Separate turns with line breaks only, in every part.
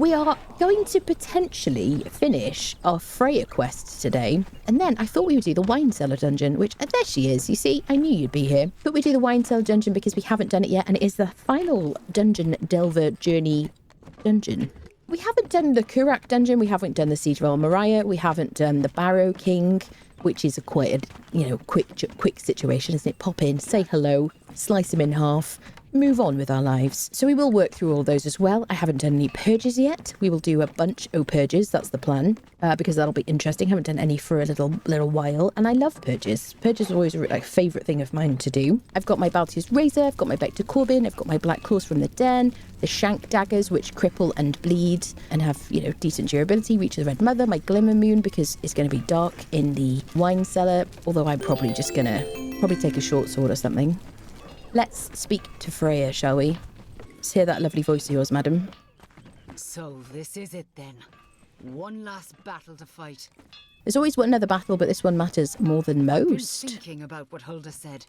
We are going to potentially finish our Freya quest today. And then I thought we would do the Winecellar dungeon, which, there she is. You see, I knew you'd be here. But we do the Winecellar dungeon because we haven't done it yet. And it is the final dungeon delver journey dungeon. We haven't done the Kurak dungeon. We haven't done the Siege of Almariah. We haven't done the Barrow King, which is a quite a, quick situation, isn't it? Pop in, say hello, slice them in half, move on with our lives. So we will work through all those as well. I haven't done any purges yet. We will do a bunch of purges. That's the plan, because that'll be interesting. Haven't done any for a little while, and I love purges. Purges are always a favourite thing of mine to do. I've got my Baltius Razor, I've got my Vector Corbin, I've got my Black Claws from the Den, the Shank Daggers, which cripple and bleed and have, decent durability, Reach of the Red Mother, my Glimmer Moon, because it's going to be dark in the Winecellar, although I'm probably just going to take a short sword or something. Let's speak to Freya, shall we? Let's hear that lovely voice of yours, madam.
So this is it then. One last battle to fight.
There's always another battle, but this one matters more than most.
I've been thinking about what Hulda said.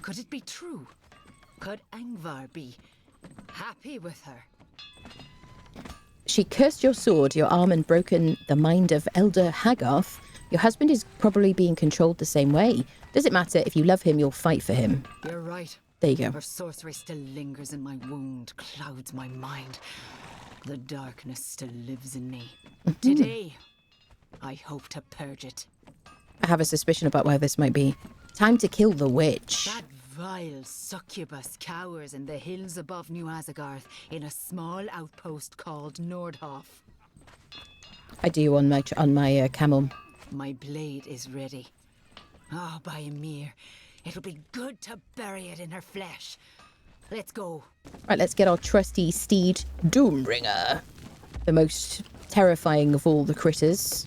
Could it be true? Could Angvar be happy with her?
She cursed your sword, your arm, and broken the mind of Elder Haggarth. Your husband is probably being controlled the same way. Does it matter? If you love him, you'll fight for him.
You're right.
There you go.
Her sorcery still lingers in my wound, clouds my mind. The darkness still lives in me. Today, I hope to purge it.
I have a suspicion about where this might be. Time to kill the witch.
That vile succubus cowers in the hills above New Asagarth in a small outpost called Nordhoff.
I do on my camel.
My blade is ready. Oh, by Ymir, it'll be good to bury it in her flesh. Let's go.
Right, let's get our trusty steed, Doombringer, the most terrifying of all the critters.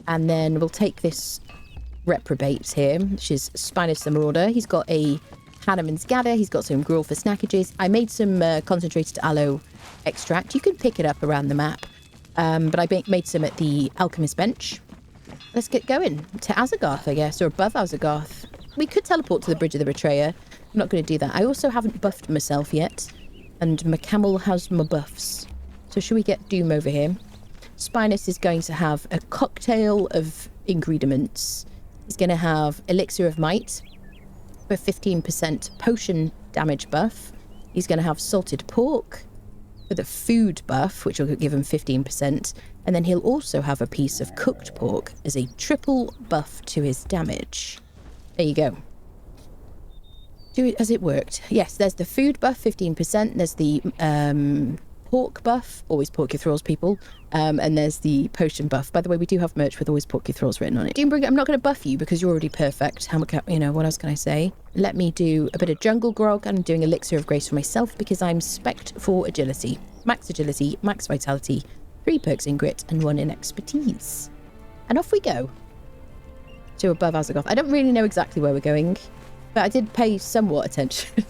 And then we'll take this reprobate here, which is Spinus the Marauder. He's got a Hanneman's Gather. He's got some gruel for snackages. I made some concentrated aloe extract. You can pick it up around the map. But I made some at the Alchemist Bench. Let's get going to Asagarth, I guess, or above Asagarth. We could teleport to the Bridge of the Betrayer. I'm not going to do that. I also haven't buffed myself yet, and my camel has my buffs. So should we get Doom over here? Spinus is going to have a cocktail of ingredients. He's going to have Elixir of Might for 15% potion damage buff. He's going to have salted pork with a food buff, which will give him 15%. And then he'll also have a piece of cooked pork as a triple buff to his damage. There you go. Has it worked? Yes, there's the food buff, 15%. There's the pork buff, always pork your thralls, people. And there's the potion buff. By the way, we do have merch with always pork your thralls written on it. Doombringer, I'm not going to buff you because you're already perfect. What else can I say? Let me do a bit of jungle grog. I'm doing Elixir of Grace for myself because I'm spec'd for agility. Max agility, max vitality, 3 perks in grit, and 1 in expertise. And off we go to above Asagarth. I don't really know exactly where we're going, but I did pay somewhat attention.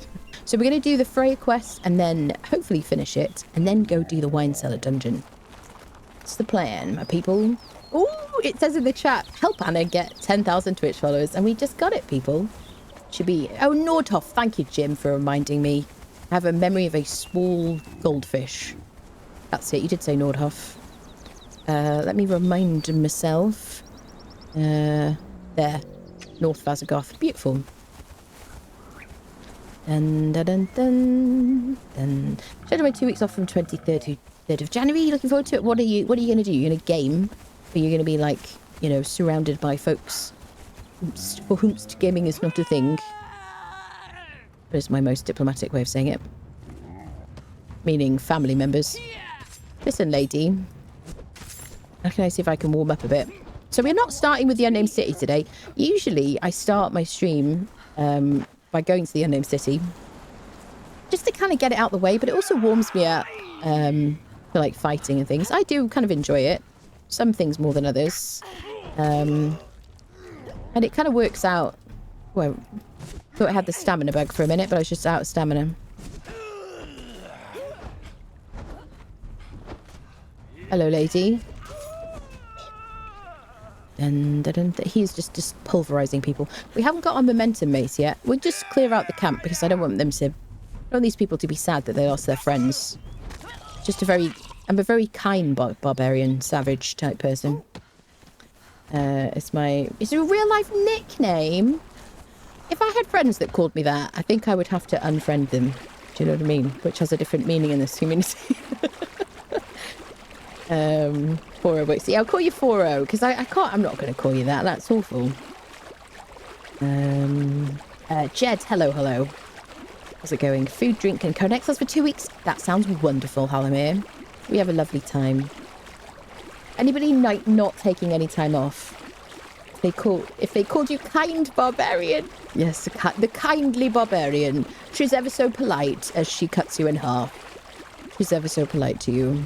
So we're going to do the Freya quest and then hopefully finish it and then go do the Winecellar dungeon. That's the plan, my people. Oh, it says in the chat, help Anna get 10,000 Twitch followers. And we just got it, people. Should be... Oh, Nordhoff. Thank you, Jim, for reminding me. I have a memory of a small goldfish. That's it. You did say Nordhoff. Let me remind myself. There. North of Asagarth. Beautiful. Dun, dun, dun, dun, dun. Schedule my 2 weeks off from 23rd to 3rd of January. Looking forward to it. What are you going to do? You're going to game? Or you're going to be like, surrounded by folks for whom gaming is not a thing? That is my most diplomatic way of saying it. Meaning family members. Listen, lady. How can I see if I can warm up a bit? So we're not starting with the Unnamed City today. Usually I start my stream by going to the Unnamed City. Just to kind of get it out the way, but it also warms me up for like fighting and things. I do kind of enjoy it. Some things more than others. And it kind of works out. Well, thought I had the stamina bug for a minute, but I was just out of stamina. Hello, lady. And he's just pulverizing people. We haven't got our momentum mace yet. We'll just clear out the camp because I don't want these people to be sad that they lost their friends. Just a very I'm a very kind barbarian, savage type person. It's a real life nickname. If I had friends that called me that, I think I would have to unfriend them. Do you know what I mean? Which has a different meaning in this community. Foro, but see, I'll call you Foro because I can't. I'm not going to call you that. That's awful. Jed, hello. How's it going? Food, drink, and Conan Exiles for 2 weeks. That sounds wonderful, Halamir. We have a lovely time. Anybody not taking any time off? If they called you kind barbarian. Yes, the kindly barbarian. She's ever so polite as she cuts you in half. She's ever so polite to you.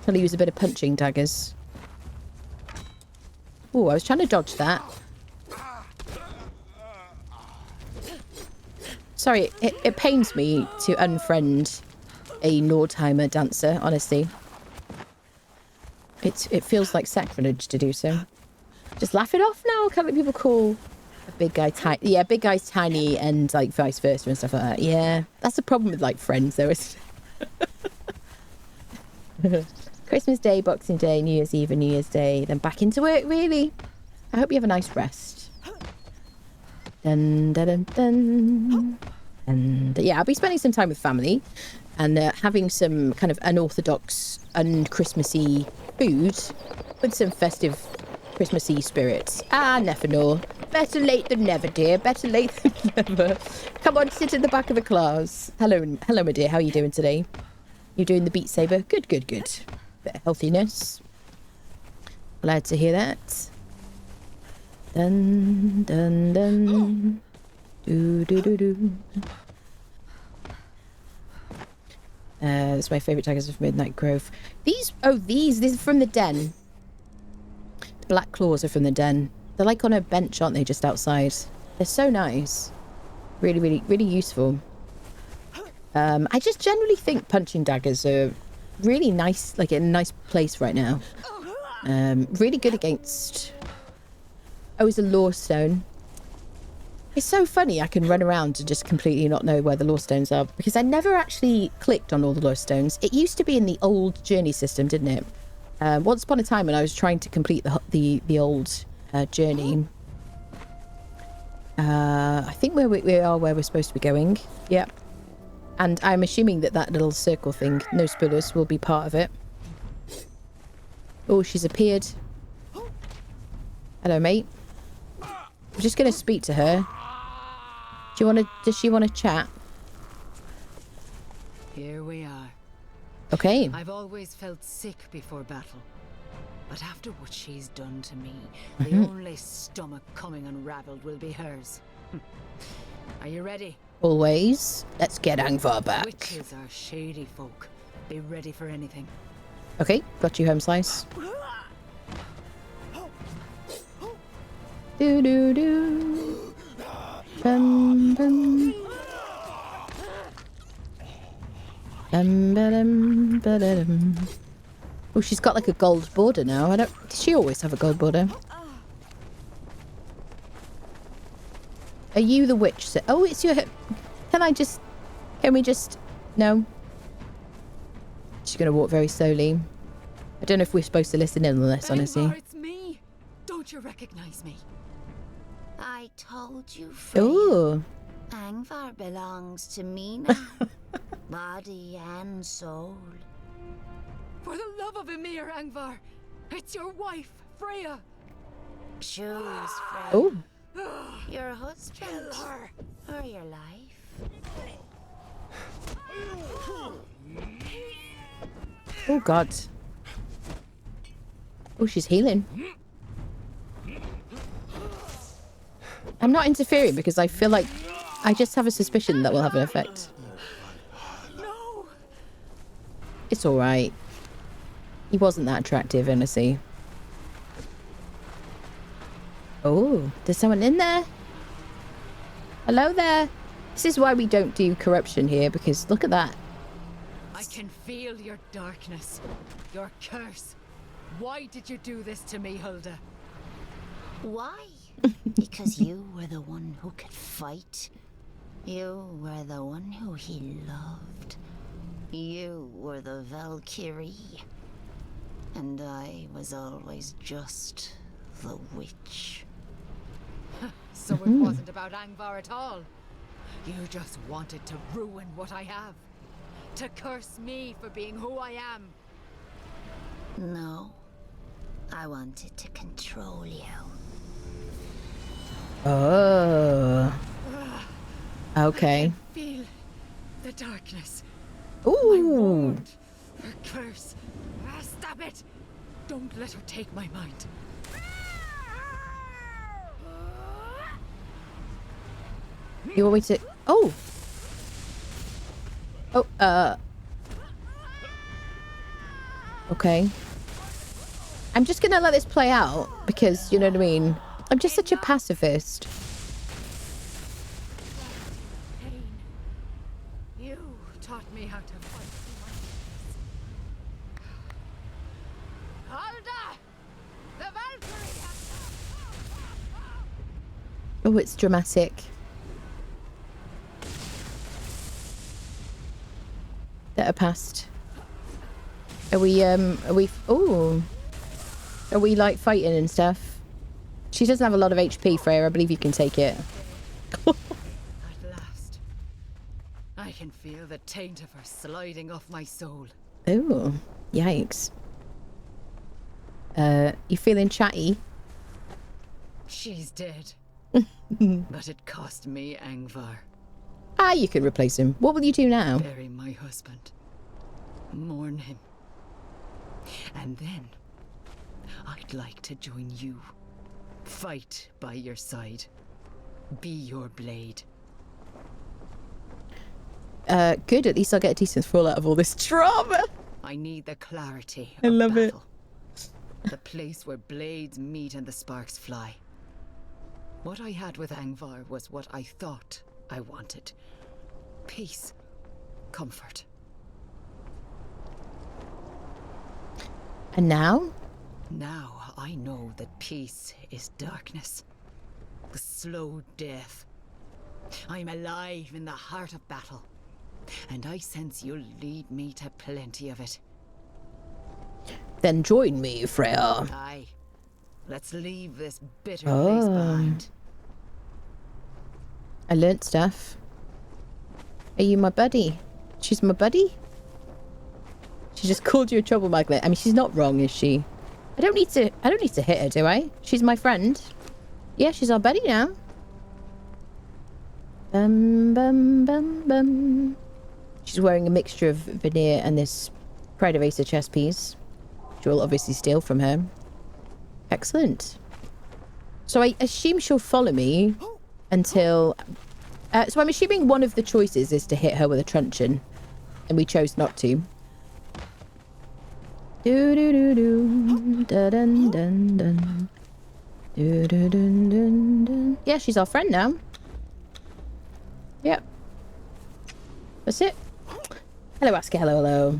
Trying to use a bit of punching daggers. Oh, I was trying to dodge that. Sorry, it pains me to unfriend a Nordheimer dancer, honestly. It feels like sacrilege to do so. Just laugh it off now. Can't let people call a big guy tiny. Yeah, big guy's tiny and like vice versa and stuff like that. Yeah, that's the problem with like friends though, isn't it? Christmas Day, Boxing Day, New Year's Eve and New Year's Day. Then back into work, really. I hope you have a nice rest. Dun, dun, dun, dun. And yeah, I'll be spending some time with family and having some kind of unorthodox, un-Christmassy food with some festive Christmassy spirits. Never know. Better late than never, dear. Better late than never. Come on, sit in the back of the class. Hello, my dear. How are you doing today? You doing the Beat Saber? Good. Bit of healthiness. Glad to hear that. Dun, dun, dun. Do. It's my favourite daggers of Midnight Grove. These are from the den. The black claws are from the den. They're like on a bench, aren't they, just outside? They're so nice. Really useful. I just generally think punching daggers are really nice, like in a nice place right now. Really good against... Oh, it's a lore stone. It's so funny I can run around and just completely not know where the lore stones are because I never actually clicked on all the lore stones. It used to be in the old journey system, didn't it? Once upon a time when I was trying to complete the old journey. I think we are where we're supposed to be going. Yep. And I'm assuming that little circle thing, no spoilers, will be part of it. Oh, she's appeared. Hello, mate. I'm just going to speak to her. Does she want to chat?
Here we are.
Okay.
I've always felt sick before battle. But after what she's done to me, the only stomach coming unraveled will be hers. Are you ready?
Always. Let's get Angvar back.
Witches are shady folk. Be ready for anything.
Okay, got you, home slice. Do. Bum, bum. Ba-dum. Oh, she's got like a gold border now. Did she always have a gold border? Are you the witch? Oh, it's your... Can we just... No. She's going to walk very slowly. I don't know if we're supposed to listen in on this, honestly.
Angvar, it's me. Don't you recognize me?
I told you, Freya.
Ooh.
Angvar belongs to me now. Body and soul.
For the love of Emir, Angvar. It's your wife, Freya.
Choose, Freya.
Oh.
Your husband or your life.
Oh, God. Oh, she's healing. I'm not interfering because I feel like I just have a suspicion that will have an effect.
No.
It's all right. He wasn't that attractive, honestly. Oh, there's someone in there. Hello there. This is why we don't do corruption here, because look at that.
I can feel your darkness, your curse. Why did you do this to me, Hulda?
Why? Because you were the one who could fight. You were the one who he loved. You were the Valkyrie, and I was always just the witch.
So it wasn't about Angvar at all. You just wanted to ruin what I have. To curse me for being who I am.
No, I wanted to control you.
Oh. Okay.
I feel the darkness.
Ooh.
Her curse. Stop it! Don't let her take my mind.
You want me to... Oh! Oh, okay. I'm just gonna let this play out, because, you know what I mean? I'm just such a pacifist.
Pain. You taught me how to fight. Alda! The Valkyrie!
Oh, it's dramatic. That are past. Are we, oh. Are we, like, fighting and stuff? She doesn't have a lot of HP, Freya. I believe you can take it.
At last. I can feel the taint of her sliding off my soul.
Oh, yikes. You feeling chatty?
She's dead. But it cost me Angvar.
Ah, you could replace him. What will you do now?
Bury my husband. Mourn him. And then I'd like to join you. Fight by your side. Be your blade.
Good. At least I'll get a decent fall out of all this drama.
I need the clarity
I
of
love it.
battle. The place where blades meet and the sparks fly. What I had with Angvar was what I thought I wanted. Peace. Comfort.
And now?
Now I know that peace is darkness. The slow death. I'm alive in the heart of battle. And I sense you'll lead me to plenty of it.
Then join me, Freya.
Aye. Let's leave this bitter place behind.
I learnt stuff. Are you my buddy? She's my buddy? She just called you a troublemaker. I mean, she's not wrong, is she? I don't need to hit her, do I? She's my friend. Yeah, she's our buddy now. Bum bum bum bum. She's wearing a mixture of veneer and this Pride of Acer chess piece, which we'll obviously steal from her. Excellent. So I assume she'll follow me until... so I'm assuming one of the choices is to hit her with a truncheon, and we chose not to. Do do do do, da dun dun dun, do do dun dun dun. Yeah, she's our friend now. Yep. That's it. Hello, Asker. Hello, hello.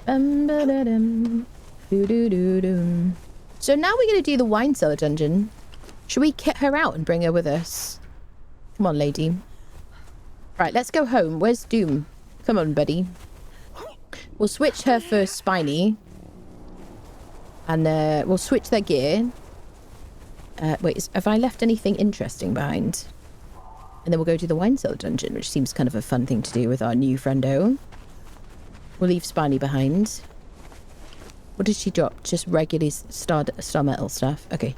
Ba da dum. Do do do do. So now we're gonna do the Winecellar dungeon. Should we kit her out and bring her with us? Come on, lady. Right, let's go home. Where's Doom? Come on, buddy. We'll switch her for Spiny. And we'll switch their gear. Wait, have I left anything interesting behind? And then we'll go to the Winecellar dungeon, which seems kind of a fun thing to do with our new friendo. We'll leave Spiny behind. What did she drop? Just regular star metal stuff. Okay.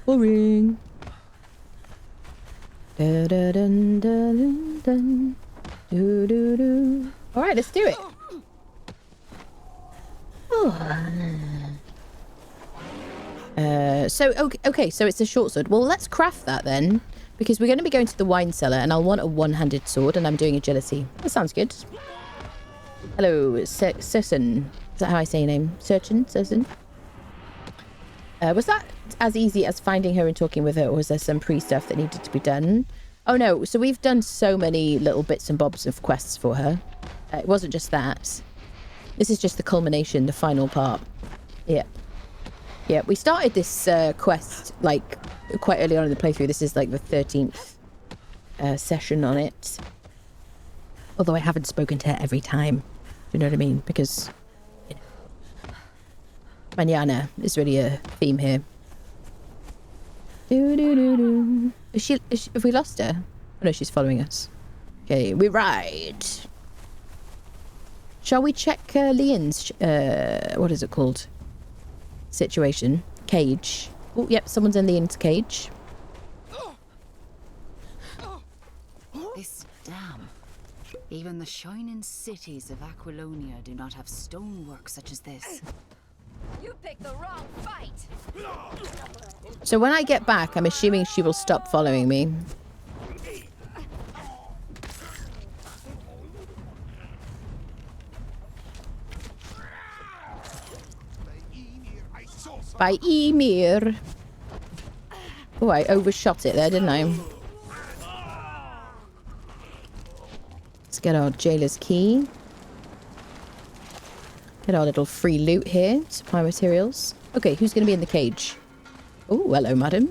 Boring. Da da dun da dun dun. Do do do. All right, let's do it. Okay, so it's a short sword. Well, let's craft that then, because we're going to be going to the Winecellar, and I'll want a one-handed sword, and I'm doing agility. That sounds good. Hello, Sesson. Is that how I say your name? Sesson? Was that as easy as finding her and talking with her, or was there some pre-stuff that needed to be done? Oh no, so we've done so many little bits and bobs of quests for her. It wasn't just that. This is just the culmination, the final part. Yeah. Yeah, we started this quest, like, quite early on in the playthrough. This is, like, the 13th session on it. Although I haven't spoken to her every time. You know what I mean? Because you know, mañana is really a theme here. Have we lost her? Oh no, she's following us. Okay, we ride. Shall we check Leon's, what is it called? Situation. Cage. Oh, yep, someone's in Leon's cage.
This dam. Even the shining cities of Aquilonia do not have stonework such as this.
You picked the wrong fight.
So when I get back, I'm assuming she will stop following me. By Emir. Oh, I overshot it there, didn't I? Let's get our jailer's key. Get our little free loot here. Supply materials. Okay, who's going to be in the cage? Oh, hello, madam.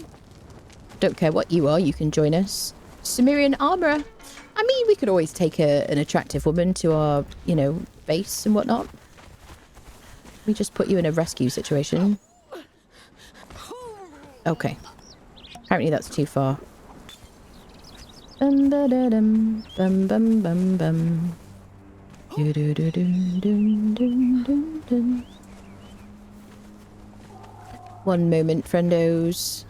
Don't care what you are, you can join us. Sumerian armourer. I mean, we could always take an attractive woman to our, you know, base and whatnot. We just put you in a rescue situation. Okay. Apparently that's too far. Bum ba da dum bum bum bum bum. Do do do do dum dum dum dum. One moment, friendos.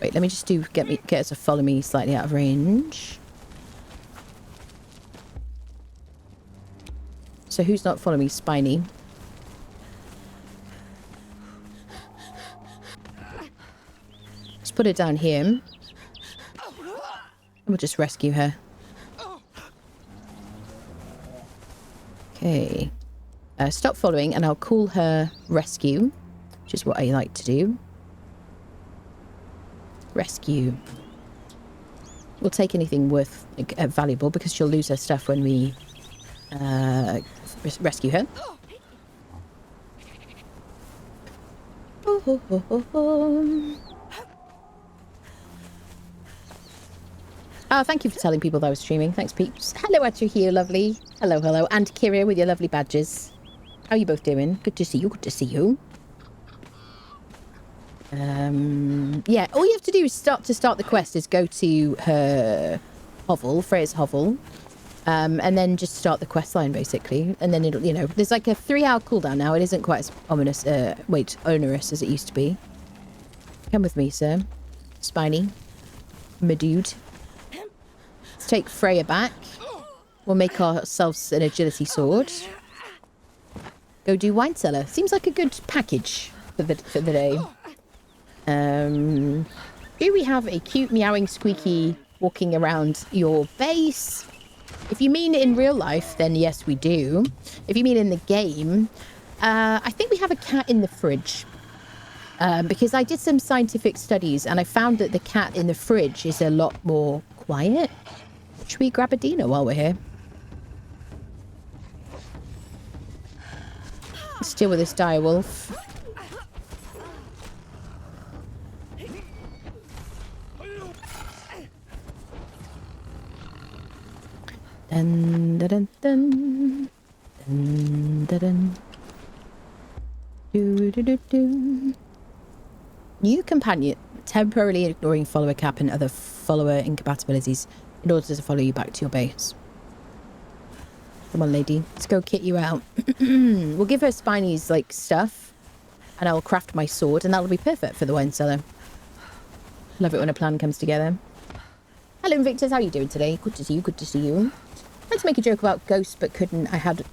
Wait, let me just get her to follow me slightly out of range. So who's not following me? Spiny. Let's put it down here. And we'll just rescue her. Okay. Stop following and I'll call her rescue, which is what I like to do. Rescue. We'll take anything worth valuable because she'll lose her stuff when we rescue her. Oh, thank you for telling people that I was streaming. Thanks, peeps. Hello, Atru here, lovely. Hello, hello. And Kyria with your lovely badges. How are you both doing? Good to see you. Good to see you. Yeah, all you have to do is start the quest is go to her hovel, Freya's hovel, and then just start the quest line, basically. And then it'll, you know, there's like a 3-hour cooldown now. It isn't quite as onerous as it used to be. Come with me, sir. Spiny. My dude. Let's take Freya back. We'll make ourselves an agility sword. Go do Winecellar. Seems like a good package for the day. Here we have a cute meowing squeaky walking around your base. If you mean in real life, then yes, we do. If you mean in the game, I think we have a cat in the fridge. Because I did some scientific studies and I found that the cat in the fridge is a lot more quiet. Should we grab a Dino while we're here? Let's deal with this dire wolf. Dun, dun, dun, dun. Dun, dun, dun. Do, do, do, do. New companion. Temporarily ignoring follower cap and other follower incompatibilities in order to follow you back to your base. Come on, lady. Let's go kit you out. We'll give her Spiny's, like, stuff. And I'll craft my sword. And that'll be perfect for the Winecellar. Love it when a plan comes together. Hello, Invictus. How are you doing today? Good to see you. Good to see you. I tried to make a joke about ghosts, but couldn't.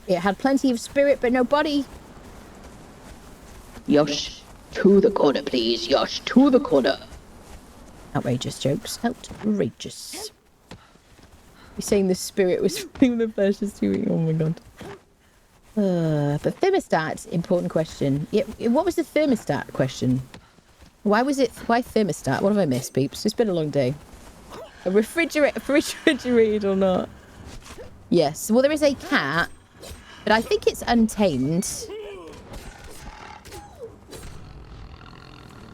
It had plenty of spirit, but no body. Yosh, to the corner, please. Yosh, to the corner. Outrageous jokes. Outrageous. You're saying the spirit was feeling the flesh is doing. Oh my god. The thermostat. Important question. Yeah, what was the thermostat question? Why thermostat? What have I missed, peeps? It's been a long day. A refrigerated or not? Yes. Well, there is a cat, but I think it's untamed.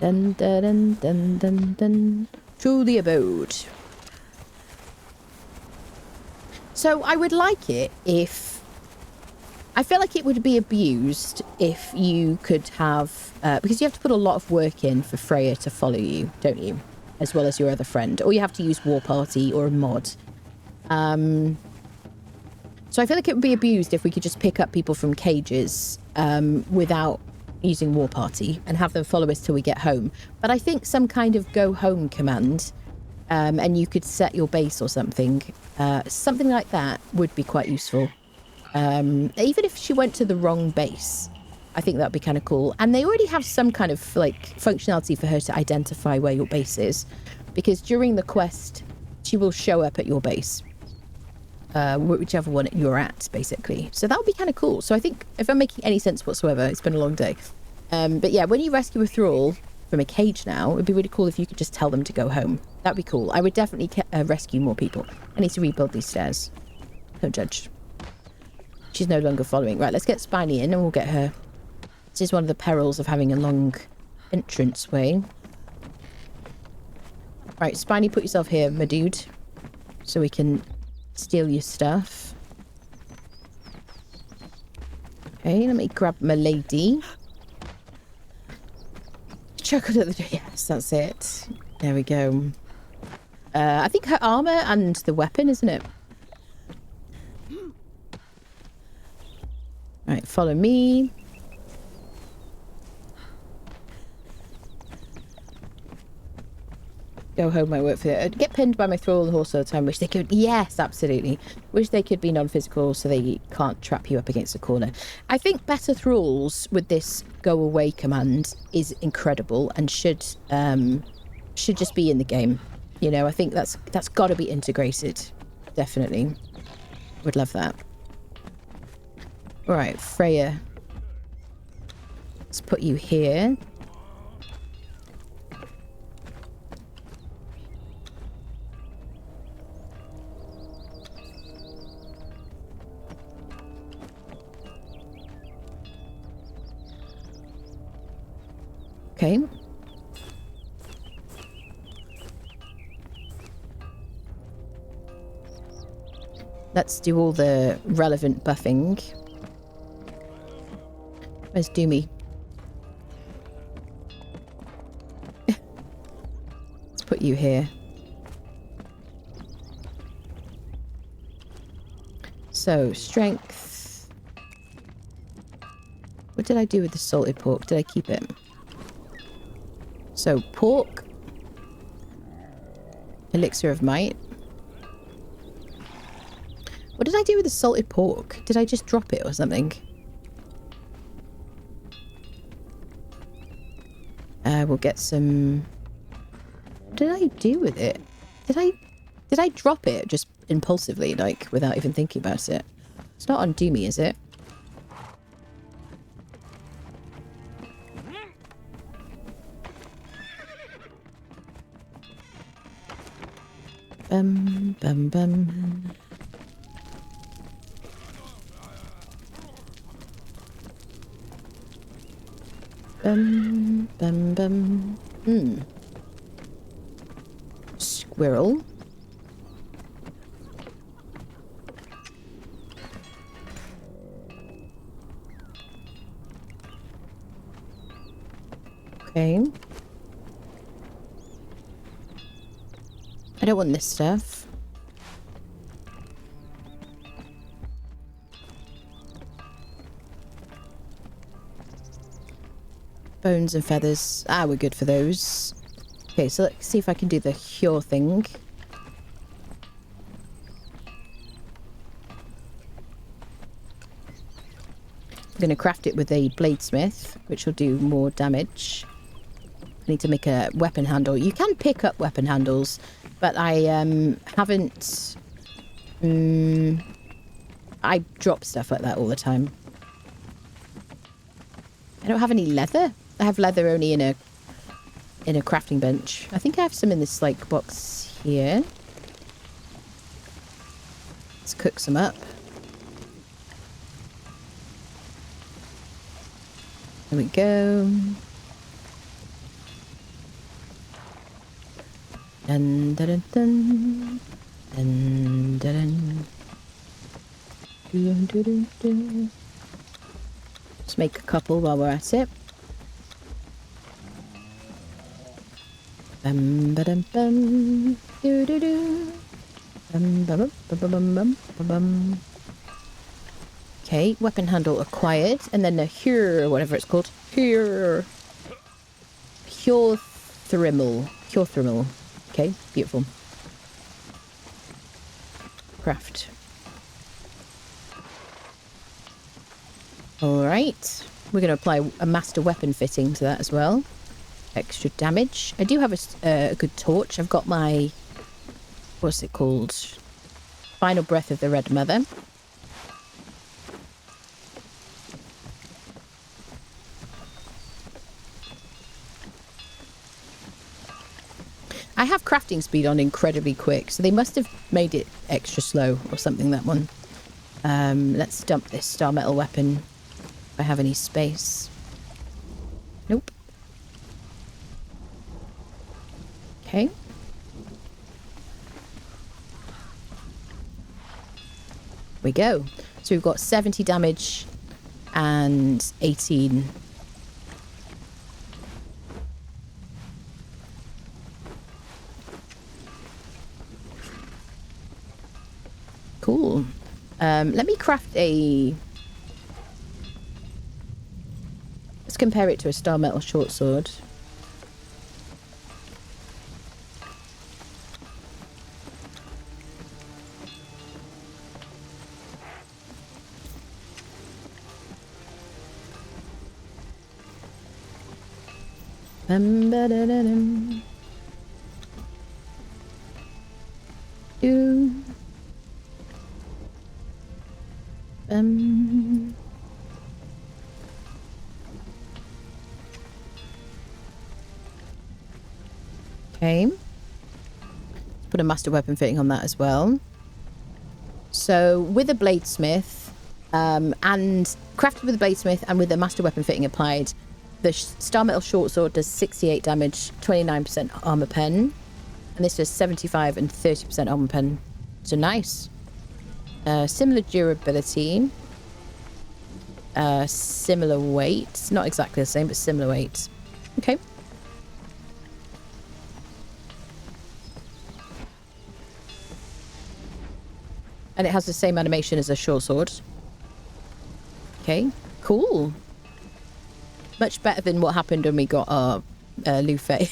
Dun dun dun dun dun dun. To the abode. So I would like it if... I feel like it would be abused if you could have... because you have to put a lot of work in for Freya to follow you, don't you? As well as your other friend. Or you have to use War Party or a mod. So I feel like it would be abused if we could just pick up people from cages without using War Party and have them follow us till we get home. But I think some kind of go home command, and you could set your base or something. Something like that would be quite useful. Even if she went to the wrong base, I think that'd be kind of cool. And they already have some kind of like functionality for her to identify where your base is, because during the quest, she will show up at your base. Whichever one you're at, basically. So that would be kind of cool. So I think, if I'm making any sense whatsoever, it's been a long day. But yeah, when you rescue a thrall from a cage now, it'd be really cool if you could just tell them to go home. That'd be cool. I would definitely rescue more people. I need to rebuild these stairs. Don't judge. She's no longer following. Right, let's get Spiny in and we'll get her. This is one of the perils of having a long entranceway. Right, Spiny, put yourself here, my dude. So we can... steal your stuff. Okay, let me grab my lady. Chuckle at the door. Yes, that's it. There we go. I think her armor and the weapon, isn't it? Right, follow me. Go home, I work for it. Get pinned by my thrall and horse all the time. Wish they could... Yes, absolutely. Wish they could be non-physical so they can't trap you up against a corner. I think better thralls with this go away command is incredible and should just be in the game. You know, I think that's got to be integrated. Definitely. Would love that. All right, Freya. Let's put you here. Okay. Let's do all the relevant buffing. Where's Doomy? Let's put you here. So, strength. What did I do with the salted pork? Did I keep it? So, pork. Elixir of might. What did I do with the salted pork? Did I just drop it or something? We'll get some... What did I do with it? Did I drop it just impulsively, like, without even thinking about it? It's not on Doomy, is it? Bum, bum, bum. Bum, bum, bum. Squirrel. Okay. I don't want this stuff. Bones and feathers. Ah, we're good for those. Okay, so let's see if I can do the cure thing. I'm going to craft it with a bladesmith, which will do more damage. I need to make a weapon handle. You can pick up weapon handles, but I haven't... I drop stuff like that all the time. I don't have any leather. I have leather only in a crafting bench. I think I have some in this like box here. Let's cook some up. There we go. Dun, dun, dun, dun. Dun, dun, dun. Dun, dun, dun, dun. Let's make a couple while we're at it. Bum ba dum bum. Do do do. Bum bum bum bum bum bum bum bum. Okay, weapon handle acquired, and then a here, whatever it's called. Here. Pure Thrimmel. Pure Thrimmel. Okay, beautiful. Craft. Alright. We're going to apply a master weapon fitting to that as well. Extra damage. I do have a good torch. I've got my... What's it called? Final Breath of the Red Mother. I have crafting speed on incredibly quick, so they must have made it extra slow or something, that one. Let's dump this star metal weapon if I have any space. Nope. Okay. We go. So we've got 70 damage and 18. Cool. Let me craft a... Let's compare it to a star metal short sword. Ba-da-da-dum. Okay. Let's put a master weapon fitting on that as well. So with a bladesmith, and crafted with a bladesmith and with a master weapon fitting applied, the star metal short sword does 68 damage, 29% armor pen, and this does 75 and 30% armor pen. So nice. Similar durability. Similar weight. Not exactly the same, but similar weight. Okay. And it has the same animation as a short sword. Okay, cool. Much better than what happened when we got our Luffy.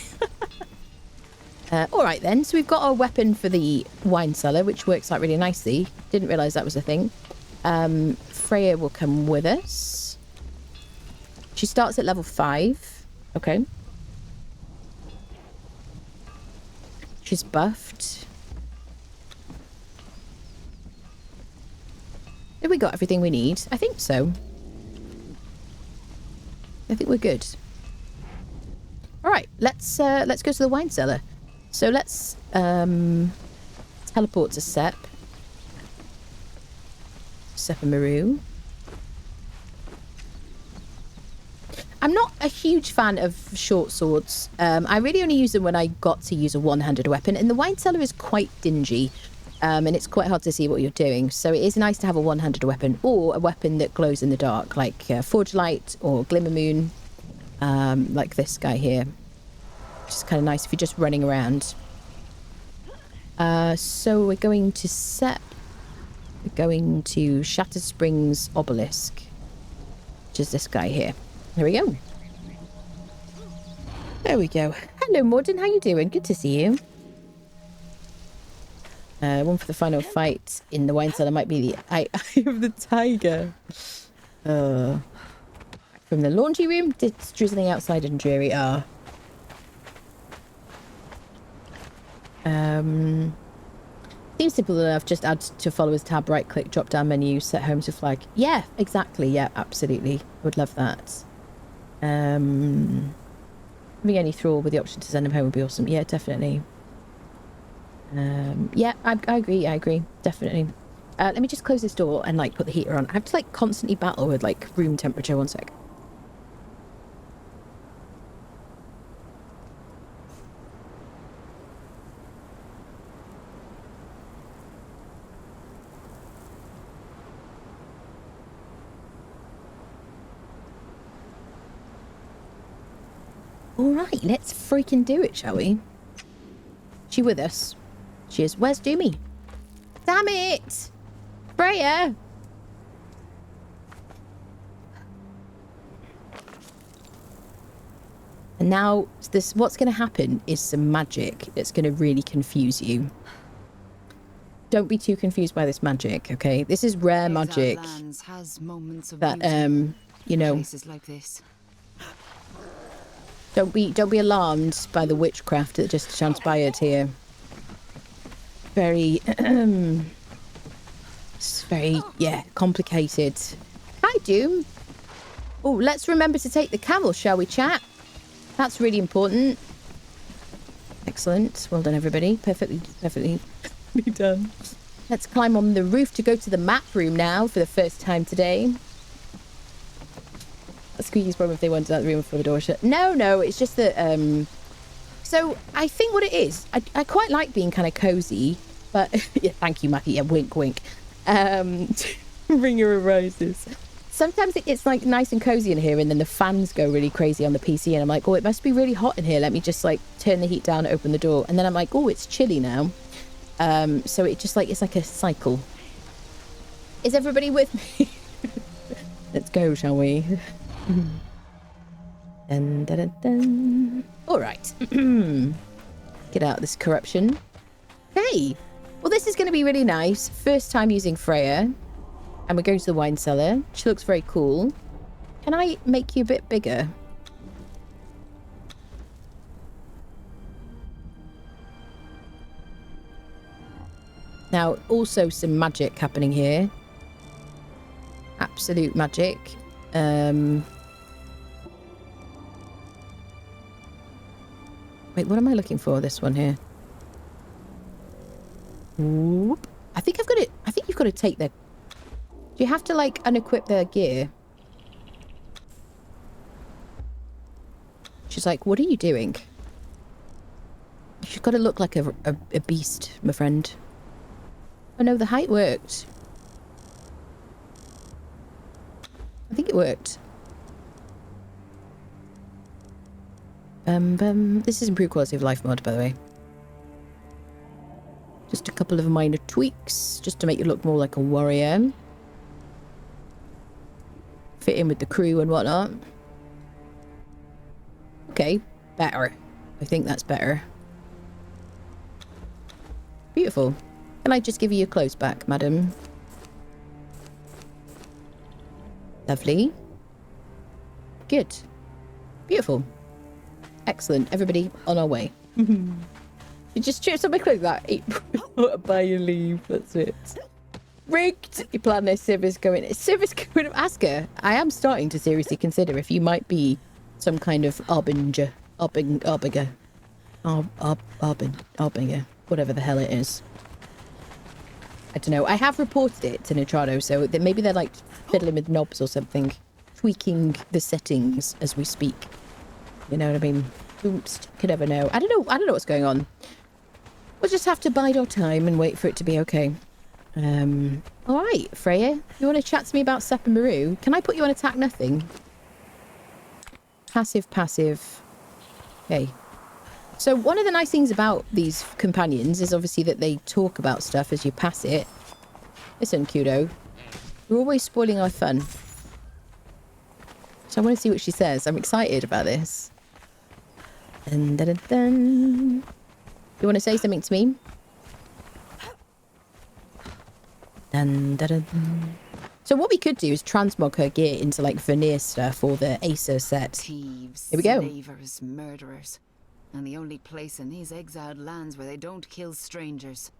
Alright then, so we've got our weapon for the wine cellar, which works out really nicely. Didn't realise that was a thing. Freya will come with us. She starts at level 5. Okay. She's buffed. Have we got everything we need? I think so. I think we're good. All right, let's go to the wine cellar. So let's teleport to Sep and Maru. I'm not a huge fan of short swords. I really only use them when I got to use a one-handed weapon, and the wine cellar is quite dingy. And it's quite hard to see what you're doing. So it is nice to have a one-handed weapon or a weapon that glows in the dark, like Forge Light or Glimmer Moon, like this guy here. Which is kind of nice if you're just running around. So we're going to Sep. We're going to Shatter Springs Obelisk, which is this guy here. There we go. There we go. Hello, Morden. How you doing? Good to see you. One for the final fight in the wine cellar might be the Eye of the Tiger. From the laundry room, it's drizzling outside and dreary. Seems simple enough. Just add to followers tab, right click, drop down menu, set home to flag. Yeah, exactly. Yeah, absolutely. Would love that. Having any thrall with the option to send them home would be awesome. Yeah, definitely. Yeah, I agree, definitely. Let me just close this door and like put the heater on. I have to like constantly battle with like room temperature. One sec. All right, let's freaking do it, shall we? She with us? She is. Where's Doomy? Damn it! Freya! And now, what's going to happen is some magic that's going to really confuse you. Don't be too confused by this magic, okay? This is rare magic
Lands has moments of
that,
beauty.
you know,
Places like this.
don't be alarmed by the witchcraft that just transpired here. Very, it's very, yeah, complicated. Hi, Doom. Oh, let's remember to take the camel, shall we, chat? That's really important. Excellent. Well done, everybody. Perfectly done. Let's climb on the roof to go to the map room now for the first time today. Squeaky's problem if they wanted out the room before the door shut. No, it's just that, so I think what it is, I quite like being kind of cozy, but, yeah, thank you, Matthew. Yeah, wink, wink. Ringer of Roses. Sometimes it's like nice and cozy in here, and then the fans go really crazy on the PC, and I'm like, oh, it must be really hot in here. Let me just like turn the heat down, open the door, and then I'm like, oh, it's chilly now. So it just like it's like a cycle. Is everybody with me? Let's go, shall we? Dun, dun, dun, dun. All right. Get out this corruption. Hey, well, this is going to be really nice. First time using Freya. And we're going to the wine cellar. She looks very cool. Can I make you a bit bigger? Now, also some magic happening here. Absolute magic. Wait, what am I looking for? This one here. Whoop. I think I've got it. I think you've got to take the... Do you have to, like, unequip their gear? She's like, what are you doing? You've got to look like a beast, my friend. Oh, no, the height worked. I think it worked. This is improved quality of life mod, by the way. Just a couple of minor tweaks, just to make you look more like a warrior. Fit in with the crew and whatnot. Okay, better. I think that's better. Beautiful. Can I just give you your clothes back, madam? Lovely. Good. Beautiful. Excellent. Everybody on our way. You just chips on my clothes that. Buy your leave. That's it. Rigged. You plan their service going. Service going to ask her. I am starting to seriously consider if you might be some kind of arbinger. Arbinger. Whatever the hell it is. I don't know. I have reported it to Nitrado, so that maybe they're like fiddling with knobs or something. Tweaking the settings as we speak. You know what I mean? Oops, could never know. I don't know what's going on. We'll just have to bide our time and wait for it to be okay. All right, Freya. You want to chat to me about Sepp and Maru? Can I put you on attack nothing? Passive. Okay. So one of the nice things about these companions is obviously that they talk about stuff as you pass it. Listen, Kudo. You're always spoiling our fun. So I want to see what she says. I'm excited about this. Dun, dun, dun, dun. You want to say something to me? Dun, dun, dun, dun. So what we could do is transmog her gear into like veneer stuff or the Acer set.
Thieves,
Here we go.
slavers, murderers. And the only place in these exiled lands where they don't kill strangers.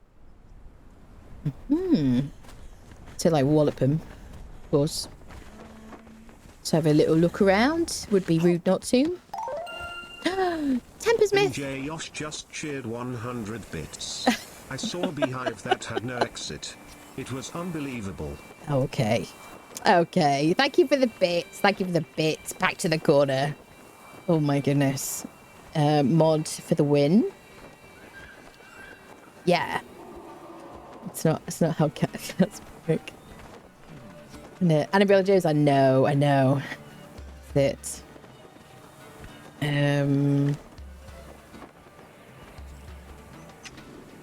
To like wallop him, of course. Let's have a little look around. Would be rude not to. Tempersmith!
NJ Yosh just cheered 100 bits. I saw a beehive that had no exit. It was unbelievable.
Okay. Okay. Thank you for the bits. Thank you for the bits. Back to the corner. Oh my goodness. Mod for the win. Yeah. It's not how cats work. No. Anabriella Jones, I know. That's it.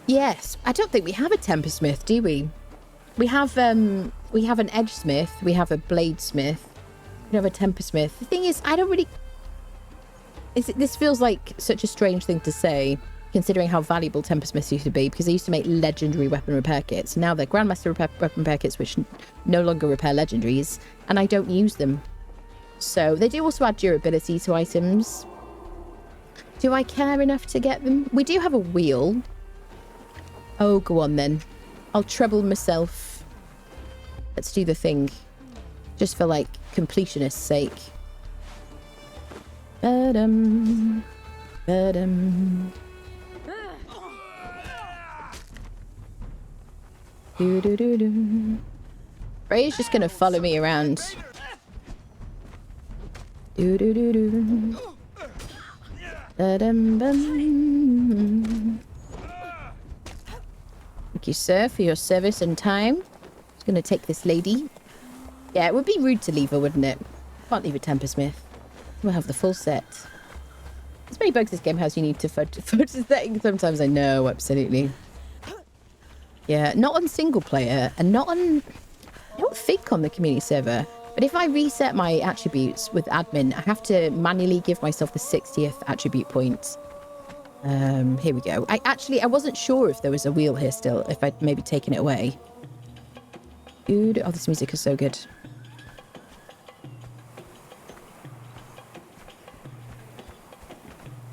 Yes, I don't think we have a tempersmith, do we? We have an edgesmith, we have a bladesmith, we have a tempersmith. The thing is, I don't really... This feels like such a strange thing to say, considering how valuable tempersmiths used to be, because they used to make legendary weapon repair kits. Now they're grandmaster weapon repair kits, which no longer repair legendaries, and I don't use them. So they do also add durability to items. Do I care enough to get them? We do have a wheel. Oh, go on then. I'll treble myself. Let's do the thing. Just for, like, completionist's sake. Ba-dum. Ba-dum. Do-do-do-do. Freya's just gonna follow me around. Do-do-do-do. Ba-dum-bum. Thank you, sir, for your service and time. Just gonna take this lady. Yeah, it would be rude to leave her, wouldn't it? Can't leave a tempersmith. We'll have the full set. As many bugs this game has, you need to fudge setting. Sometimes I know, absolutely. Yeah, not on single player, and not on... I don't think on the community server. But if I reset my attributes with admin, I have to manually give myself the 60th attribute point. Here we go. I wasn't sure if there was a wheel here still, if I'd maybe taken it away. Dude, oh, this music is so good.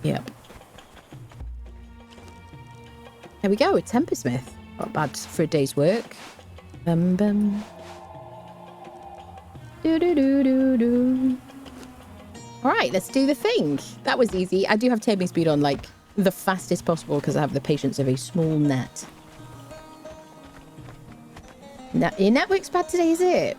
Yep. There we go, a tempersmith. Not bad for a day's work. Bum bum. Do do do do do. All right, let's do the thing. That was easy. I do have taming speed on like the fastest possible because I have the patience of a small gnat. Your network's bad today, is it?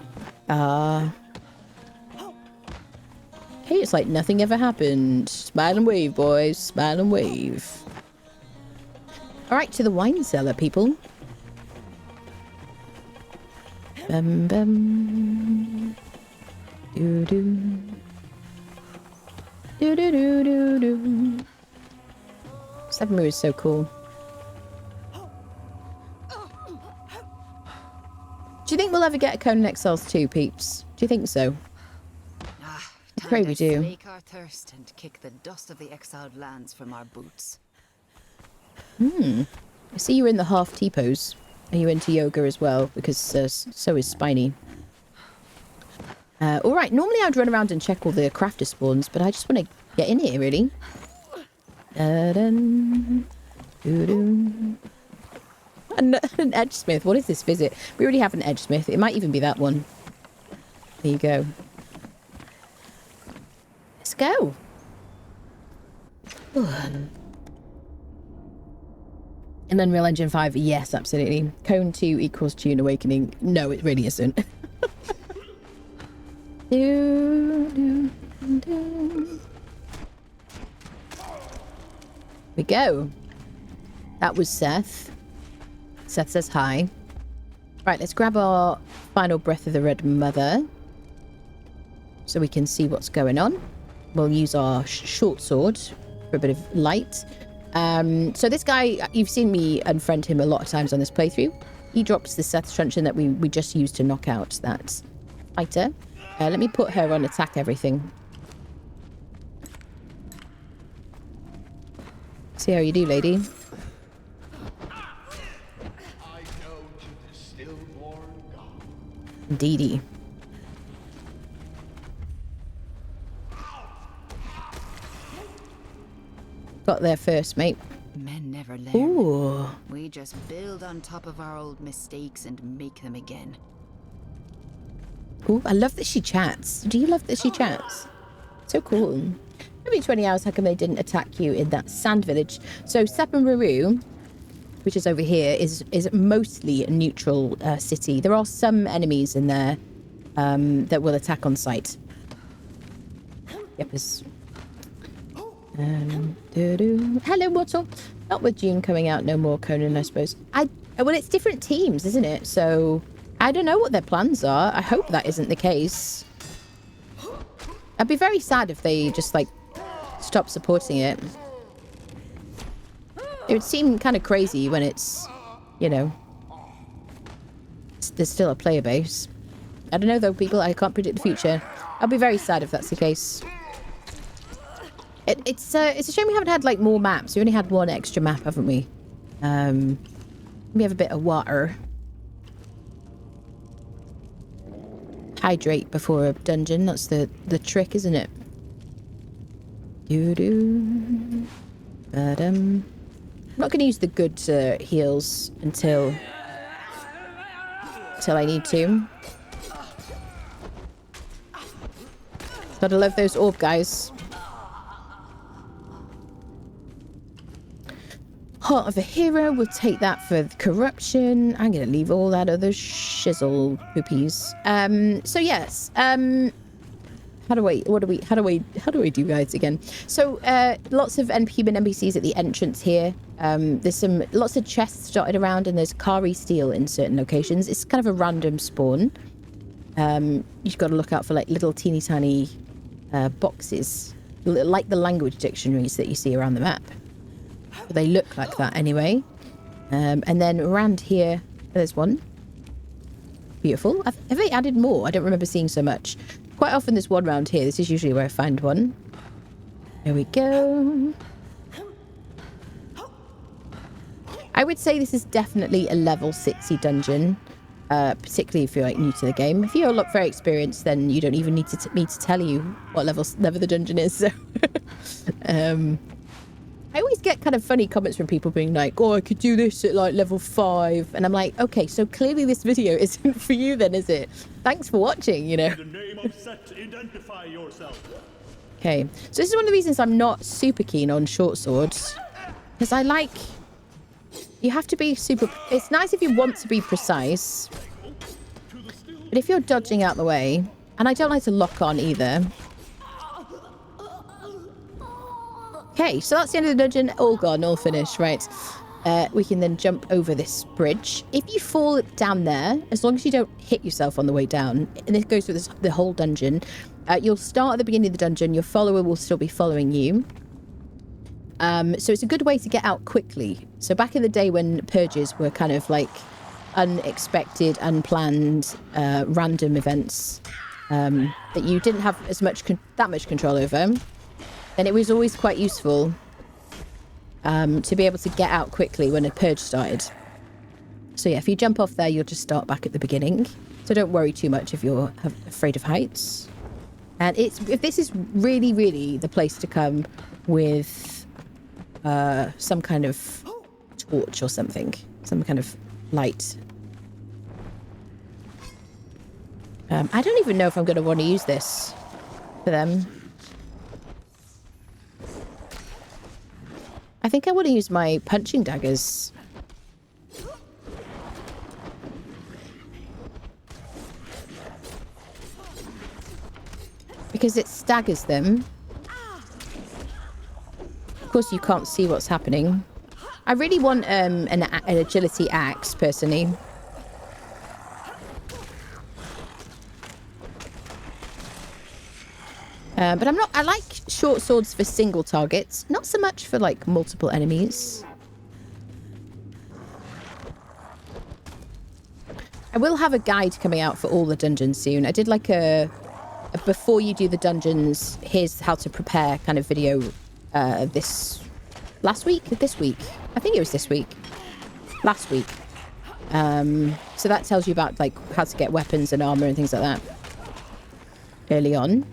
Okay, it's like nothing ever happened. Smile and wave, boys. Smile and wave. All right, to the wine cellar, people. Bum bum. Do do. Do do do do do. Seven Moon is so cool. Do you think we'll ever get a Conan Exiles 2, peeps? Do you think so?
Time
pray we do.
Slake our thirst and kick the dust of the Exiled Lands from our boots.
I see you're in the half T-pose. Are you into yoga as well? Because so is Spiny. All right, normally I'd run around and check all the crafter spawns, but I just want to get in here, really. An edgesmith. What is this visit? We already have an edgesmith. It might even be that one. There you go. Let's go. In Unreal Engine 5, yes, absolutely. Cone 2 equals Tune Awakening. No, it really isn't. We go. That was Seth. Seth says hi. Right, let's grab our final Breath of the Red Mother so we can see what's going on. We'll use our short sword for a bit of light. So this guy, you've seen me unfriend him a lot of times on this playthrough. He drops the Seth's truncheon that we just used to knock out that fighter. Let me put her on attack everything. See how you do, lady. Indeedy. Got there first, mate.
Men never learn.
Ooh.
We just build on top of our old mistakes and make them again.
Ooh, I love that she chats. Do you love that she chats? So cool. Every 20 hours, how come they didn't attack you in that sand village? So Sapanraru, which is over here, is mostly a neutral city. There are some enemies in there that will attack on sight. Yep, it's... Hello, Mortal. Not with June coming out, no more Conan, I suppose. Well, it's different teams, isn't it? So I don't know what their plans are. I hope that isn't the case. I'd be very sad if they just like stop supporting it. It would seem kind of crazy when it's, you know, there's still a player base. I don't know though, people. I can't predict the future. I'll be very sad if that's the case. It's a shame we haven't had like more maps. We only had one extra map, haven't we? We have a bit of water. Hydrate before a dungeon. That's the trick, isn't it? Doo-doo. But I'm not going to use the good heals until I need to. Gotta love those orb guys. Heart of a hero, we'll take that for the corruption. I'm gonna leave all that other shizzle poopies. So yes, how do I do guides again? So lots of human NPCs at the entrance here. There's lots of chests dotted around, and there's Kari steel in certain locations. It's kind of a random spawn. You've got to look out for like little teeny tiny boxes, like the language dictionaries that you see around the map. They look like that anyway. And then around here, there's one. Beautiful. Have they added more? I don't remember seeing so much. Quite often there's one around here. This is usually where I find one. There we go. I would say this is definitely a level 60 dungeon. Particularly if you're like new to the game. If you're not very experienced, then you don't even need me to tell you what level the dungeon is. So I always get kind of funny comments from people being like, oh, I could do this at like level 5. And I'm like, okay, so clearly this video isn't for you then, is it? Thanks for watching, you know.
In the name of Set, identify yourself.
Okay, so this is one of the reasons I'm not super keen on short swords. Because I like... You have to be super... It's nice if you want to be precise. But if you're dodging out the way... And I don't like to lock on either. Okay, so that's the end of the dungeon. All gone, all finished, right. We can then jump over this bridge. If you fall down there, as long as you don't hit yourself on the way down, and this goes through the whole dungeon, you'll start at the beginning of the dungeon. Your follower will still be following you. So it's a good way to get out quickly. So back in the day when purges were kind of like unexpected, unplanned, random events that you didn't have as much that much control over, then it was always quite useful to be able to get out quickly when a purge started. So yeah, if you jump off there, you'll just start back at the beginning. So don't worry too much if you're afraid of heights. And if this is really, really the place to come with some kind of torch or something, some kind of light. I don't even know if I'm going to want to use this for them. I think I want to use my punching daggers. Because it staggers them. Of course, you can't see what's happening. I really want an agility axe, personally. But I like short swords for single targets, not so much for like multiple enemies. I will have a guide coming out for all the dungeons soon. I did like a before you do the dungeons, here's how to prepare kind of video this week. I think it was this week. Last week. So that tells you about like how to get weapons and armor and things like that early on.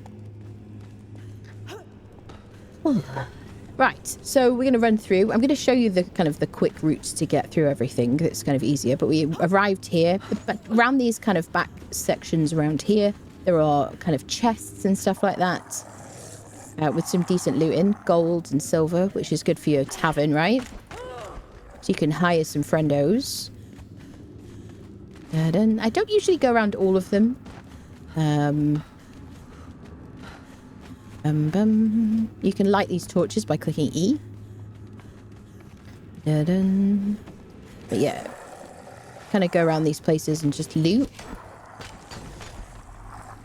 Right, so we're going to run through. I'm going to show you the kind of the quick routes to get through everything. It's kind of easier, but we arrived here. But around these kind of back sections around here, there are kind of chests and stuff like that with some decent loot in, gold and silver, which is good for your tavern, right? So you can hire some friendos. I don't usually go around all of them. You can light these torches by clicking E. But yeah, kind of go around these places and just loot.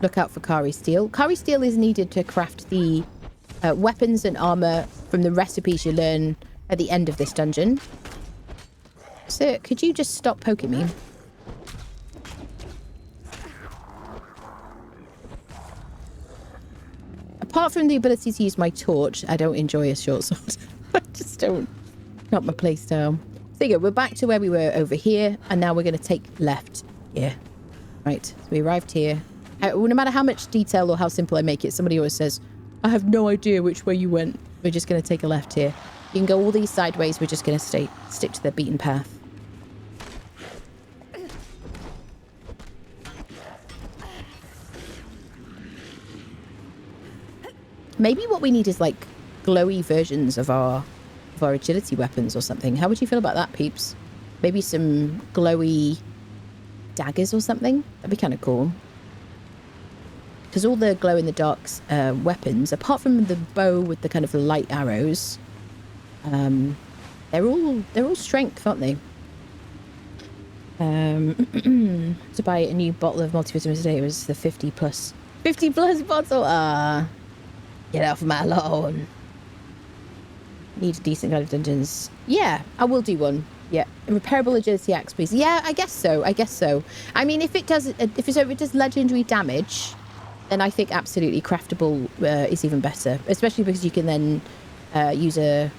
Look out for Kari steel. Kari steel is needed to craft the weapons and armor from the recipes you learn at the end of this dungeon. Sir, could you just stop poking me? Apart from the ability to use my torch, I don't enjoy a short sword. I just don't. Not my play style. So you go, we're back to where we were over here, and now we're going to take left here. Right, so we arrived here. No matter how much detail or how simple I make it, somebody always says, I have no idea which way you went. We're just going to take a left here. You can go all these sideways. We're just going to stick to the beaten path. Maybe what we need is like glowy versions of our agility weapons or something. How would you feel about that, peeps? Maybe some glowy daggers or something? That'd be kind of cool. Because all the glow-in-the-dark weapons, apart from the bow with the kind of light arrows, they're all strength, aren't they? To buy a new bottle of multivitamins today was the 50 plus bottle. Get off my lawn. Need a decent kind of dungeons. Yeah, I will do one. Yeah, a repairable agility axe, please. Yeah, I guess so. I mean, if it does legendary damage, then I think absolutely craftable is even better. Especially because you can then use a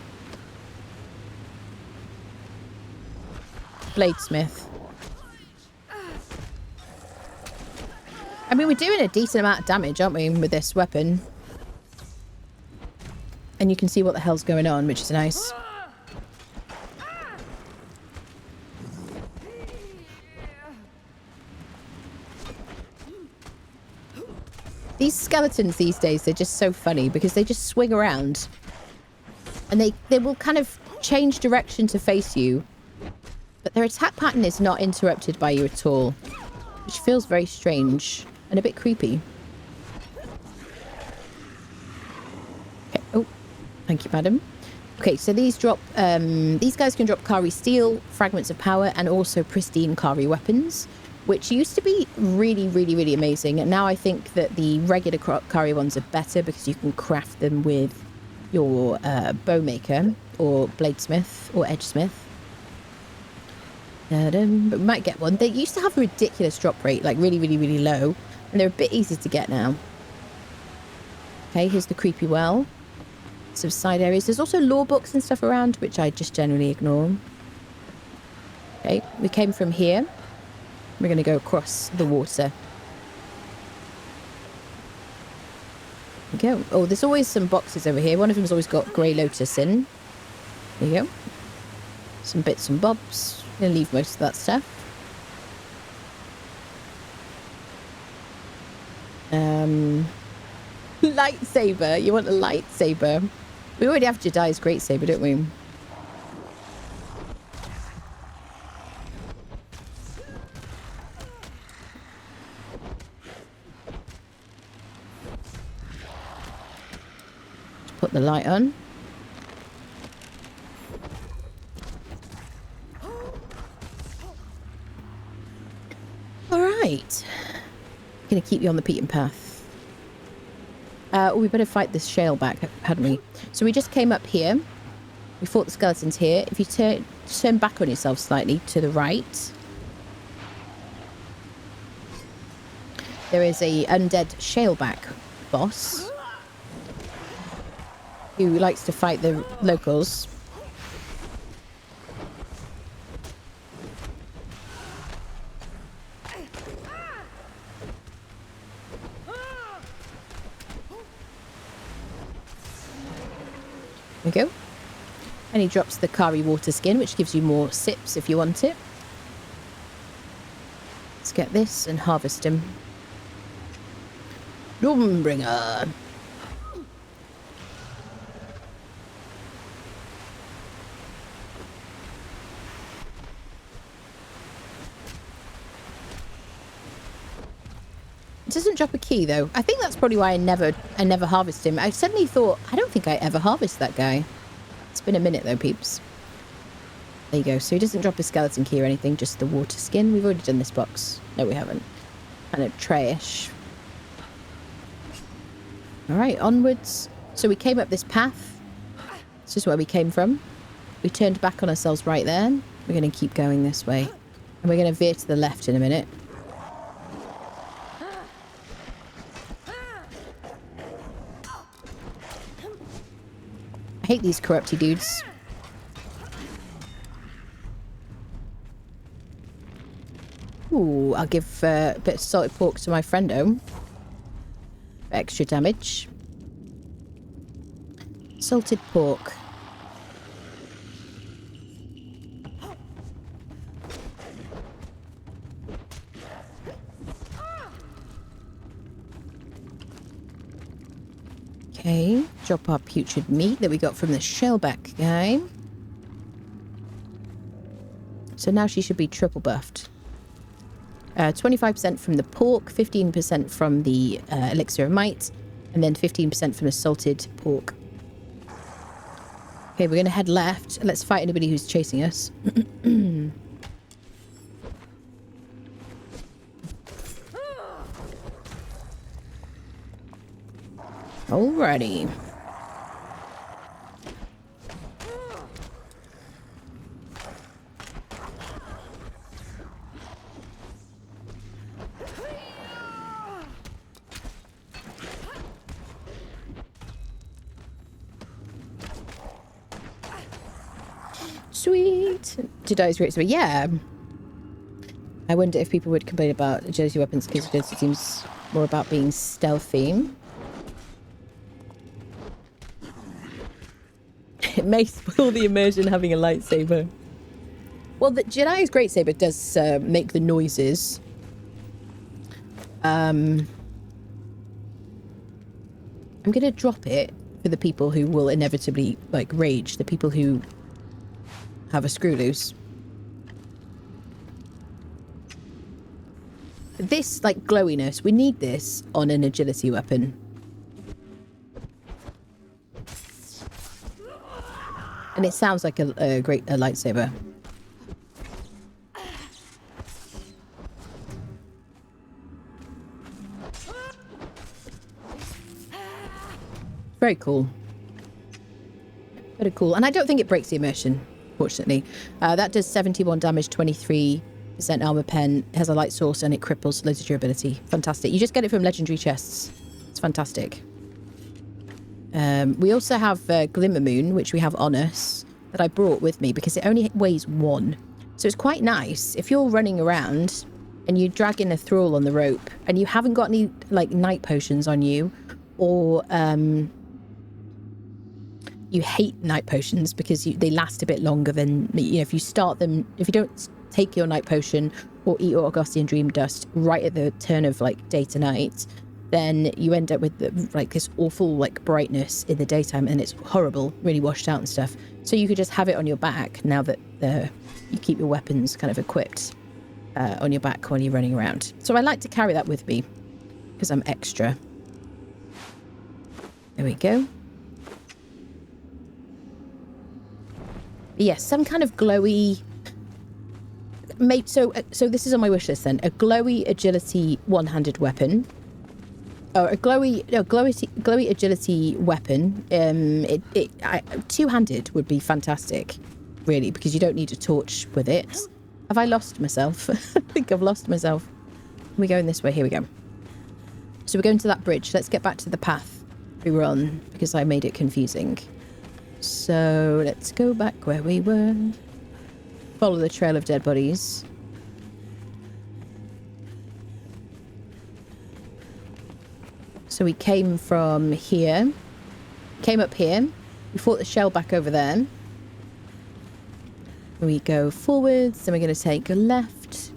bladesmith. I mean, we're doing a decent amount of damage, aren't we, with this weapon? And you can see what the hell's going on, which is nice. These skeletons these days, they're just so funny because they just swing around. And they will kind of change direction to face you. But their attack pattern is not interrupted by you at all. Which feels very strange and a bit creepy. Okay. Oh, thank you, madam. Okay, so these guys can drop Kari steel, fragments of power, and also pristine Kari weapons, which used to be really, really, really amazing. And now I think that the regular Kari ones are better because you can craft them with your bowmaker or bladesmith or edgesmith. But we might get one. They used to have a ridiculous drop rate, like really, really, really low. And they're a bit easier to get now. Okay, here's the creepy well. Some side areas. There's also law books and stuff around, which I just generally ignore. Okay, we came from here. We're going to go across the water. There we go. Oh, there's always some boxes over here. One of them's always got Grey Lotus in. There you go. Some bits and bobs. I'm going to leave most of that stuff. Lightsaber. You want a lightsaber? We already have Jedi's greatsaber, don't we? Put the light on. All right. Gonna keep you on the beaten path. We better fight this shale back, hadn't we? So we just came up here. We fought the skeletons here. If you turn back on yourself slightly to the right, there is a undead shaleback boss who likes to fight the locals. There we go. And he drops the Kari water skin, which gives you more sips if you want it. Let's get this and harvest him. Dawnbringer. It doesn't drop a key though. I think that's probably why I never harvest him. I suddenly thought, I don't think I ever harvest that guy. It's been a minute though, peeps. There you go. So he doesn't drop a skeleton key or anything, just the water skin. We've already done this box. No, we haven't. Kind of trash. All right, onwards So we came up this path. This is where we came from. We turned back on ourselves right there. We're going to keep going this way. And we're going to veer to the left in a minute. I hate these corrupty dudes. Ooh, I'll give a bit of salted pork to my friendo. Extra damage. Salted pork. Okay, drop our putrid meat that we got from the shellback guy. So now she should be triple buffed. 25% from the pork, 15% from the elixir of might, and then 15% from the salted pork. Okay, we're going to head left. Let's fight anybody who's chasing us. Alrighty. Sweet. Today's great. So yeah. I wonder if people would complain about agility weapons because agility seems more about being stealthy. It may spoil the immersion having a lightsaber. Well, the Jedi's greatsaber does make the noises. I'm going to drop it for the people who will inevitably, like, rage. The people who have a screw loose. This, like, glowiness, we need this on an agility weapon. And it sounds like a great lightsaber. Very cool. Very cool. And I don't think it breaks the immersion, fortunately. That does 71 damage, 23% armor pen, has a light source, and it cripples loads of durability. Fantastic. You just get it from legendary chests. It's fantastic. We also have Glimmer Moon, which we have on us, that I brought with me because it only weighs 1. So it's quite nice. If you're running around and you're dragging a thrall on the rope and you haven't got any, like, night potions on you, or you hate night potions because they last a bit longer than, you know, if you start them, if you don't take your night potion or eat your Augustian Dream Dust right at the turn of, like, day to night, then you end up with like this awful, like, brightness in the daytime, and it's horrible, really washed out and stuff. So you could just have it on your back now that you keep your weapons kind of equipped on your back while you're running around. So I like to carry that with me because I'm extra. There we go. But yes, some kind of glowy. So this is on my wish list then. A glowy agility one-handed weapon. Or a glowy agility weapon. Two-handed would be fantastic, really, because you don't need a torch with it. Have I lost myself? I think I've lost myself. We're going this way. Here we go. So we're going to that bridge. Let's get back to the path we were on because I made it confusing. So let's go back where we were. Follow the trail of dead bodies. So we came from here, came up here, we fought the shell back over there. We go forwards, then we're going to take a left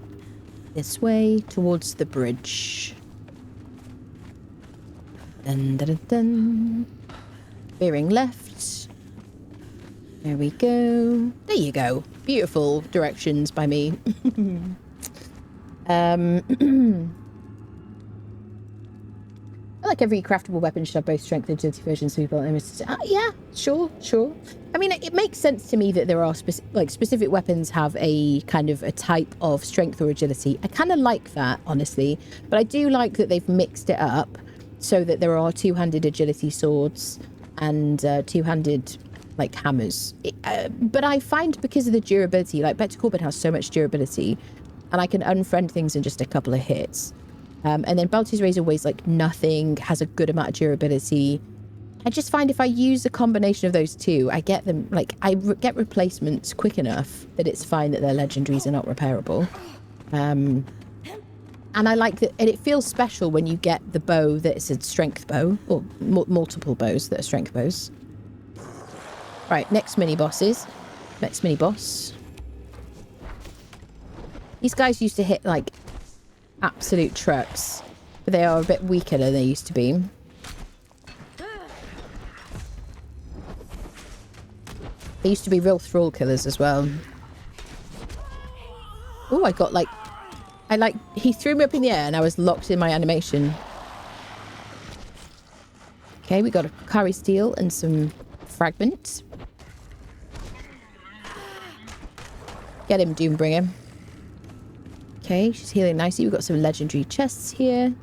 this way towards the bridge. Dun, dun, dun, dun. Veering left. There we go. There you go. Beautiful directions by me. I like every craftable weapon should have both strength and agility versions. So people, yeah, sure. I mean, it makes sense to me that there are specific weapons have a kind of a type of strength or agility. I kind of like that, honestly, but I do like that they've mixed it up so that there are two-handed agility swords and two-handed like hammers. But I find because of the durability, like Better Corbin has so much durability, and I can unfriend things in just a couple of hits. And then Balti's Razor weighs like nothing, has a good amount of durability. I just find if I use a combination of those two, I get them, like, get replacements quick enough that it's fine that their legendaries are not repairable. And I like that, and it feels special when you get the bow that's a strength bow, or multiple bows that are strength bows. Right, next mini bosses. Next mini boss. These guys used to hit, like, absolute trucks, but they are a bit weaker than they used to be. They used to be real thrall killers as well. Oh, I got like... he threw me up in the air and I was locked in my animation. Okay, we got a Kari Steel and some fragments. Get him, Doombringer. Okay, she's healing nicely. We've got some legendary chests here.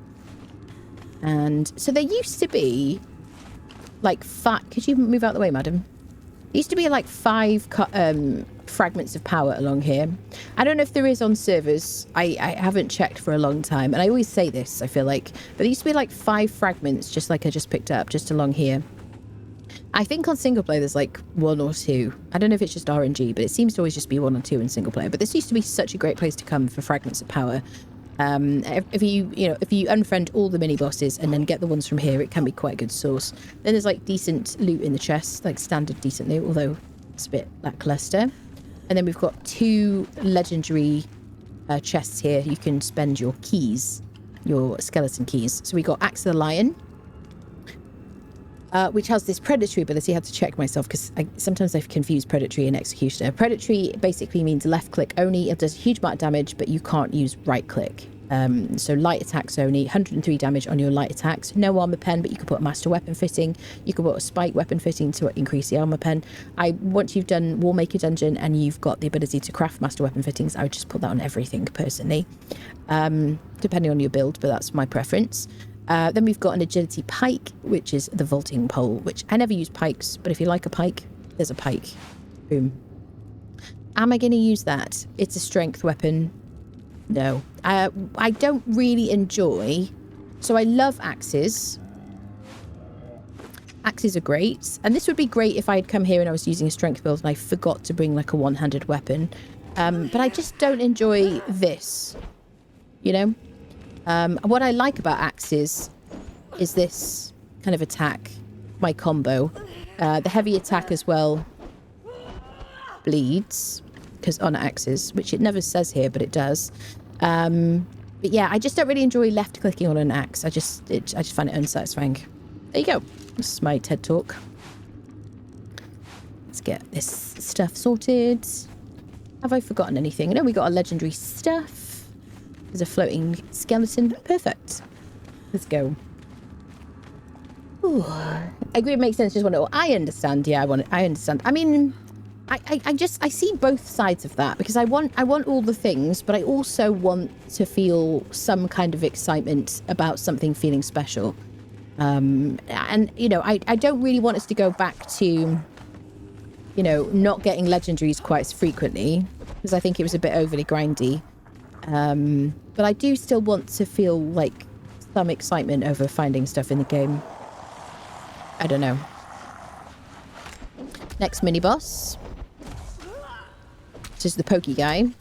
And so there used to be like could you move out the way, madam? There used to be like 5 fragments of power along here. I don't know if there is on servers. I haven't checked for a long time. And I always say this, I feel like. But there used to be like 5 fragments, just like I just picked up, just along here. I think on single player there's like 1 or 2. I don't know if it's just RNG, but it seems to always just be 1 or 2 in single player. But this used to be such a great place to come for fragments of power. If you unfriend all the mini bosses and then get the ones from here, it can be quite a good source. Then there's like decent loot in the chests, like standard decent loot, although it's a bit lackluster. And then we've got 2 legendary chests here. You can spend your keys, your skeleton keys. So we got Axe of the Lion, which has this predatory ability. I had to check myself because sometimes I've confused predatory and executioner. Predatory basically means left click only. It does a huge amount of damage, but you can't use right click. So light attacks only, 103 damage on your light attacks. No armor pen, but you can put a master weapon fitting. You can put a spike weapon fitting to increase the armor pen. Once you've done Warmaker Dungeon and you've got the ability to craft master weapon fittings, I would just put that on everything personally, depending on your build, but that's my preference. Then we've got an agility pike, which is the vaulting pole, which I never use pikes, but if you like a pike, there's a pike. Boom. Am I going to use that? It's a strength weapon. No. I don't really enjoy... So I love axes. Axes are great. And this would be great if I had come here and I was using a strength build and I forgot to bring like a one-handed weapon. But I just don't enjoy this. You know? What I like about axes is this kind of attack, my combo. The heavy attack as well bleeds, because on axes, which it never says here, but it does. But yeah, I just don't really enjoy left clicking on an axe. I just find it unsatisfying. There you go. This is my TED talk. Let's get this stuff sorted. Have I forgotten anything? No, we got our legendary stuff. There's a floating skeleton. Perfect. Let's go. Ooh. I agree, it makes sense. Just want to... I understand. Yeah, I understand. I mean, I see both sides of that, because I want all the things, but I also want to feel some kind of excitement about something feeling special. And, you know, I don't really want us to go back to, you know, not getting legendaries quite as frequently, because I think it was a bit overly grindy. But I do still want to feel like some excitement over finding stuff in the game. I don't know. Next mini boss. This is the pokey guy. Here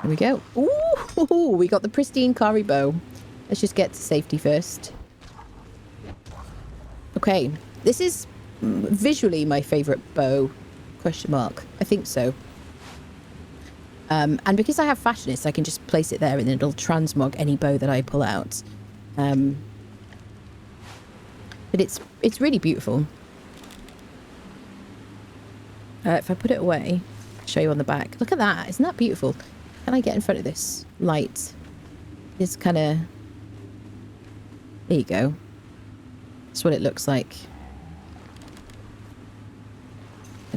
we go. Ooh, we got the pristine Kari bow. Let's just get to safety first. Okay, this is visually my favourite bow. Question mark. I think so. And because I have Fashionist, I can just place it there and it'll transmog any bow that I pull out. But it's really beautiful. If I put it away, I'll show you on the back. Look at that. Isn't that beautiful? Can I get in front of this light? It's kind of... There you go. That's what it looks like.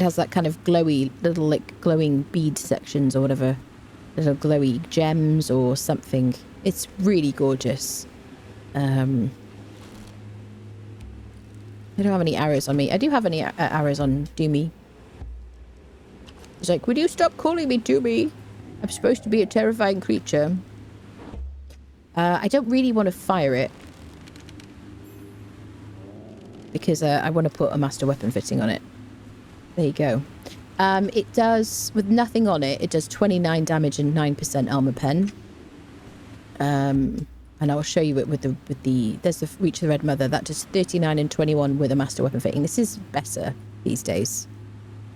has that kind of glowy, little like glowing bead sections or whatever. Little glowy gems or something. It's really gorgeous. I don't have any arrows on me. I do have any arrows on Doomy. He's like, would you stop calling me Doomy? I'm supposed to be a terrifying creature. I don't really want to fire it. Because I want to put a master weapon fitting on it. There you go. It does, with nothing on it, it does 29 damage and 9% armor pen. And I'll show you it with the there's the Reach of the Red Mother. That does 39 and 21 with a master weapon fitting. This is better these days.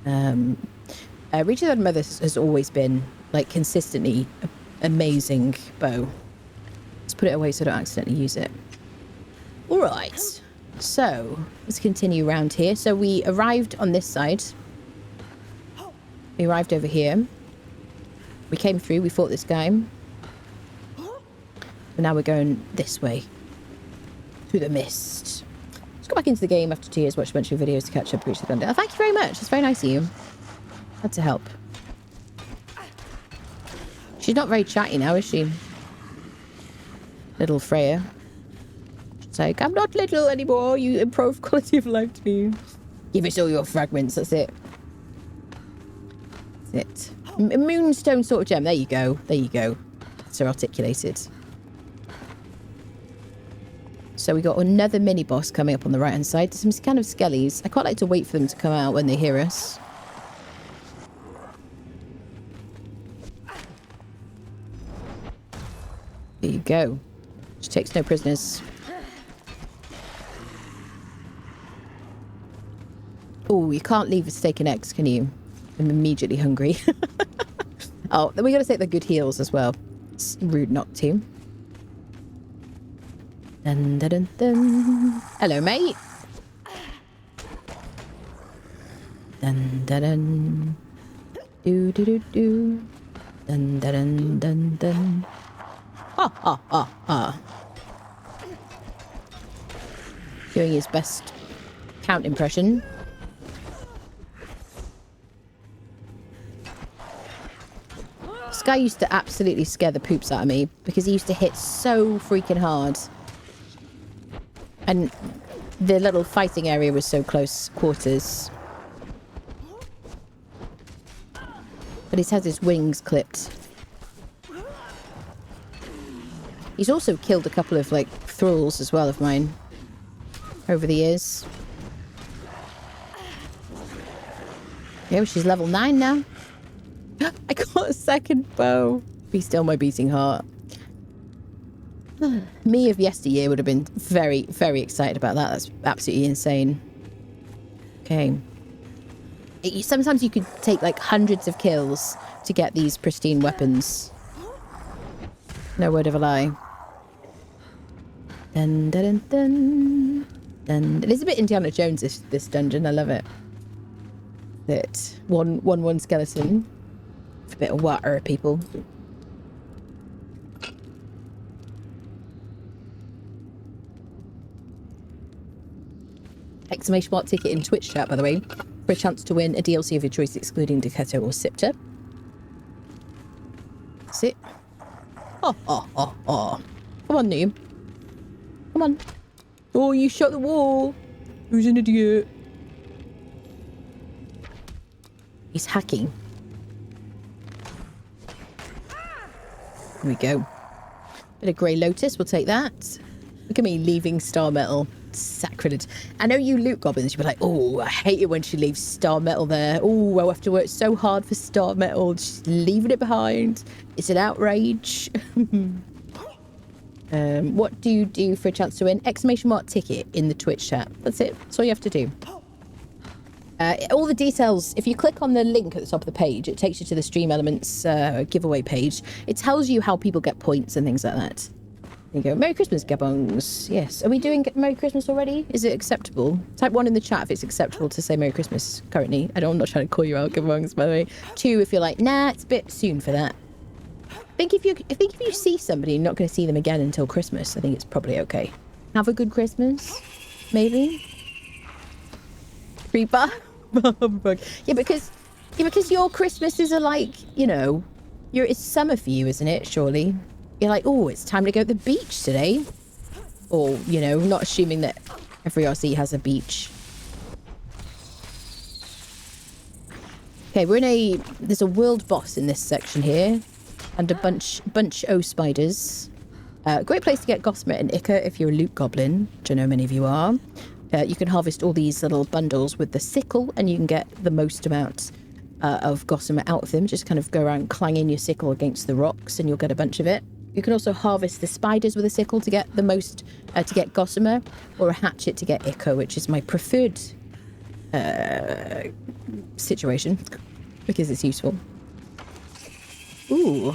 Reach of the Red Mother has always been, like, consistently amazing bow. Let's put it away so I don't accidentally use it. All right. So, let's continue around here. So, we arrived on this side. We arrived over here. We came through. We fought this guy. But now we're going this way. Through the mist. Let's go back into the game after 2 years. Watch a bunch of videos to catch up. Reach the Thunder. Oh, thank you very much. It's very nice of you. Had to help. She's not very chatty now, is she? Little Freya. She's like, I'm not little anymore. You improve quality of life to me. Give us all your fragments. That's it. That's it. Moonstone sort of gem. There you go. There you go. That's her articulated. So we got another mini boss coming up on the right hand side. Some kind of skellies. I quite like to wait for them to come out when they hear us. There you go. She takes no prisoners. Oh, you can't leave a steak and eggs, can you? I'm immediately hungry. Oh, then we got to take the good heals as well. It's rude not to. Dun, dun, dun, dun. Hello, mate. Dun, dun, dun. Do, do, do, do. Dun, dun, dun, dun, dun. Ha, ha, ha, ha. Doing his best count impression. This guy used to absolutely scare the poops out of me because he used to hit so freaking hard. And the little fighting area was so close quarters. But he's had his wings clipped. He's also killed a couple of, like, thralls as well of mine over the years. Yeah, she's level 9 now. I got a second bow. Be still my beating heart. Me of yesteryear would have been very, very excited about that. That's absolutely insane. Okay. Sometimes you could take, like, hundreds of kills to get these pristine weapons. No word of a lie. Dun, dun, dun, dun. Dun. It is a bit Indiana Jones, this dungeon. I love it. That one skeleton. A bit of water, people. Exclamation mark ticket in Twitch chat, by the way, for a chance to win a DLC of your choice, excluding Decatto or Sipter. Sit. Oh. Come on, noob. Come on. Oh, you shot the wall. Who's an idiot? He's hacking. Here we go. Bit of Grey Lotus, we'll take that. Look at me leaving Star Metal. Sacrilege. I know you loot goblins, you'll be like, oh, I hate it when she leaves Star Metal there. Oh, I'll have to work so hard for Star Metal. Just leaving it behind. It's an outrage. What do you do for a chance to win? Exclamation mark ticket in the Twitch chat. That's it. That's all you have to do. All the details, if you click on the link at the top of the page, it takes you to the Stream Elements giveaway page. It tells you how people get points and things like that. There you go. Merry Christmas, Gabongs. Yes. Are we doing Merry Christmas already? Is it acceptable? Type 1 in the chat if it's acceptable to say Merry Christmas currently. I'm not trying to call you out, Gabongs, by the way. 2 if you're like, nah, it's a bit soon for that. I think if you see somebody, you're not going to see them again until Christmas. I think it's probably okay. Have a good Christmas, maybe. Creeper. Humbug. Yeah, because your Christmases are like, you know, it's summer for you, isn't it? Surely you're like, oh, it's time to go to the beach today, or you know, not assuming that every RC has a beach. Okay, there's a world boss in this section here, and a bunch o spiders. Great place to get gossamer and ichor if you're a loot goblin, which I know many of you are. You can harvest all these little bundles with the sickle, and you can get the most amount of gossamer out of them. Just kind of go around clanging your sickle against the rocks, and you'll get a bunch of it. You can also harvest the spiders with a sickle to get the most, to get gossamer, or a hatchet to get ichor, which is my preferred situation because it's useful. Ooh.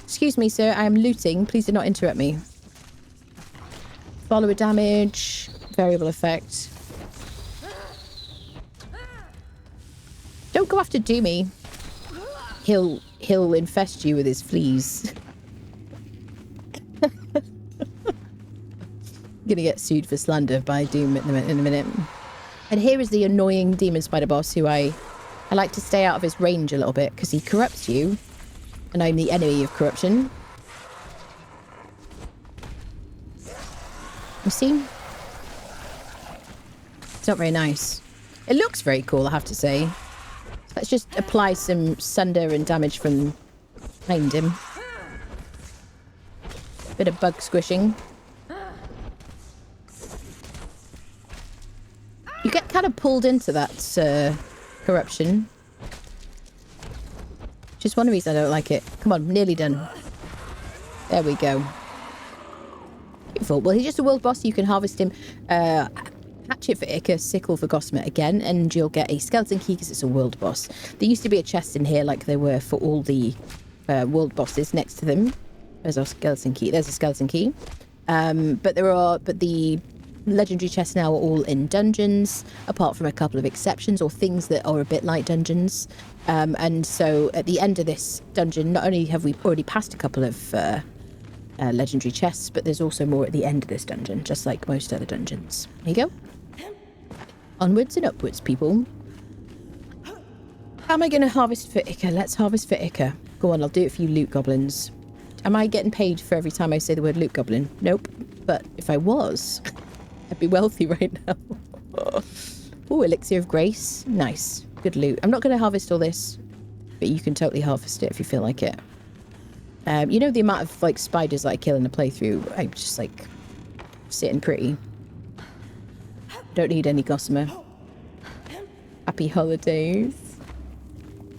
Excuse me, sir. I am looting. Please do not interrupt me. Follower damage. Variable effect. Don't go after Doomy. He'll infest you with his fleas. Gonna get sued for slander by Doom in a minute. And here is the annoying demon spider boss who I like to stay out of his range a little bit because he corrupts you. And I'm the enemy of corruption. You see? It's not very nice. It looks very cool, I have to say. Let's just apply some sunder and damage from behind him. Bit of bug squishing. You get kind of pulled into that corruption. Just one reason I don't like it. Come on, nearly done. There we go. Beautiful. Well, he's just a world boss. You can harvest him. Hatchet for ichor, sickle for gossamer again, and you'll get a skeleton key because it's a world boss. There used to be a chest in here like there were for all the world bosses next to them. There's our skeleton key. There's a skeleton key. But the legendary chests now are all in dungeons, apart from a couple of exceptions or things that are a bit like dungeons. And so at the end of this dungeon, not only have we already passed a couple of legendary chests, but there's also more at the end of this dungeon, just like most other dungeons. There you go. Onwards and upwards, people. How am I going to harvest for ichor? Let's harvest for ichor. Go on, I'll do it for you loot goblins. Am I getting paid for every time I say the word loot goblin? Nope. But if I was, I'd be wealthy right now. Oh, elixir of grace. Nice. Good loot. I'm not going to harvest all this, but you can totally harvest it if you feel like it. You know the amount of like spiders that I kill in a playthrough? I'm just like sitting pretty. Don't need any gossamer. Happy holidays.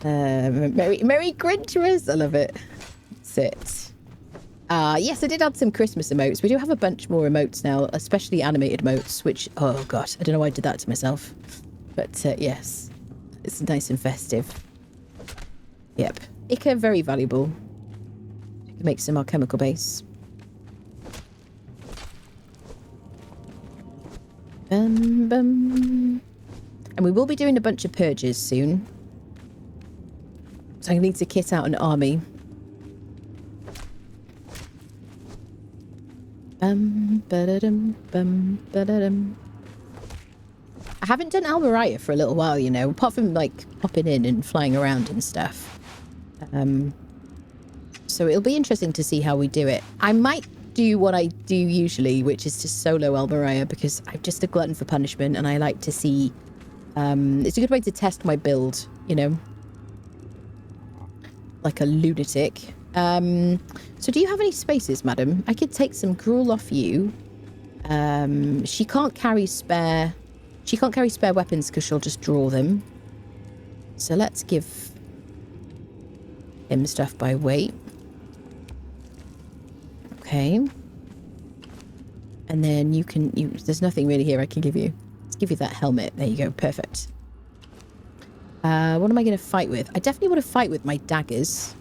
Merry Grinchmas. I love it. That's it. Yes, I did add some Christmas emotes. We do have a bunch more emotes now, especially animated emotes, which, oh god, I don't know why I did that to myself. But yes, it's nice and festive. Yep. Ichor, very valuable. It makes some alchemical base. And we will be doing a bunch of purges soon. So I need to kit out an army. I haven't done Almeria for a little while, you know, apart from like popping in and flying around and stuff. So it'll be interesting to see how we do it. I might do what I do usually, which is to solo Almeria, because I'm just a glutton for punishment and I like to see... it's a good way to test my build, you know? Like a lunatic. So do you have any spaces, madam? I could take some gruel off you. She can't carry spare weapons because she'll just draw them. So let's give him stuff by weight. Okay. And then there's nothing really here I can give you. Let's give you that helmet. There you go. Perfect. What am I going to fight with? I definitely want to fight with my daggers.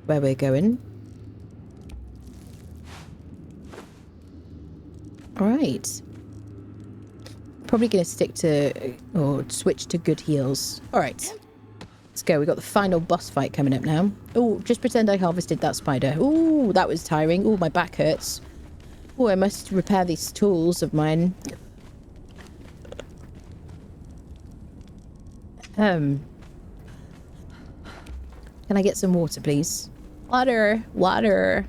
Where we're going. Alright. Probably going to stick to... or switch to good heals. Alright. Let's go. We've got the final boss fight coming up now. Oh, just pretend I harvested that spider. Oh, that was tiring. Oh, my back hurts. Oh, I must repair these tools of mine. Can I get some water, please? Water, water.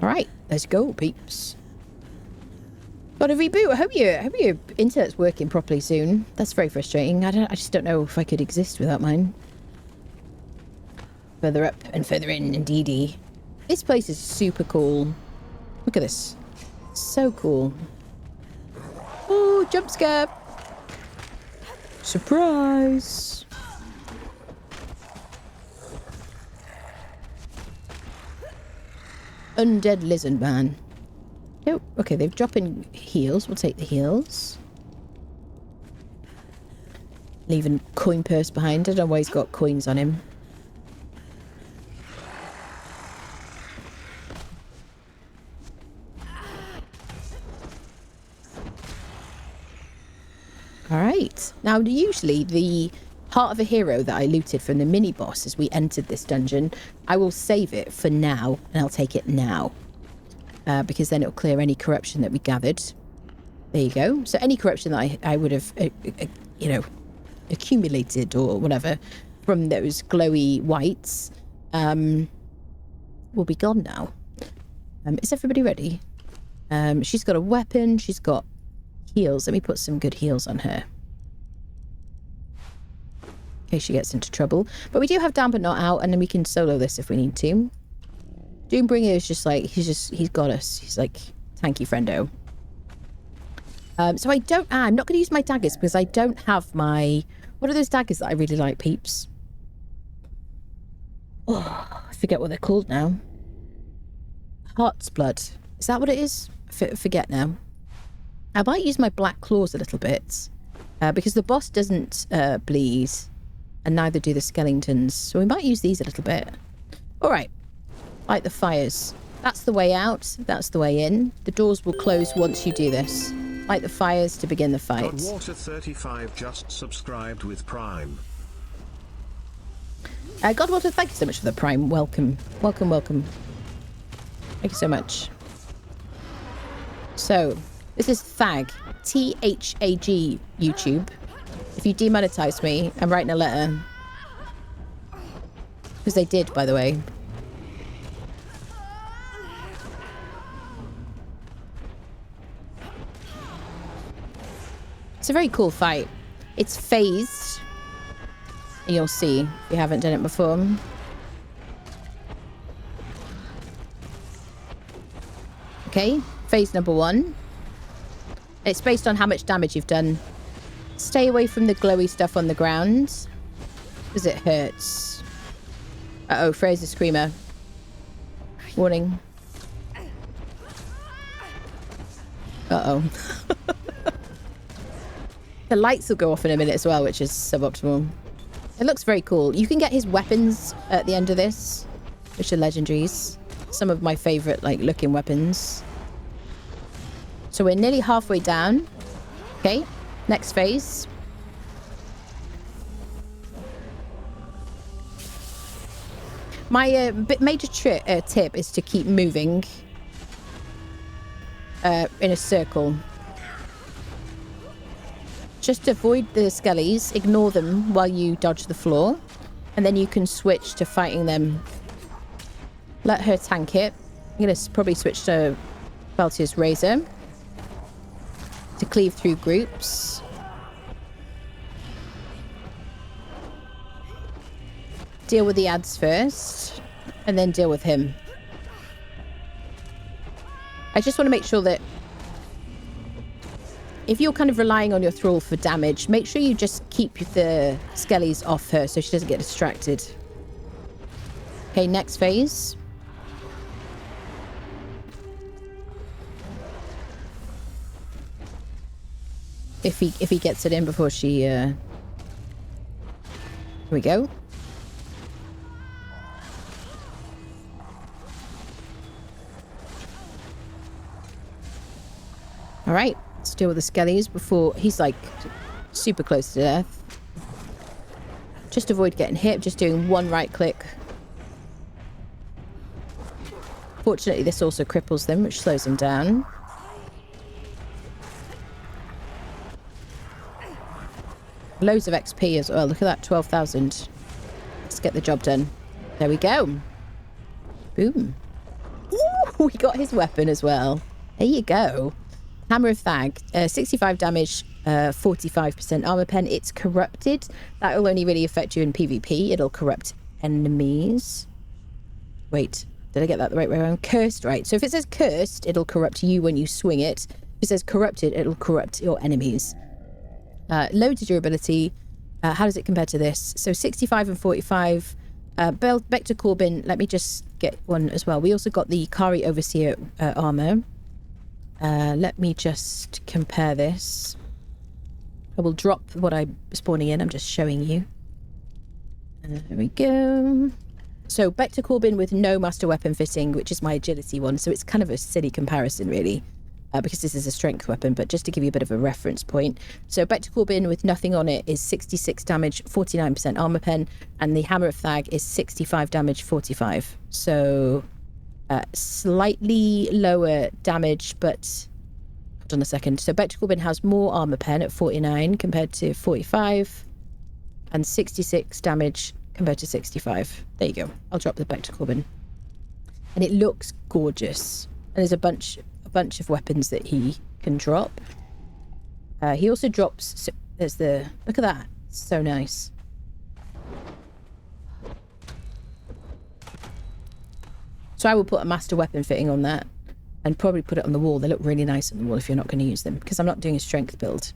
All right, let's go, peeps. Got a reboot. I hope your internet's working properly soon. That's very frustrating. I just don't know if I could exist without mine. Further up and further in, indeedy. This place is super cool. Look at this. So cool. Oh, jump scare. Surprise. Undead lizard man. Oh, okay, they're dropping heals. We'll take the heals. Leaving coin purse behind. I don't know why he's got coins on him. Alright. Now, usually the heart of a hero that I looted from the mini-boss as we entered this dungeon, I will save it for now, and I'll take it now. Because then it'll clear any corruption that we gathered. There you go. So any corruption that I would have, you know, accumulated or whatever from those glowy whites will be gone now. Is everybody ready? She's got a weapon. She's got heals. Let me put some good heals on her. In case she gets into trouble. But we do have Damper Not out, and then we can solo this if we need to. Doombringer is just like, he's got us. He's like, tanky friendo. So I'm not going to use my daggers because I don't have my, what are those daggers that I really like, peeps? Oh, I forget what they're called now. Heart's Blood. Is that what it is? Forget now. I might use my black claws a little bit because the boss doesn't bleed and neither do the skeletons. So we might use these a little bit. All right. Light the fires. That's the way out. That's the way in. The doors will close once you do this. Light the fires to begin the fight.
Godwater35 just subscribed with Prime.
Godwater, thank you so much for the Prime. Welcome. Welcome, welcome. Thank you so much. So, this is Thag. Thag YouTube. If you demonetize me, I'm writing a letter. Because they did, by the way. It's a very cool fight. It's phased. You'll see if you haven't done it before. Okay, phase number 1. It's based on how much damage you've done. Stay away from the glowy stuff on the ground, because it hurts. Uh-oh, Freya's a screamer. Warning. Uh-oh. The lights will go off in a minute as well, which is suboptimal. It looks very cool. You can get his weapons at the end of this, which are legendaries. Some of my favourite, like, looking weapons. So we're nearly halfway down. Okay, next phase. My major tip is to keep moving in a circle. Just avoid the skellies, ignore them while you dodge the floor, and then you can switch to fighting them. Let her tank it. I'm going to probably switch to Beltier's Razor to cleave through groups. Deal with the ads first, and then deal with him. I just want to make sure that if you're kind of relying on your thrall for damage, make sure you just keep the skellies off her so she doesn't get distracted. Okay, next phase. If he gets it in before she here we go. All right. Let's deal with the skellies before he's like super close to death. Just avoid getting hit, just doing one right click. Fortunately, this also cripples them, which slows them down. Loads of XP as well. Look at that, 12,000. Let's get the job done. There we go. Boom. Ooh, we got his weapon as well. There you go. Hammer of Thag. 65 damage, 45% armor pen. It's corrupted. That will only really affect you in PvP. It'll corrupt enemies. Wait, did I get that the right way around? Cursed, right. So if it says cursed, it'll corrupt you when you swing it. If it says corrupted, it'll corrupt your enemies. Loads of durability. How does it compare to this? So 65 and 45. Vector Corbin, let me just get one as well. We also got the Kari Overseer armor. Let me just compare this. I will drop what I'm spawning in. I'm just showing you. There we go. So Vector Corbin with no master weapon fitting, which is my agility one. So it's kind of a silly comparison, really. Because this is a strength weapon, but just to give you a bit of a reference point. So Vector Corbin with nothing on it is 66 damage, 49% armor pen, and the Hammer of Thag is 65 damage, 45. So slightly lower damage, but hold on a second. So Vector Corbin has more armor pen at 49 compared to 45, and 66 damage compared to 65. There you go. I'll drop the Vector Corbin, and it looks gorgeous. And there's a bunch of weapons that he can drop. He also drops, so there's the, look at that, so nice. So I will put a master weapon fitting on that and probably put it on the wall. They look really nice on the wall if you're not going to use them, because I'm not doing a strength build.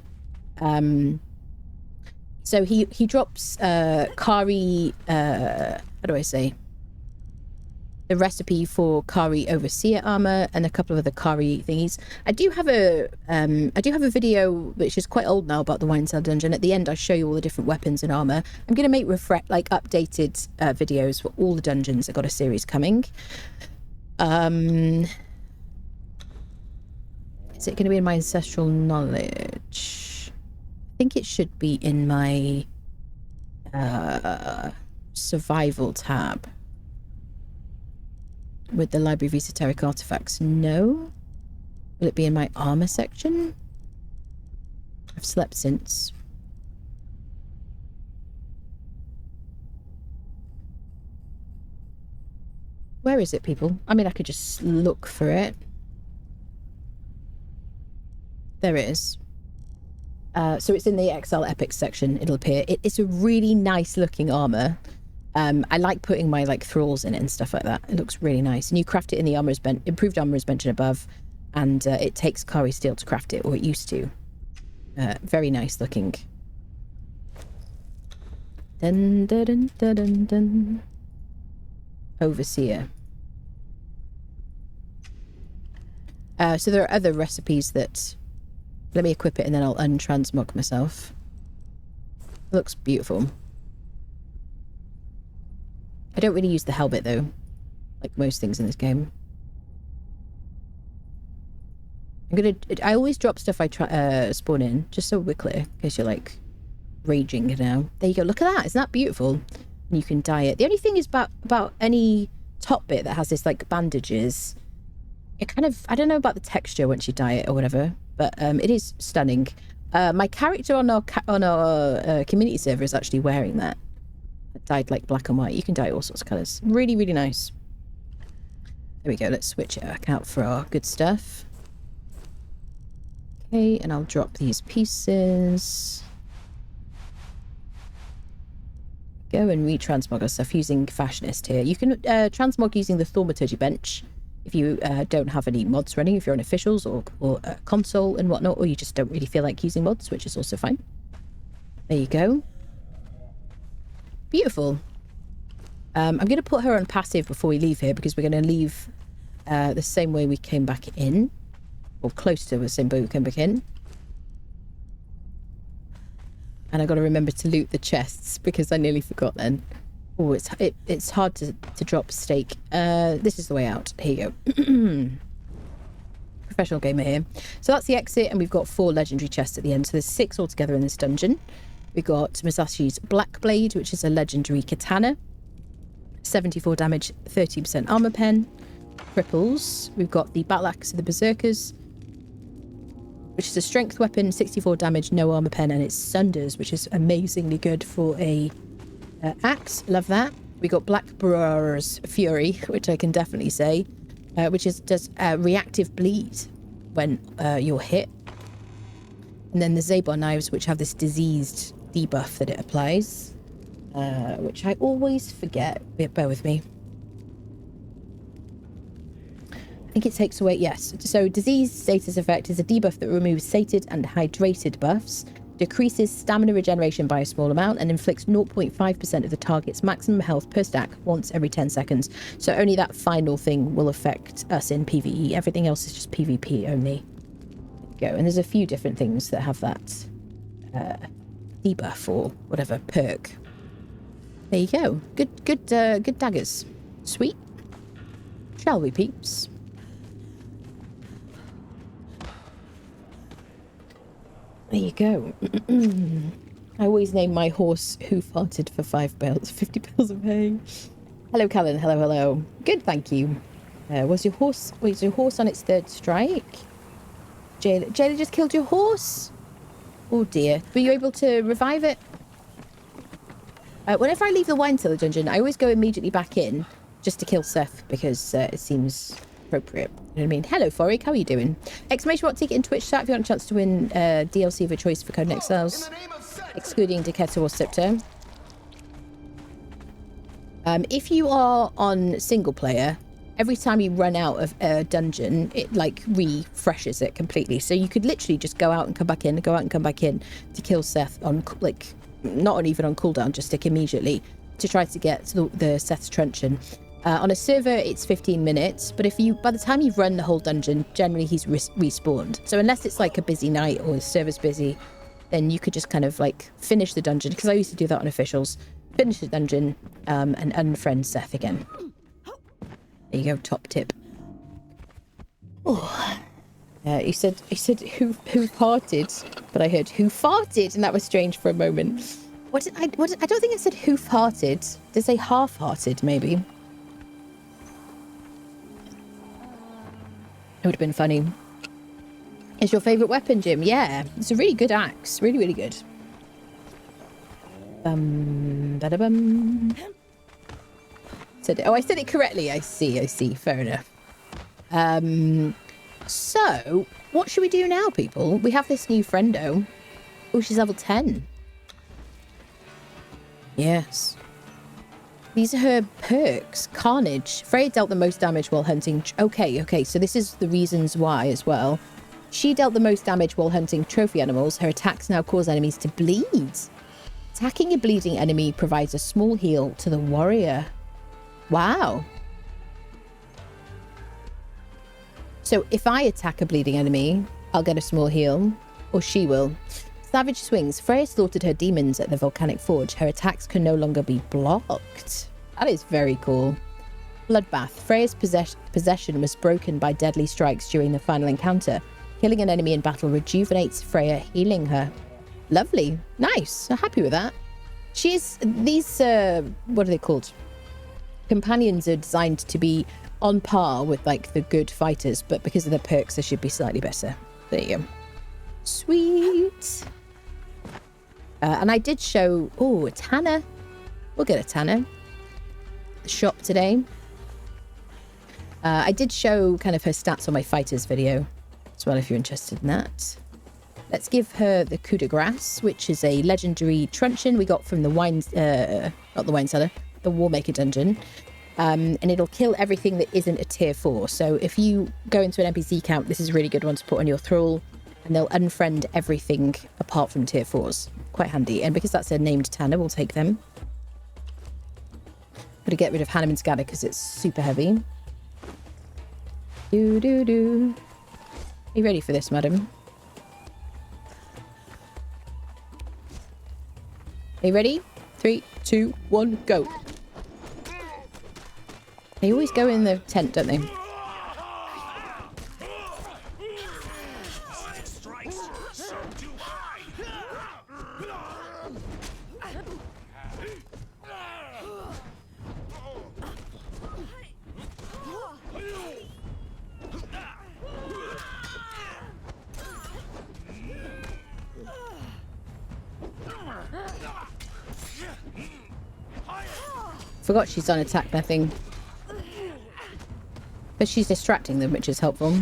So he drops Kari, how do I say? The recipe for Kari Overseer armor and a couple of other Kari thingies. I do have a video which is quite old now about the Winecellar dungeon. At the end, I show you all the different weapons and armor. I'm going to make updated videos for all the dungeons. I've got a series coming. Is it going to be in my ancestral knowledge? I think it should be in my survival tab. With the library of esoteric artifacts, no. Will it be in my armor section? I've slept since. Where is it, people? I mean, I could just look for it. There it is. So it's in the Exile Epics section. It'll appear. It's a really nice looking armor. I like putting my thralls in it and stuff like that. It looks really nice. And you craft it in the improved armorer's bench and above, and it takes Kari steel to craft it, or it used to. Very nice looking. Dun dun dun dun dun dun. Overseer. So there are other recipes that. Let me equip it and then I'll untransmog myself. It looks beautiful. I don't really use the helmet though, like most things in this game. I always drop stuff I spawn in, just so we're clear, in case you're raging now. There you go, look at that, isn't that beautiful? And you can dye it. The only thing is about any top bit that has this bandages, it kind of, I don't know about the texture once you dye it or whatever, but it is stunning. My character on our community server is actually wearing that. Dyed black and white. You can dye all sorts of colours. Really, really nice. There we go. Let's switch it back out for our good stuff. Okay, and I'll drop these pieces. Go and retransmog our stuff using Fashionist here. You can transmog using the Thaumaturgy bench if you don't have any mods running, if you're on officials or console and whatnot, or you just don't really feel like using mods, which is also fine. There you go. Beautiful. I'm going to put her on passive before we leave here, because we're going to leave the same way we came back in, or close to the same way we came back in. And I've got to remember to loot the chests, because I nearly forgot then. Oh, it's hard to drop steak. This is the way out. Here you go. Professional gamer here. So that's the exit, and we've got 4 legendary chests at the end. So there's 6 altogether in this dungeon. We've got Masashi's Black Blade, which is a legendary katana. 74 damage, 30% armor pen. Cripples. We've got the Battle Axe of the Berserkers. which is a strength weapon, 64 damage, no armor pen, and it sunders, which is amazingly good for a axe. Love that. We got Black Brar's Fury, which I can definitely say, which does reactive bleed when you're hit. And then the Zabar knives, which have this diseased debuff that it applies, which I always forget. Bear with me. I think it takes away, yes. So disease status effect is a debuff that removes sated and hydrated buffs, decreases stamina regeneration by a small amount, and inflicts 0.5% of the target's maximum health per stack once every 10 seconds. So only that final thing will affect us in PvE. Everything else is just PvP only. There you go. And there's a few different things that have that debuff or whatever perk. There you go. Good daggers. Sweet. Shall we, peeps? There you go. I always name my horse Who Farted for 50 bales of hay. Hello, Callan. Hello. Good, thank you. Was your horse on its third strike? Jayla just killed your horse? Oh dear. Were you able to revive it? Whenever I leave the Winecellar dungeon, I always go immediately back in just to kill Seth because it seems appropriate. You know what I mean? Hello, Forik. How are you doing? Exclamation mark ticket in Twitch chat if you want a chance to win DLC of a choice for Conan Exiles, excluding Deketo or Scepter. If you are on single player, every time you run out of a dungeon, it like refreshes it completely. So you could literally just go out and come back in, go out and come back in to kill Seth on like not even on cooldown, just stick immediately to try to get to the Seth's truncheon. On a server, it's 15 minutes, but by the time you've run the whole dungeon, generally he's respawned. So unless it's like a busy night or the server's busy, then you could just kind of like finish the dungeon, because I used to do that on officials. Finish the dungeon and unfriend Seth again. There you go, top tip. Oh, he said who farted, but I heard who farted, and that was strange for a moment. I don't think I said who farted. Did I say half-hearted, maybe? It would have been funny. Is your favourite weapon, Jim? Yeah, it's a really good axe. Really, really good. Ba-da-bum. I said it correctly. I see. Fair enough. So, what should we do now, people? We have this new friendo. Oh, she's level 10. Yes. These are her perks. Carnage. Freya dealt the most damage while hunting... Okay. So this is the reasons why as well. She dealt the most damage while hunting trophy animals. Her attacks now cause enemies to bleed. Attacking a bleeding enemy provides a small heal to the warrior. Wow. So if I attack a bleeding enemy, I'll get a small heal. Or she will. Savage swings. Freya slaughtered her demons at the volcanic forge. Her attacks can no longer be blocked. That is very cool. Bloodbath. Freya's possession was broken by deadly strikes during the final encounter. Killing an enemy in battle rejuvenates Freya, healing her. Lovely. Nice. I'm happy with that. These, what are they called? Companions are designed to be on par with like the good fighters, but because of their perks, they should be slightly better. There you go. Sweet. And I did show, a Tanner. We'll get a Tanner. The shop today. I did show kind of her stats on my fighters video as well, if you're interested in that. Let's give her the coup de grace, which is a legendary truncheon we got from the not the Winecellar, the Warmaker dungeon. And it'll kill everything that isn't a tier 4. So if you go into an NPC camp, this is a really good one to put on your thrall, and they'll unfriend everything apart from tier 4s. Quite handy. And because that's a named Tanner, we'll take them. Got to get rid of Hanneman's Scatter because it's super heavy. Are you ready for this, madam? Are you ready? 3, 2, 1, go. They always go in the tent, don't they? Forgot she's on attack nothing. But she's distracting them, which is helpful.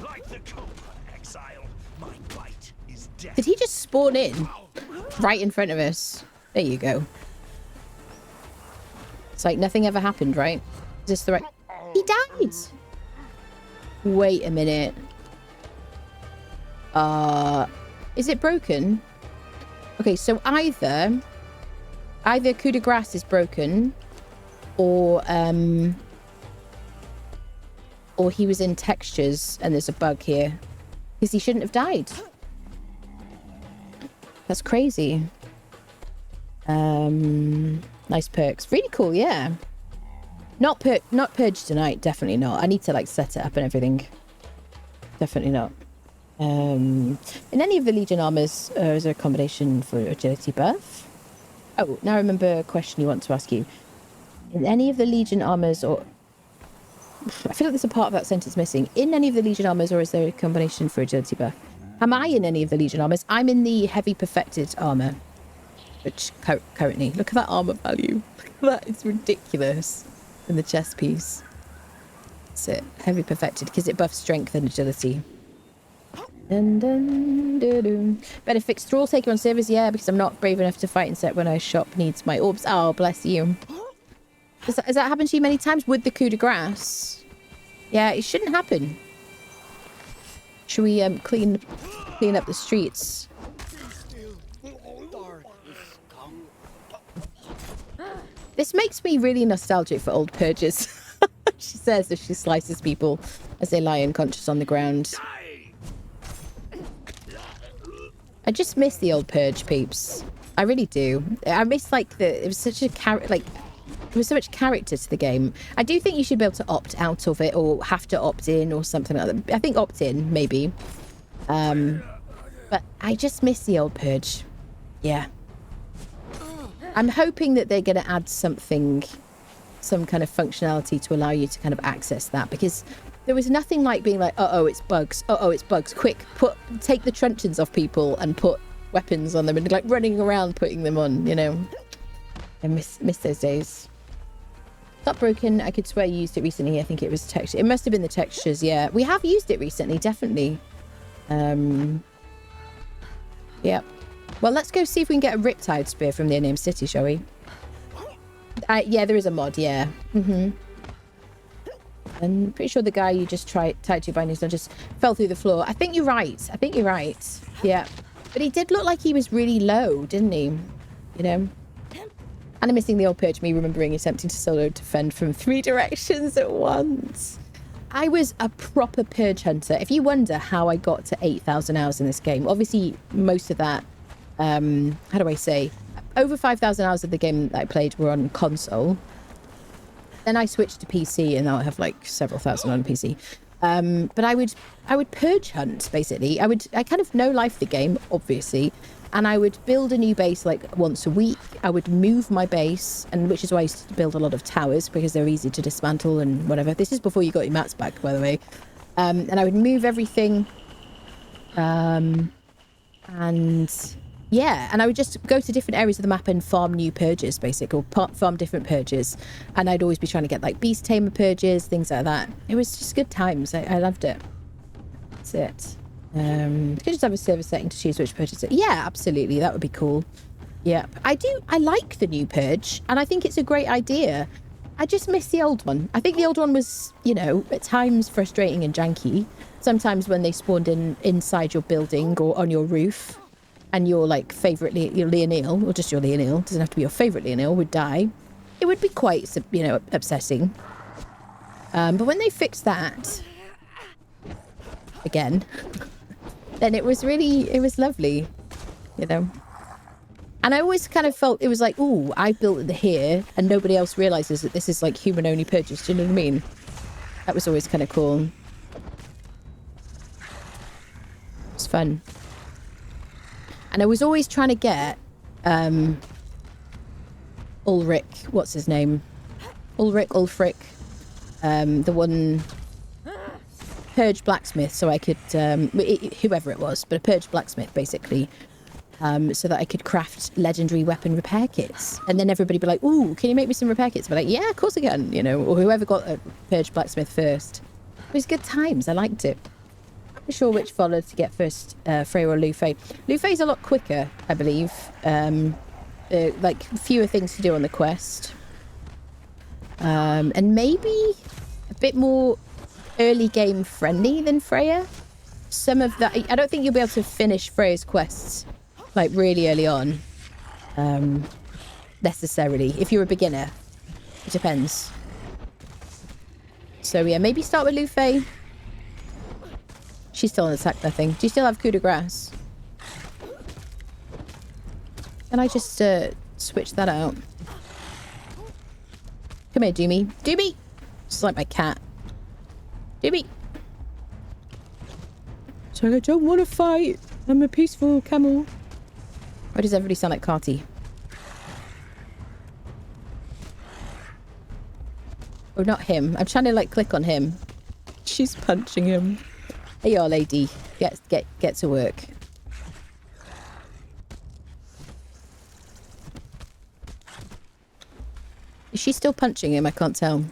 Like the Conan Exile, my bite is death.
Did he just spawn in? Right in front of us. There you go. It's like nothing ever happened, right? Is this the right... He died! Wait a minute. Is it broken? Okay, so either coup de grace is broken, or he was in textures and there's a bug here. Because he shouldn't have died. That's crazy. Nice perks. Really cool, yeah. Not Purge tonight, definitely not. I need to like set it up and everything. Definitely not. In any of the Legion armors, is there a combination for agility buff? Oh, now I remember a question you want to ask you. In any of the Legion armors, or... I feel like there's a part of that sentence missing. In any of the Legion armors, or is there a combination for agility buff? Am I in any of the Legion armors? I'm in the heavy perfected armor. Which currently... Look at that armor value. Look at that. It's ridiculous. In the chest piece. That's it. Heavy perfected, because it buffs strength and agility. Dun, dun, dun, dun. Better fix Thrall Taker on servers, yeah, because I'm not brave enough to fight in set when our shop needs my orbs. Oh, bless you. Has that happened to you many times with the coup de grace? Yeah, it shouldn't happen. Should we clean up the streets? This makes me really nostalgic for old purges. She says as she slices people as they lie unconscious on the ground. I just miss the old Purge peeps. I really do. I miss like it was such a there was so much character to the game. I do think you should be able to opt out of it or have to opt in or something like that. I think opt in maybe. But I just miss the old Purge. Yeah. I'm hoping that they're going to add something, some kind of functionality to allow you to kind of access that, because there was nothing like being like, oh, it's bugs. Oh, it's bugs. Quick, take the truncheons off people and put weapons on them and like running around putting them on, you know. I miss those days. It's not broken. I could swear you used it recently. I think it was texture. It must have been the textures. Yeah, we have used it recently, definitely. Yeah. Well, let's go see if we can get a Riptide Spear from the Unnamed City, shall we? Yeah, there is a mod, yeah. I'm pretty sure the guy you just tied to by his just fell through the floor. I think you're right. Yeah. But he did look like he was really low, didn't he? You know? And I'm missing the old Purge, me remembering attempting to solo defend from 3 directions at once. I was a proper Purge hunter. If you wonder how I got to 8,000 hours in this game, obviously most of that, how do I say, over 5,000 hours of the game that I played were on console. Then I switched to PC, and now I have like several thousand on PC. But I would Purge hunt, basically. I kind of no-life the game, obviously, and I would build a new base like once a week. I would move my base, and which is why I used to build a lot of towers, because they're easy to dismantle and whatever. This is before you got your mats back, by the way. And I would move everything. And yeah, and I would just go to different areas of the map and farm new purges, basically, or farm different purges. And I'd always be trying to get like beast tamer purges, things like that. It was just good times. I loved it. That's it. Could just have a server setting to choose which purges. Yeah, absolutely. That would be cool. Yeah, I like the new purge, and I think it's a great idea. I just miss the old one. I think the old one was, you know, at times frustrating and janky. Sometimes when they spawned inside your building or on your roof, and your like favourite your Leonil, or just your Leonil, doesn't have to be your favourite Leonil, would die, it would be quite, you know, upsetting. But when they fixed that again, then it was lovely, you know. And I always kind of felt it was like, ooh, I built it here, and nobody else realises that this is like human-only purges. Do you know what I mean? That was always kind of cool. It was fun. And I was always trying to get Ulrich, what's his name? Ulfric, the one Purge blacksmith, so I could, whoever it was, but a Purge blacksmith, basically. so that I could craft legendary weapon repair kits. And then everybody would be like, ooh, can you make me some repair kits? I'd be like, yeah, of course I can, you know, or whoever got a Purge blacksmith first. It was good times. I liked it. I'm not sure which followed to get first, Freya or Lufey. Lufey's a lot quicker, I believe. Like, fewer things to do on the quest. And maybe a bit more early game friendly than Freya. Some of that, I don't think you'll be able to finish Freya's quests like really early on, necessarily. If you're a beginner, it depends. So yeah, maybe start with Lufey. She's still on attack, nothing. Do you still have coup de grace? Can I just switch that out? Come here, Doomy. Doomy! Just like my cat. Doomy! So I don't want to fight. I'm a peaceful camel. Why does everybody sound like Carty? Oh, not him. I'm trying to like click on him. She's punching him. Hey, y'all, lady. Get to work. Is she still punching him? I can't tell.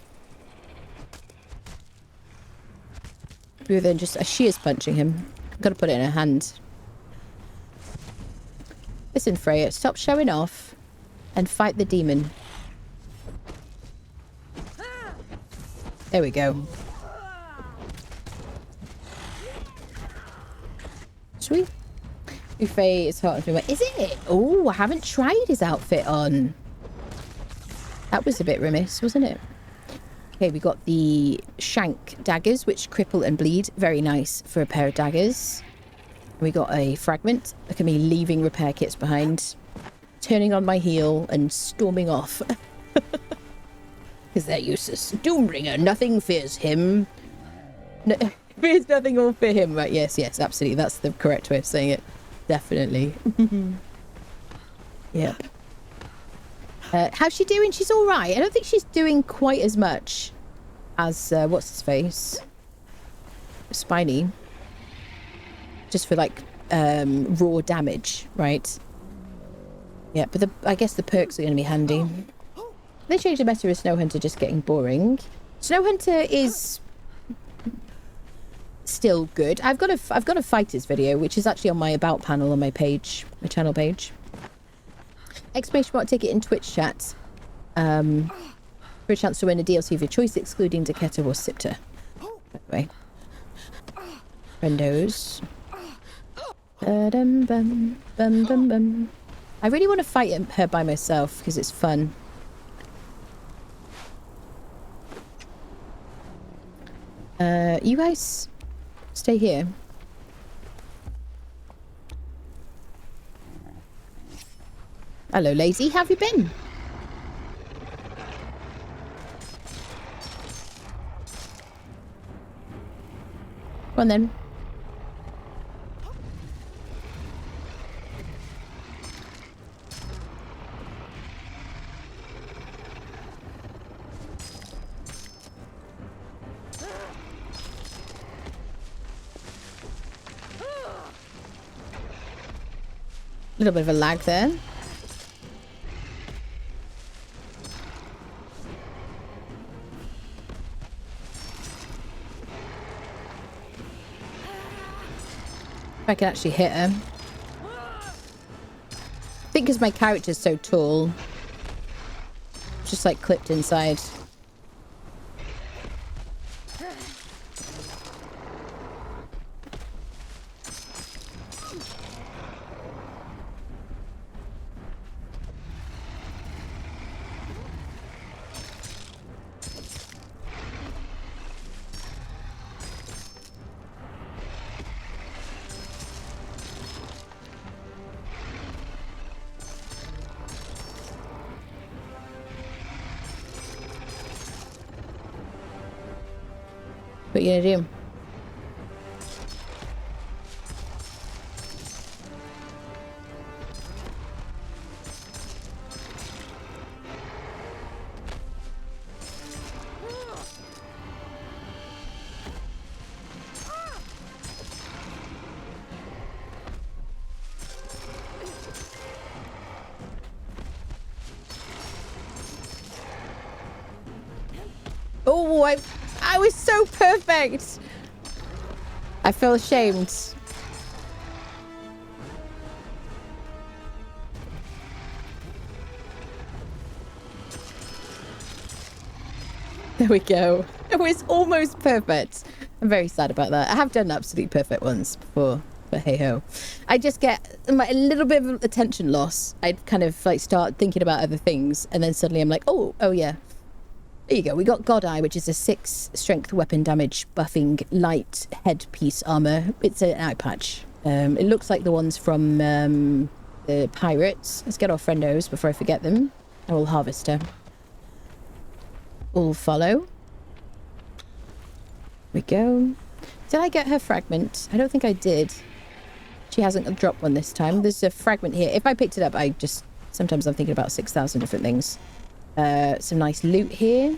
Rather than just she is punching him. I've got to put it in her hand. Listen, Freya, stop showing off and fight the demon. There we go. Sweet. Lufey is hot. Is it? Oh, I haven't tried his outfit on. That was a bit remiss, wasn't it? Okay, we got the shank daggers, which cripple and bleed. Very nice for a pair of daggers. We got a fragment. Look at me leaving repair kits behind. Turning on my heel and storming off. Because they're useless. Doombringer, nothing fears him. No, fears nothing or fear him. Right, yes, absolutely. That's the correct way of saying it. Definitely. Yep. How's she doing? She's all right. I don't think she's doing quite as much as, what's his face? Spiny. Just for, like, raw damage, right? Yeah, but I guess the perks are going to be handy. They changed the meta of Snow Hunter just getting boring. Snow Hunter is still good. I've got a fighters video, which is actually on my about panel on my page, my channel page. Exclamation mark ticket in Twitch chat. For a chance to win a DLC of your choice, excluding Daketa or Sipta. By the way. Friendos. Bum, bum, bum, bum. I really want to fight her by myself because it's fun. You guys stay here. Hello, lazy. How have you been? Come on then. A little bit of a lag there. If I can actually hit him. I think because my character's so tall. Just like clipped inside. What are you gonna do? Oh, I was so perfect. I feel ashamed. There we go. It was almost perfect. I'm very sad about that. I have done absolute perfect ones before, but hey ho. I just get a little bit of attention loss. I'd kind of like start thinking about other things, and then suddenly I'm like, oh yeah. There you go. We got God Eye, which is a 6 strength weapon damage buffing light headpiece armor. It's an eye patch. It looks like the ones from the pirates. Let's get our friendos before I forget them. I will harvest her. All follow. We go. Did I get her fragment? I don't think I did. She hasn't dropped one this time. There's a fragment here. If I picked it up, sometimes I'm thinking about 6,000 different things. Some nice loot here.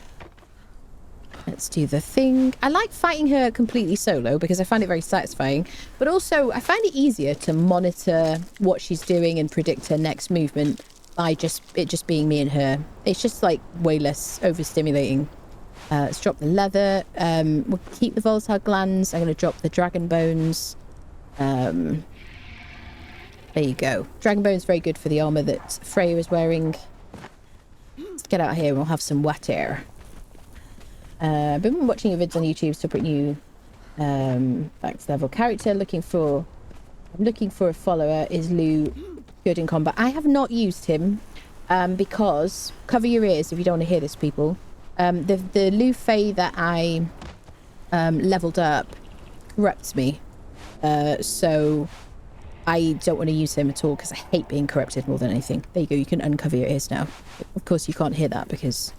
Let's do the thing. I like fighting her completely solo because I find it very satisfying. But also, I find it easier to monitor what she's doing and predict her next movement by it just being me and her. It's just like way less overstimulating. Let's drop the leather. We'll keep the volatile glands. I'm going to drop the dragon bones. There you go. Dragon bones very good for the armor that Freya is wearing. Let's get out here and we'll have some water. I've been watching your vids on YouTube to put you back to level character. I'm looking for a follower. Is Lou good in combat? I have not used him because, cover your ears if you don't want to hear this, people. The Lou Faye that I leveled up corrupts me, so I don't want to use him at all because I hate being corrupted more than anything. There you go. You can uncover your ears now. Of course, you can't hear that because,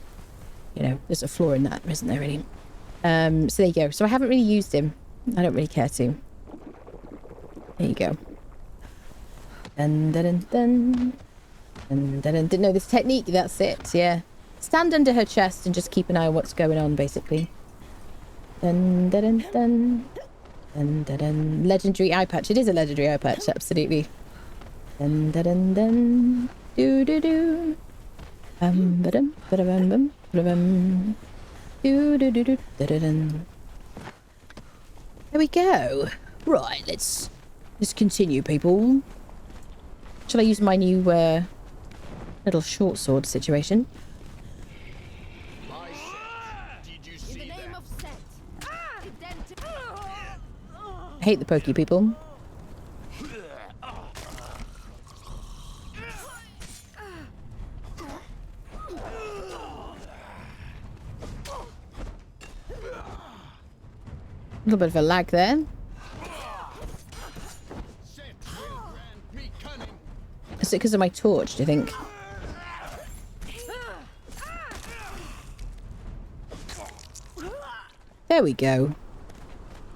you know, there's a flaw in that, isn't there, really? So there you go. So I haven't really used him. I don't really care to. There you go. Dun, dun, dun, dun. Dun, dun, dun. No, this technique, that's it, yeah. Stand under her chest and just keep an eye on what's going on, basically. Dun, dun, dun, dun. Dun, dun, dun. Legendary eye patch. It is a legendary eye patch, absolutely. Dun, dun, dun, dun. Do, do, do. Ba-dum, ba-da-bum, bum, ba-da-bum. Do, do, do, do, da-da-dun. There we go. Right, let's continue, people. Shall I use my new little short sword situation? I hate the pokey people. A little bit of a lag there. Is it because of my torch, do you think? There we go.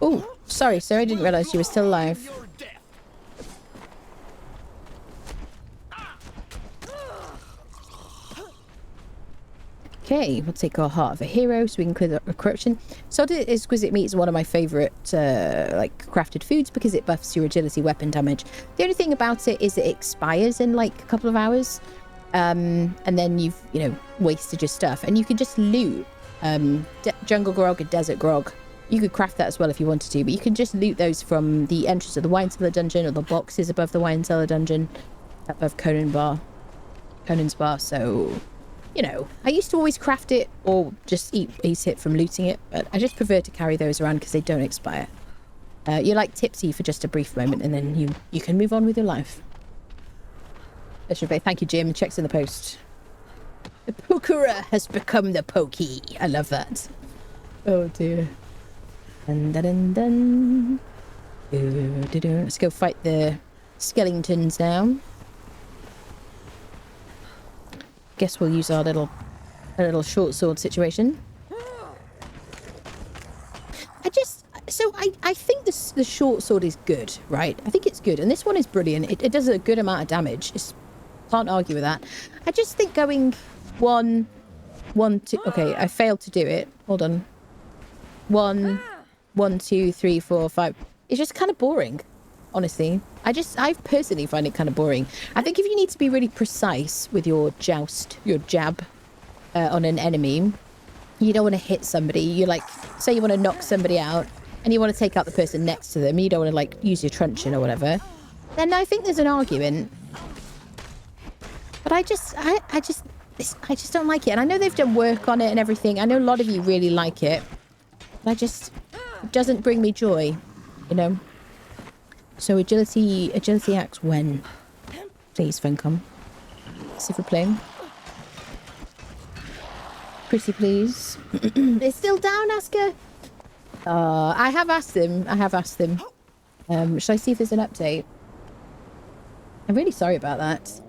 Oh, sorry, sir. I didn't realise you were still alive. Okay, we'll take our Heart of a Hero so we can clear the corruption. Salted exquisite meat is one of my favourite like crafted foods because it buffs your agility weapon damage. The only thing about it is it expires in like a couple of hours, and then you've wasted your stuff. And you can just loot jungle grog and desert grog. You could craft that as well if you wanted to, but you can just loot those from the entrance of the Winecellar dungeon or the boxes above the Winecellar dungeon, above Conan's bar. So, I used to always craft it or just eat it from looting it, but I just prefer to carry those around because they don't expire. You're like tipsy for just a brief moment, and then you can move on with your life. Thank you, Jim. Checks in the post. The pokerer has become the pokey. I love that. Oh dear. Dun, dun, dun, dun. Let's go fight the skeletons now. Guess we'll use our little short sword situation. I think the short sword is good, right? I think it's good, and this one is brilliant. It does a good amount of damage. Can't argue with that. I just think going 1, 2. Okay, I failed to do it. Hold on. 1, 2, 3, 4, 5. It's just kind of boring, honestly. I personally find it kind of boring. I think if you need to be really precise with your jab on an enemy, you don't want to hit somebody. You like, say you want to knock somebody out and you want to take out the person next to them and you don't want to like use your truncheon or whatever, then I think there's an argument. But I just don't like it. And I know they've done work on it and everything. I know a lot of you really like it. But it doesn't bring me joy, you know? So agility acts when? Please, Funcom. Silver plane. Pretty please. It's still down, Asker? I have asked them. Should I see if there's an update? I'm really sorry about that.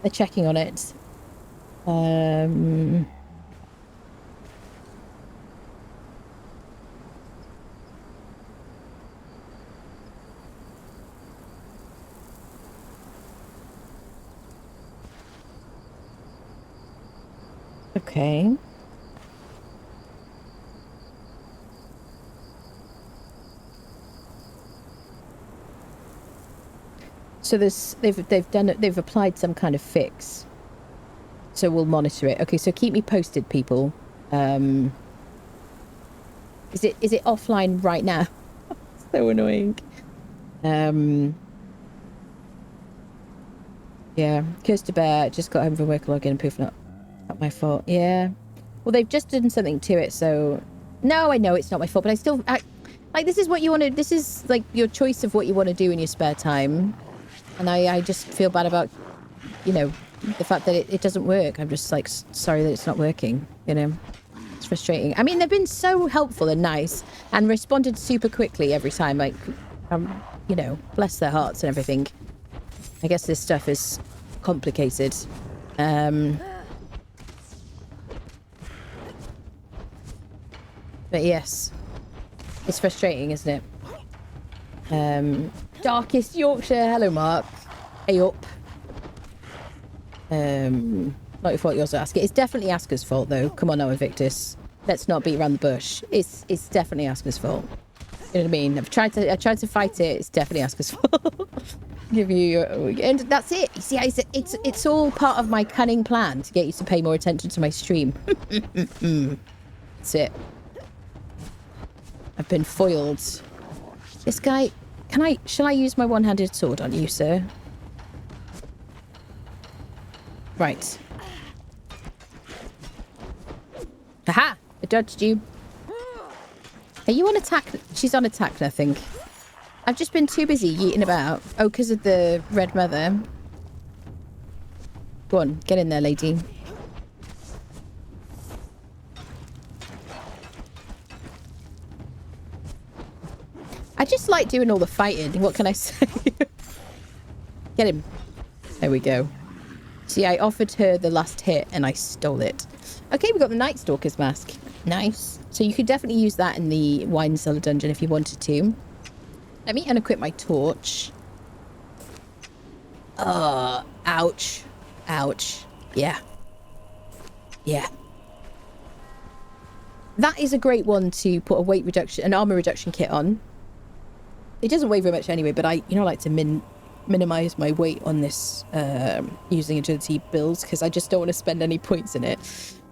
They're checking on it. Okay. So they've applied some kind of fix. So we'll monitor it. Okay, so keep me posted, people. Is it offline right now? So annoying. Yeah, Cursed to Bear just got home from work, login and poof, not my fault. Yeah. Well, they've just done something to it, so no, I know it's not my fault, but I still like, this is what you want to, this is like your choice of what you want to do in your spare time. And I just feel bad about, you know, the fact that it doesn't work. I'm just like sorry that it's not working, you know. It's frustrating. I mean, they've been so helpful and nice and responded super quickly every time, like, you know, bless their hearts and everything. I guess this stuff is complicated. But yes, it's frustrating, isn't it? Darkest Yorkshire. Hello, Mark. Hey up. Not your fault. You also ask it. It's definitely Asker's fault, though. Come on now, Invictus. Let's not beat around the bush. It's definitely Asker's fault. You know what I mean? I tried to fight it. It's definitely Asker's fault. Give you, and that's it. You see, it's all part of my cunning plan to get you to pay more attention to my stream. That's it. I've been foiled. This guy, shall I use my one-handed sword on you, sir? Right. Haha! I dodged you. Are you on attack? She's on attack, I think. I've just been too busy yeeting about. Oh, because of the Red Mother. Go on, get in there, lady. I just like doing all the fighting. What can I say? Get him. There we go. See, I offered her the last hit and I stole it. Okay, we got the Night Stalker's mask. Nice. So you could definitely use that in the Winecellar dungeon if you wanted to. Let me unequip my torch. Ouch. Ouch. Yeah. Yeah. That is a great one to put a weight reduction, an armor reduction kit on. It doesn't weigh very much anyway, but I like to minimize my weight on this using agility builds because I just don't want to spend any points in it.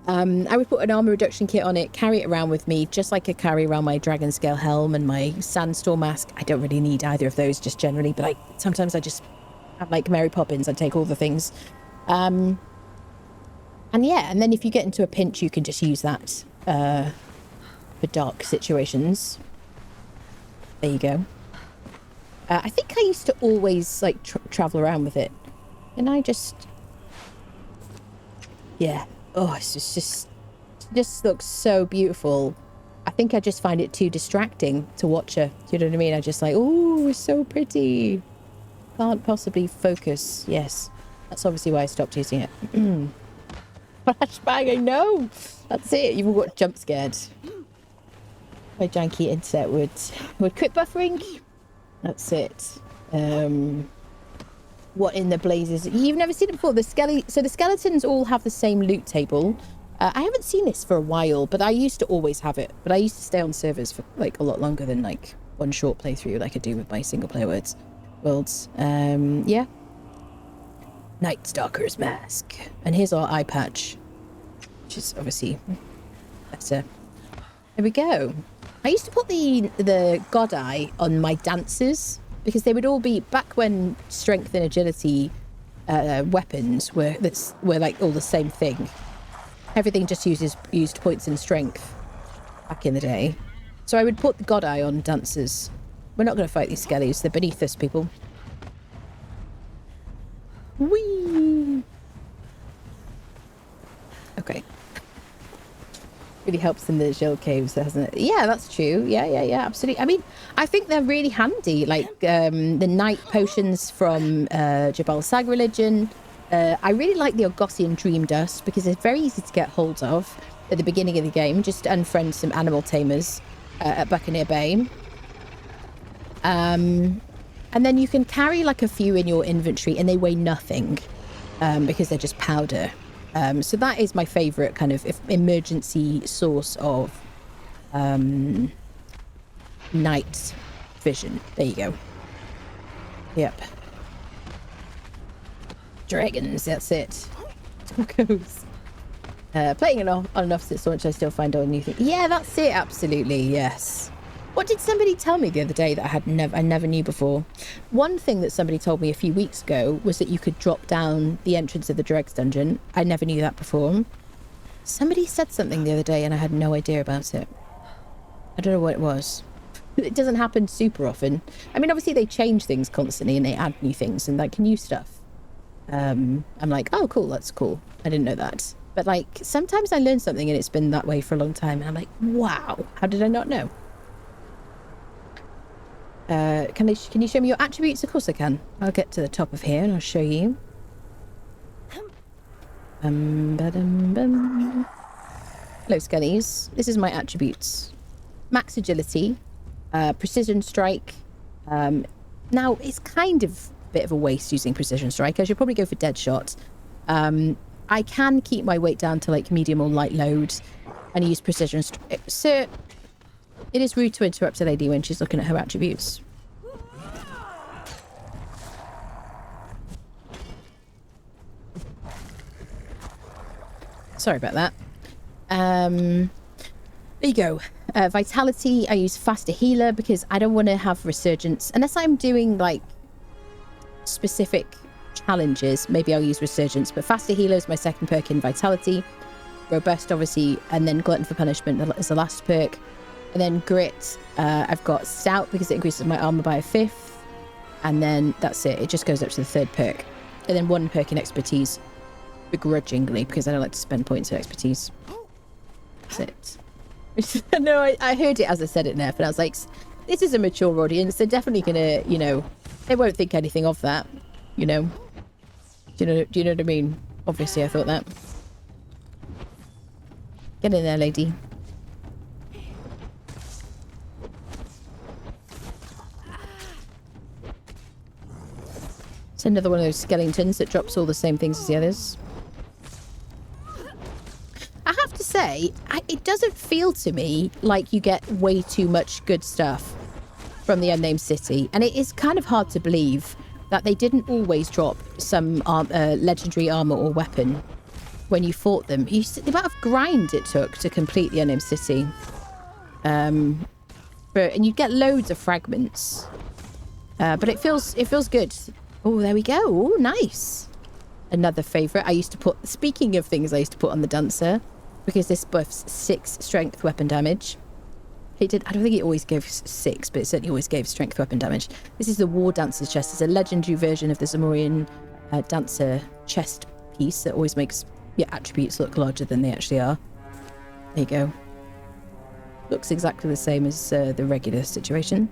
I would put an armor reduction kit on it, carry it around with me, just like I carry around my dragon scale helm and my sandstorm mask. I don't really need either of those just generally, but sometimes I just have like Mary Poppins. I take all the things. And yeah, and then if you get into a pinch, you can just use that for dark situations. There you go. I think I used to always like travel around with it, and I just, yeah. Oh, it's just looks so beautiful. I think I just find it too distracting to watch her. Do you know what I mean? I just like, oh, it's so pretty. Can't possibly focus. Yes, that's obviously why I stopped using it. Flashbang, I know. That's it. You've all got jump scared. My janky internet would quit buffering. That's it. What in the blazes? You've never seen it before. So the skeletons all have the same loot table. I haven't seen this for a while, but I used to always have it. But I used to stay on servers for like a lot longer than like one short playthrough like I do with my single player worlds. Yeah. Night Stalker's mask. And here's our eye patch, which is obviously better. There we go. I used to put the god eye on my dancers because they would all be, back when strength and agility weapons were like all the same thing. Everything just used points and strength back in the day. So I would put the god eye on dancers. We're not going to fight these skellies. They're beneath us, people. Whee! Okay. Really helps in the Gil caves, doesn't it? Yeah, that's true. Yeah, absolutely. I mean, I think they're really handy. Like the night potions from Jabal Sag religion. I really like the Argosian Dream Dust because it's very easy to get hold of at the beginning of the game. Just unfriend some animal tamers at Buccaneer Bay. And then you can carry like a few in your inventory and they weigh nothing because they're just powder. So that is my favourite kind of emergency source of night vision. There you go. Yep. Dragons, that's it. Tacos. Playing on and off since launch, I still find all new things. Yeah, that's it, absolutely, yes. What did somebody tell me the other day that I never knew before? One thing that somebody told me a few weeks ago was that you could drop down the entrance of the Dregs dungeon. I never knew that before. Somebody said something the other day and I had no idea about it. I don't know what it was. It doesn't happen super often. I mean, obviously they change things constantly and they add new things and like new stuff. I'm like, oh, cool, that's cool. I didn't know that. But like, sometimes I learn something and it's been that way for a long time and I'm like, wow, how did I not know? Can you show me your attributes? Of course I can. I'll get to the top of here and I'll show you. Hello, Skellies. This is my attributes. Max agility, precision strike. Now, it's kind of a bit of a waste using precision strike. I should probably go for dead shot. I can keep my weight down to like medium or light load and use precision strike. So, it is rude to interrupt a lady when she's looking at her attributes. Sorry about that. There you go. Vitality, I use faster healer because I don't want to have resurgence. Unless I'm doing like specific challenges, maybe I'll use resurgence. But faster healer is my second perk in vitality. Robust, obviously, and then glutton for punishment is the last perk. And then grit, I've got stout because it increases my armor by a 5th. And then that's it. It just goes up to the 3rd perk. And then 1 perk in expertise. Begrudgingly, because I don't like to spend points for expertise. That's it. No, I heard it as I said it, Neff, and I was like, this is a mature audience. They're definitely gonna, you know, they won't think anything of that, you know. Do you know what I mean? Obviously, I thought that. Get in there, lady. It's another one of those skeletons that drops all the same things as the others. I have to say, it doesn't feel to me like you get way too much good stuff from the Unnamed City. And it is kind of hard to believe that they didn't always drop some legendary armor or weapon when you fought them. The amount of grind it took to complete the Unnamed City. And you'd get loads of fragments. But it feels good. Oh, there we go. Oh, nice. Another favourite I used to put... Speaking of things I used to put on the Dancer, because this buffs 6 strength weapon damage. It did... I don't think it always gave 6, but it certainly always gave strength weapon damage. This is the War Dancer's chest. It's a legendary version of the Zamorian Dancer chest piece that always makes your attributes look larger than they actually are. There you go. Looks exactly the same as the regular situation.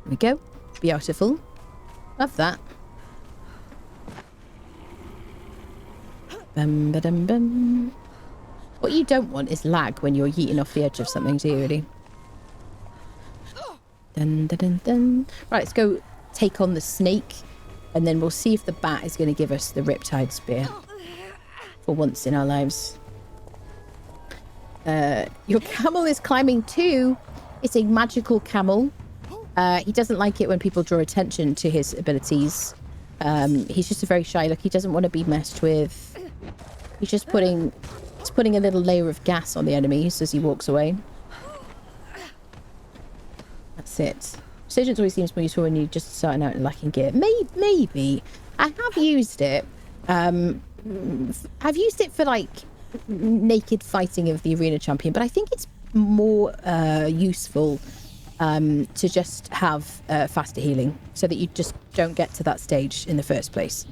There we go. Beautiful. Love that. Bum, ba-dum, bum. What you don't want is lag when you're yeeting off the edge of something, do you really? Dun, dun, dun, dun. Right, let's go take on the snake, and then we'll see if the bat is going to give us the Riptide Spear. For once in our lives. Your camel is climbing too. It's a magical camel. He doesn't like it when people draw attention to his abilities. He's just a very shy look. He doesn't want to be messed with. He's just putting a little layer of gas on the enemies as he walks away. That's it. Resurgence always seems more useful when you're just starting out and lacking gear. Maybe. I have used it. I've used it for like naked fighting of the arena champion, but I think it's more useful to just have faster healing so that you just don't get to that stage in the first place.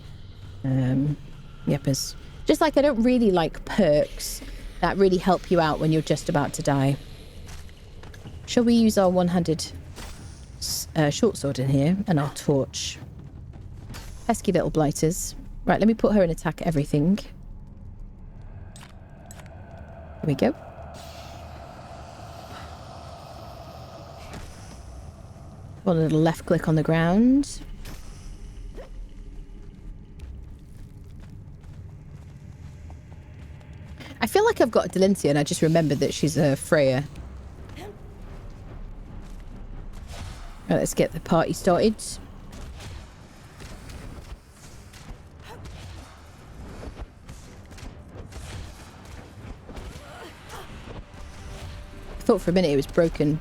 Yep, it's just like I don't really like perks that really help you out when you're just about to die. Shall we use our one-handed short sword in here and our torch? Pesky little blighters. Right, let me put her in attack everything. There we go. One little left click on the ground. I feel like I've got Delencia and I just remembered that she's a Freya. Right, let's get the party started. I thought for a minute it was broken.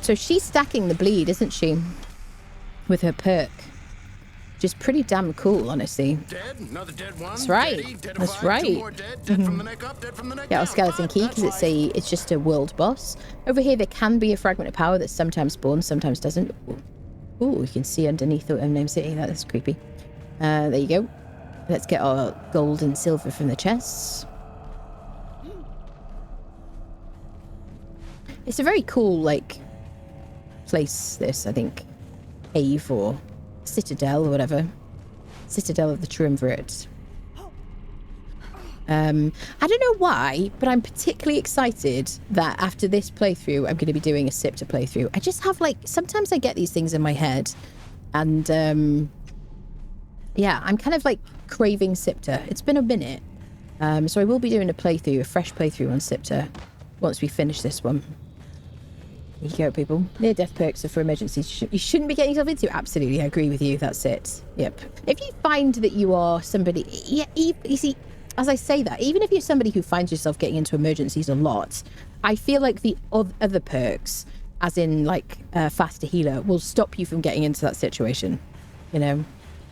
So she's stacking the bleed, isn't she? With her perk. Which is pretty damn cool, honestly.
Dead, another dead one.
That's right.
Dead,
That's
five,
right.
Two more dead, dead from the neck up, dead from the neck
Get our
down.
skeleton key because it's just a world boss. Over here there can be a fragment of power that sometimes spawns, sometimes doesn't. Ooh, you can see underneath the Unnamed City. That is creepy. There you go. Let's get our gold and silver from the chests. It's a very cool, like, place, this, I think. Cave or citadel or whatever. Citadel of the Triumvirate. I don't know why, but I'm particularly excited that after this playthrough, I'm going to be doing a Sipta playthrough. I just have, like, sometimes I get these things in my head. And, yeah, I'm kind of, like, craving Sipta. It's been a minute. So I will be doing a fresh playthrough on Sipta once we finish this one. There you go, people. Near-death perks are for emergencies. You shouldn't be getting yourself into. Absolutely, I agree with you. That's it. Yep. If you find that you are somebody... Yeah, you see, as I say that, even if you're somebody who finds yourself getting into emergencies a lot, I feel like the other perks, as in, like, faster healer, will stop you from getting into that situation. You know?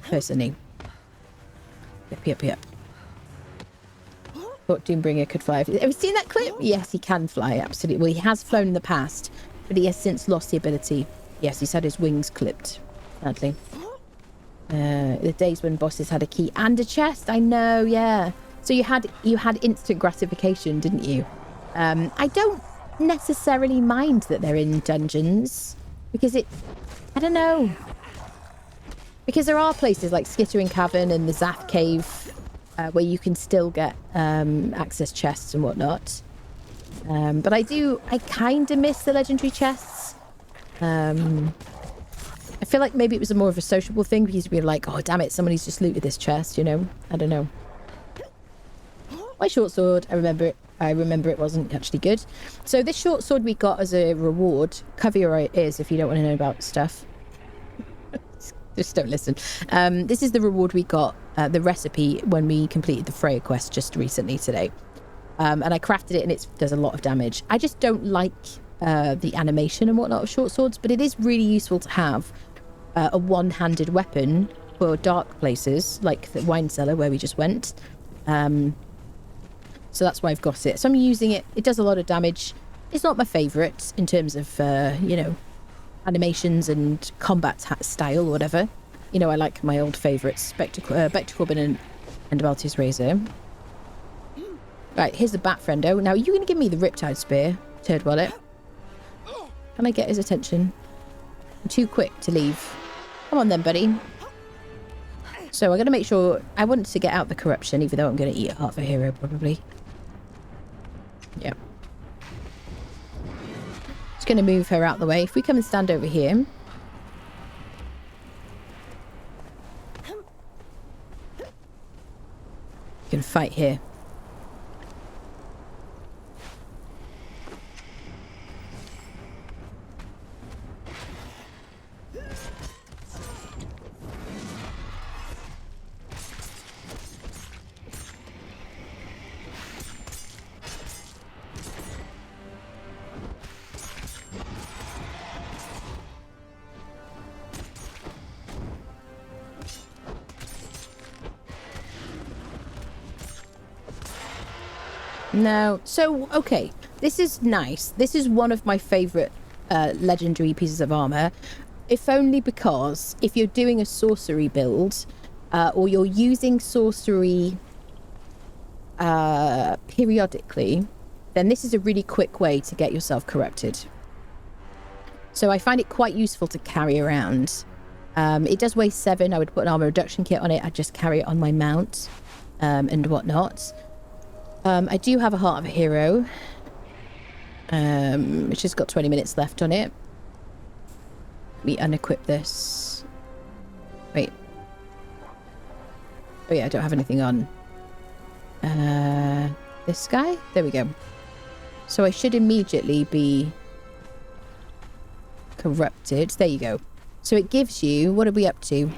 Personally. Yep. Thought Doombringer could fly. Have you seen that clip? Yes, he can fly, absolutely. Well, he has flown in the past, but he has since lost the ability. Yes, he's had his wings clipped, sadly. The days when bosses had a key and a chest. I know, yeah. So you had instant gratification, didn't you? I don't necessarily mind that they're in dungeons because I don't know. Because there are places like Skittering Cavern and the Zath Cave where you can still get access chests and whatnot. But I kind of miss the legendary chests. I feel like maybe it was more of a sociable thing because you'd be like, oh, damn it, somebody's just looted this chest, you know? I don't know. My short sword, I remember it wasn't actually good. So this short sword we got as a reward. Cover your ears if you don't want to know about stuff. Just don't listen. This is the reward we got, the recipe, when we completed the Freya quest just recently today. And I crafted it and it does a lot of damage. I just don't like the animation and whatnot of short swords, but it is really useful to have a one-handed weapon for dark places, like the Winecellar where we just went. So that's why I've got it. So I'm using it. It does a lot of damage. It's not my favourite in terms of, you know, animations and combat style or whatever. You know, I like my old favourites, Bector and Balti's Razor. Right, here's the Bat Friendo. Now, are you going to give me the Riptide Spear, Turd Wallet? Can I get his attention? I'm too quick to leave. Come on then, buddy. So I'm going to make sure... I want to get out the corruption, even though I'm going to eat half a hero, probably. Yeah. Just going to move her out the way. If we come and stand over here... can fight here. No. So, okay. This is nice. This is one of my favourite legendary pieces of armour. If only because if you're doing a sorcery build or you're using sorcery periodically, then this is a really quick way to get yourself corrupted. So I find it quite useful to carry around. It does weigh 7. I would put an armour reduction kit on it. I'd just carry it on my mount and whatnot. I do have a Heart of a Hero, which has got 20 minutes left on it. Let me unequip this. Wait. Oh yeah, I don't have anything on. This guy? There we go. So I should immediately be corrupted. There you go. So it gives you, what are we up to?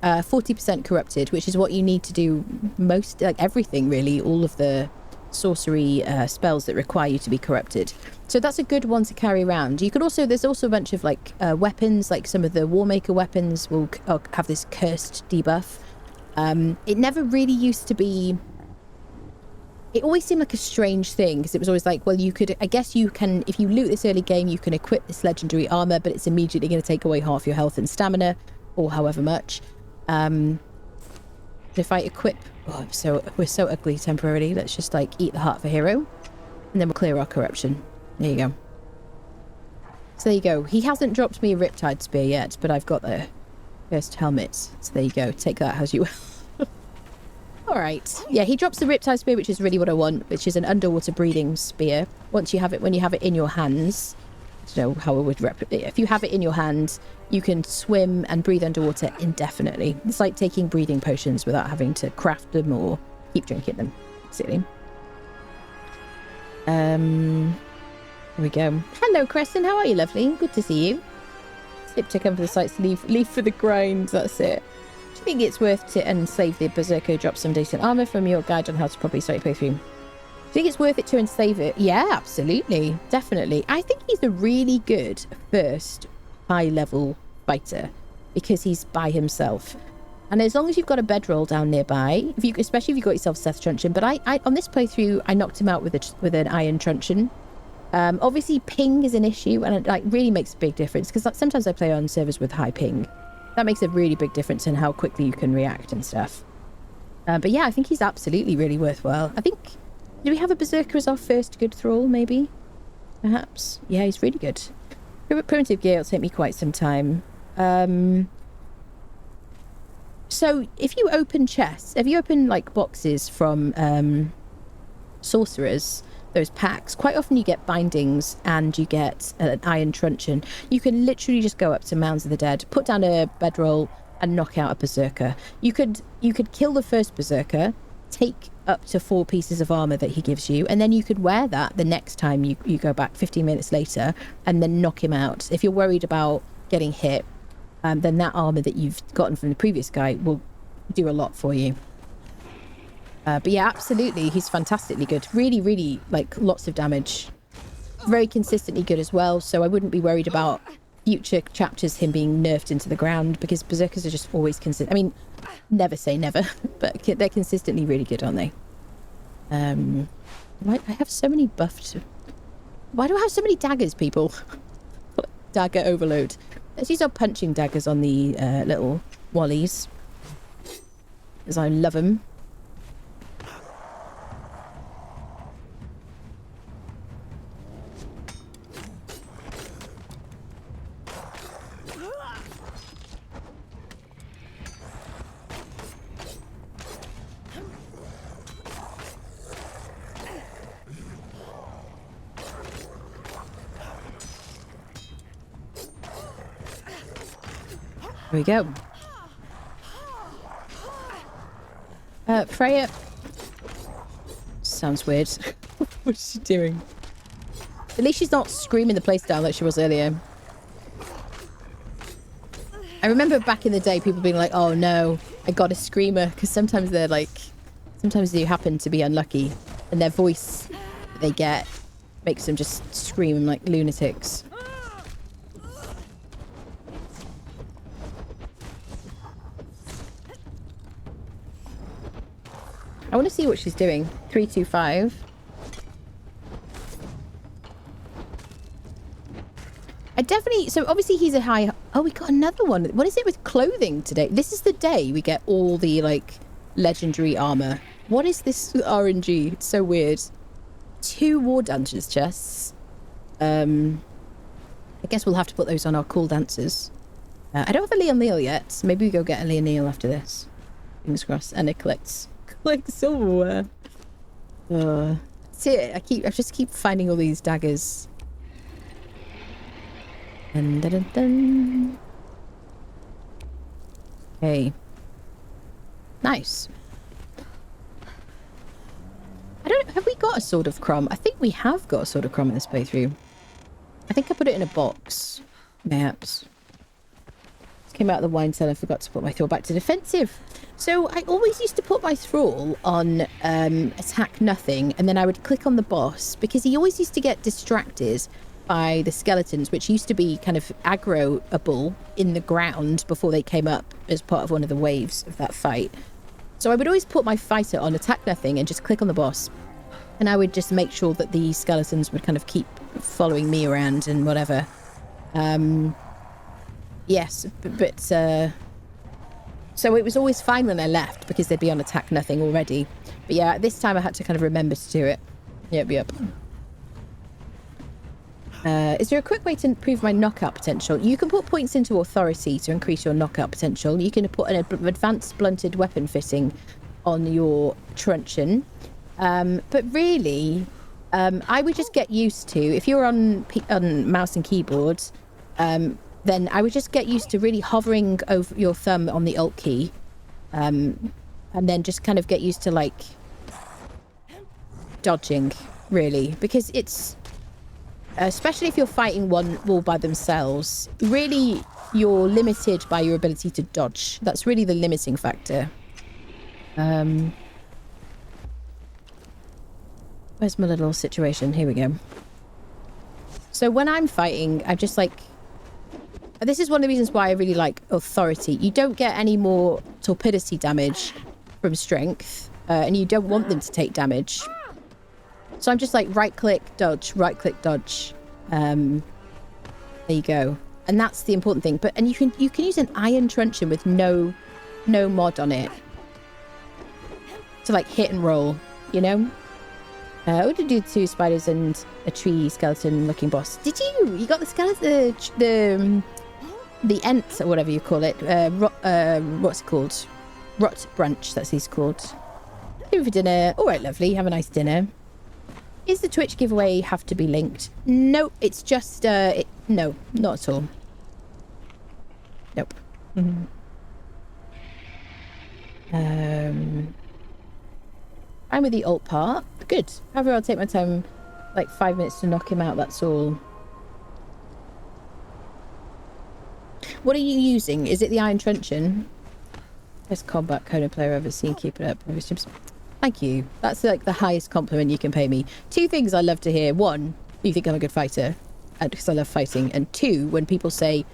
40% corrupted, which is what you need to do most, like everything really, all of the sorcery spells that require you to be corrupted. So that's a good one to carry around. You could also, there's also a bunch of like weapons, like some of the Warmaker weapons will have this cursed debuff. It never really used to be, it always seemed like a strange thing because it was always like, well, you could, I guess you can, if you loot this early game, you can equip this legendary armor, but it's immediately going to take away half your health and stamina or however much. If I equip, oh, we're so ugly temporarily. Let's just like eat the Heart of a Hero and then we'll clear our corruption. There you go. So there you go. He hasn't dropped me a Riptide Spear yet, but I've got the first helmet. So there you go. Take that as you will. All right. Yeah, he drops the Riptide Spear, which is really what I want, which is an underwater breathing spear. Once you have it, when you have it in your hands, I don't know how I would replicate. If you have it in your hand, you can swim and breathe underwater indefinitely. It's like taking breathing potions without having to craft them or keep drinking them. Silly. Here we go. Hello, Crescent. How are you, lovely? Good to see you. Skip to come for the sights, leave for the grind. That's it. Do you think it's worth to enslave the Berserker, drop some decent armor from your guide on how to properly start your playthrough? Do you think it's worth it to enslave it? Yeah, absolutely. Definitely. I think he's a really good first high-level fighter because he's by himself. And as long as you've got a bedroll down nearby, especially if you've got yourself Seth Truncheon, but I on this playthrough, I knocked him out with an Iron Truncheon. Obviously, ping is an issue, and it like really makes a big difference because sometimes I play on servers with high ping. That makes a really big difference in how quickly you can react and stuff. But yeah, I think he's absolutely really worthwhile. I think, do we have a Berserker as our first good thrall, maybe? Perhaps? Yeah, he's really good. Primitive gear will take me quite some time. So if you open chests, if you open like boxes from sorcerers, those packs, quite often you get bindings and you get an Iron Truncheon. You can literally just go up to Mounds of the Dead, put down a bedroll and knock out a Berserker. You could kill the first Berserker, take up to 4 pieces of armor that he gives you, and then you could wear that the next time you go back 15 minutes later and then knock him out. If you're worried about getting hit, then that armor that you've gotten from the previous guy will do a lot for you. But yeah, absolutely, he's fantastically good. Really, really, like, lots of damage. Very consistently good as well, so I wouldn't be worried about future chapters him being nerfed into the ground, because Berserkers are just always consistent. I mean, never say never, but they're consistently really good, aren't they? I have so many buffed... Why do I have so many daggers, people? Dagger overload. Let's use our punching daggers on the little wallies, because I love them. There we go. Freya. Sounds weird. What's she doing? At least she's not screaming the place down like she was earlier. I remember back in the day people being like, oh no, I got a screamer. Because sometimes they're like, sometimes they happen to be unlucky. And their voice that they get makes them just scream like lunatics. I want to see what she's doing. 325. I definitely... So obviously he's a high... Oh, we got another one. What is it with clothing today? This is the day we get all the, like, legendary armor. What is this RNG? It's so weird. 2 war dungeons chests. I guess we'll have to put those on our cool dancers. I don't have a Leonil yet. Maybe we go get a Leonil after this. Fingers crossed. And it collects silverware. See it. I just keep finding all these daggers. Dun, dun, dun, dun. Okay. Nice. Have we got a Sword of Crom? I think we have got a Sword of Crom in this playthrough. I think I put it in a box. Perhaps. Came out of the wine cellar, forgot to put my thrall back to defensive. So I always used to put my thrall on attack nothing, and then I would click on the boss, because he always used to get distracted by the skeletons, which used to be kind of aggroable in the ground before they came up as part of one of the waves of that fight. So I would always put my fighter on attack nothing and just click on the boss, and I would just make sure that the skeletons would kind of keep following me around and whatever. Yes, but so it was always fine when I left because they'd be on attack nothing already. But yeah, this time I had to kind of remember to do it. Yep. Is there a quick way to improve my knockout potential? You can put points into authority to increase your knockout potential. You can put an advanced blunted weapon fitting on your truncheon. But really, I would just get used to, if you're on mouse and keyboard, then I would just get used to really hovering over your thumb on the Alt key. And then just kind of get used to, like, dodging, really. Because it's... especially if you're fighting one all by themselves, really, you're limited by your ability to dodge. That's really the limiting factor. Where's my little situation? Here we go. So when I'm fighting, I'm just like... This is one of the reasons why I really like authority. You don't get any more torpidity damage from strength, and you don't want them to take damage. So I'm just like right-click, dodge, right-click, dodge. There you go. And that's the important thing. And you can use an iron truncheon with no mod on it. To like hit and roll, you know? What did you do? 2 spiders and a tree skeleton looking boss. Did you? You got the skeleton, the Ent, or whatever you call it. What's it called? Rot Brunch, that's what it's called. Do for dinner. All right, lovely. Have a nice dinner. Is the Twitch giveaway have to be linked? No, it's just, no, not at all. Nope. I'm with the alt part. Good. However, I'll take my time, like 5 minutes to knock him out, that's all. What are you using? Is it the Iron Truncheon? Best combat Conan player I've ever seen. Keep it up. Thank you. That's like the highest compliment you can pay me. 2 things I love to hear. 1, you think I'm a good fighter, because I love fighting. And 2, when people say,